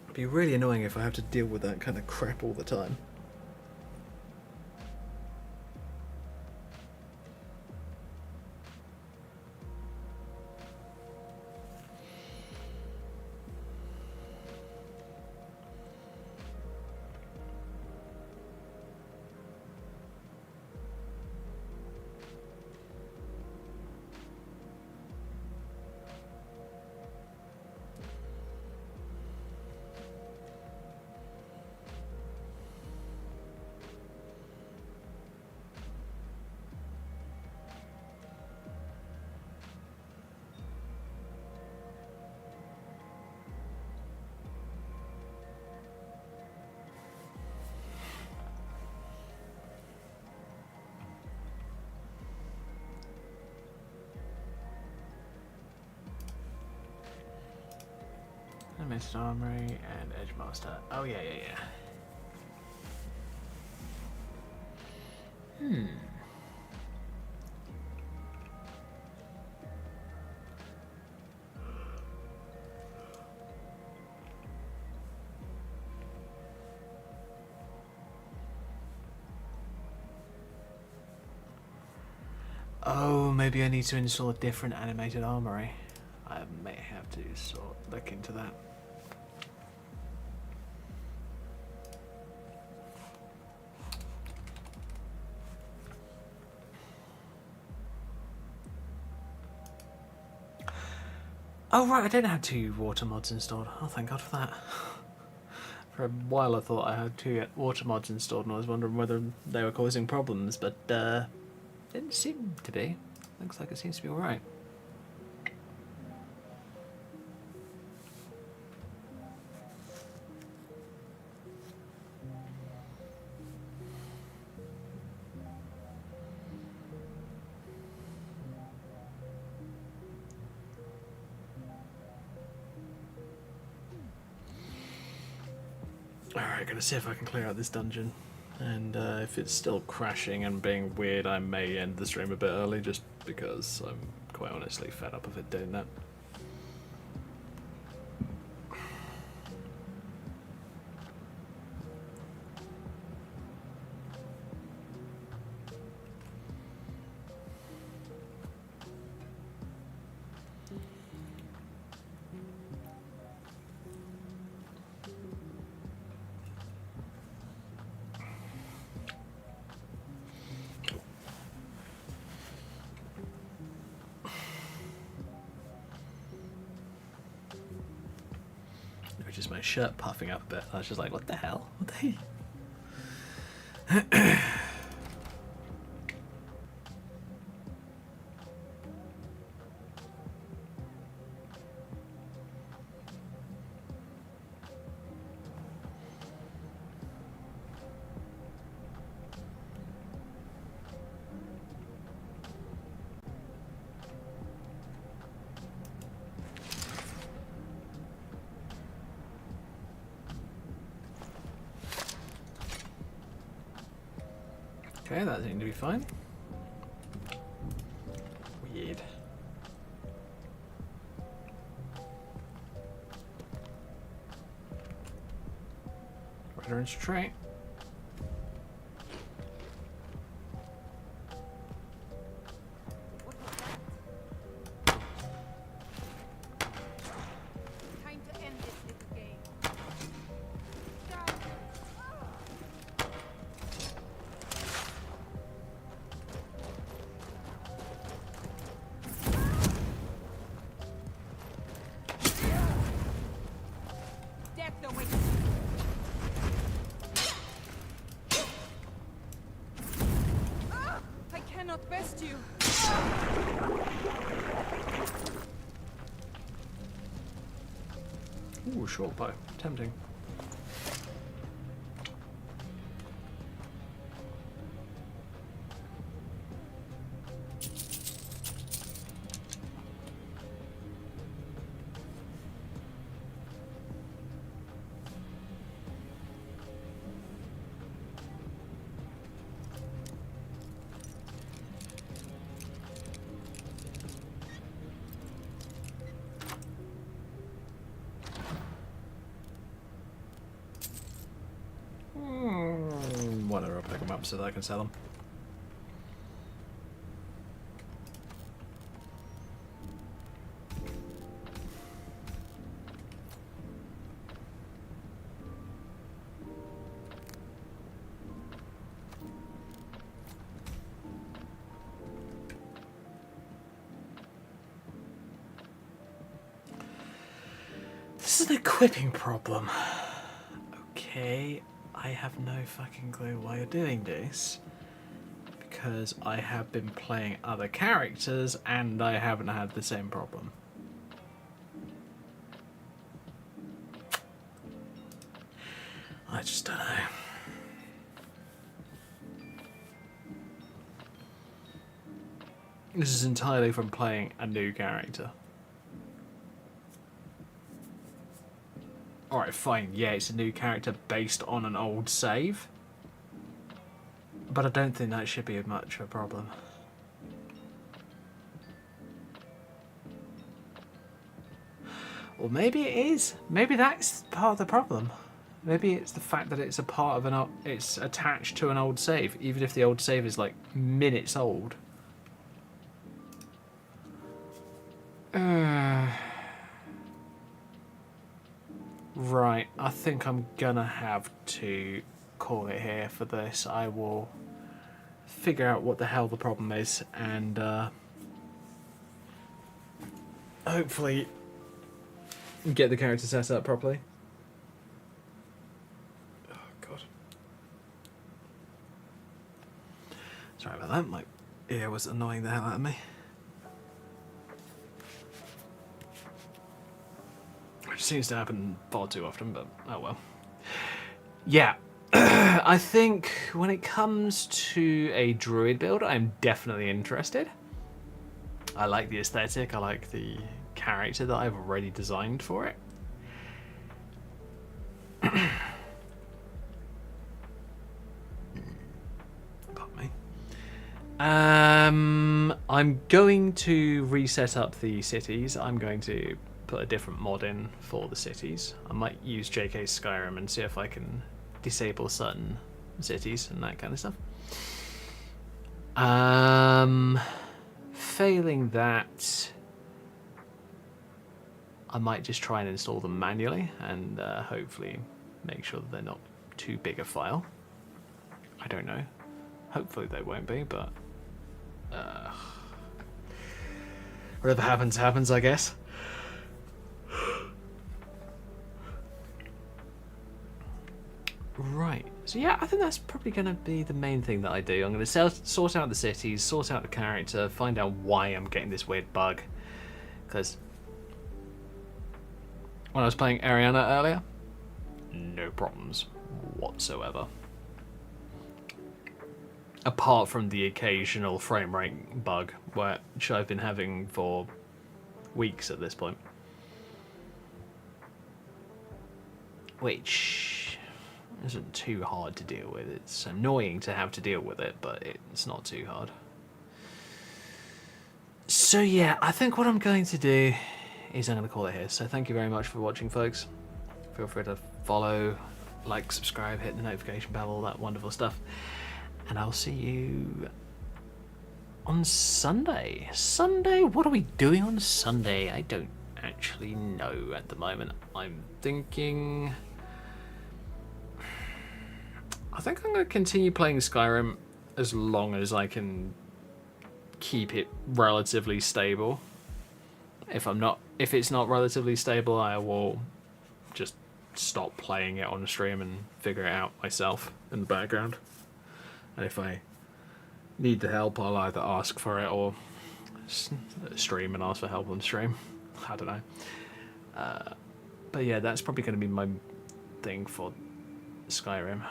it'd be really annoying if I have to deal with that kind of crap all the time. Mist Armory and Edgemaster. Oh yeah. Oh, maybe I need to install a different animated armory. I may have to sort of look into that. Oh right, I don't have 2 water mods installed. Oh, thank God for that. For a while I thought I had 2 water mods installed and I was wondering whether they were causing problems, but didn't seem to be. Looks like it seems to be alright. Alright, gonna see if I can clear out this dungeon. And if it's still crashing and being weird, I may end the stream a bit early just because I'm quite honestly fed up of it doing that. noticed my shirt puffing up a bit. I was just like, what the hell? What the Okay, that seemed to be fine. Weird. Veteran's trait. Time to end this little game. Death awaits. I cannot best you. Ooh, short bow. Tempting. Whatever, I'll pick them up so that I can sell them. This is an equipping problem. Okay. I have no fucking clue why you're doing this, because I have been playing other characters and I haven't had the same problem. I just don't know. This is entirely from playing a new character. Alright, fine, yeah, it's a new character based on an old save. But I don't think that should be much of a problem. Or maybe it is. Maybe that's part of the problem. Maybe it's the fact that it's a part of an it's attached to an old save, even if the old save is like minutes old. Right, I think I'm gonna have to call it here for this. I will figure out what the hell the problem is and hopefully get the character set up properly. Oh god. Sorry about that, my ear was annoying the hell out of me. Which seems to happen far too often, but oh well. Yeah, I think when it comes to a druid build, I'm definitely interested. I like the aesthetic, I like the character that I've already designed for it. Pardon me. I'm going to reset up the cities. I'm going to put a different mod in for the cities. I might use JK's Skyrim and see if I can disable certain cities and that kind of stuff. Failing that, I might just try and install them manually and hopefully make sure that they're not too big a file. I don't know. Hopefully they won't be, but whatever happens, happens, I guess. Right, so yeah, I think that's probably going to be the main thing that I do. I'm going to sort out the cities, sort out the character, find out why I'm getting this weird bug. Because when I was playing Ariana earlier, no problems whatsoever. Apart from the occasional frame rate bug, which I've been having for weeks at this point. Which isn't too hard to deal with. It's annoying to have to deal with it, but it's not too hard. So yeah, I think what I'm going to do is I'm going to call it here. So thank you very much for watching, folks. Feel free to follow, like, subscribe, hit the notification bell, all that wonderful stuff. And I'll see you on Sunday. Sunday? What are we doing on Sunday? I don't actually know at the moment. I'm thinking... I think I'm going to continue playing Skyrim as long as I can keep it relatively stable. If it's not relatively stable, I will just stop playing it on stream and figure it out myself in the background. And if I need the help, I'll either ask for it or stream and ask for help on stream. I don't know. But yeah, that's probably going to be my thing for Skyrim.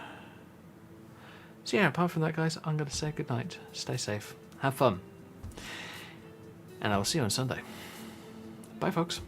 So yeah, apart from that, guys, I'm going to say goodnight. Stay safe. Have fun. And I will see you on Sunday. Bye, folks.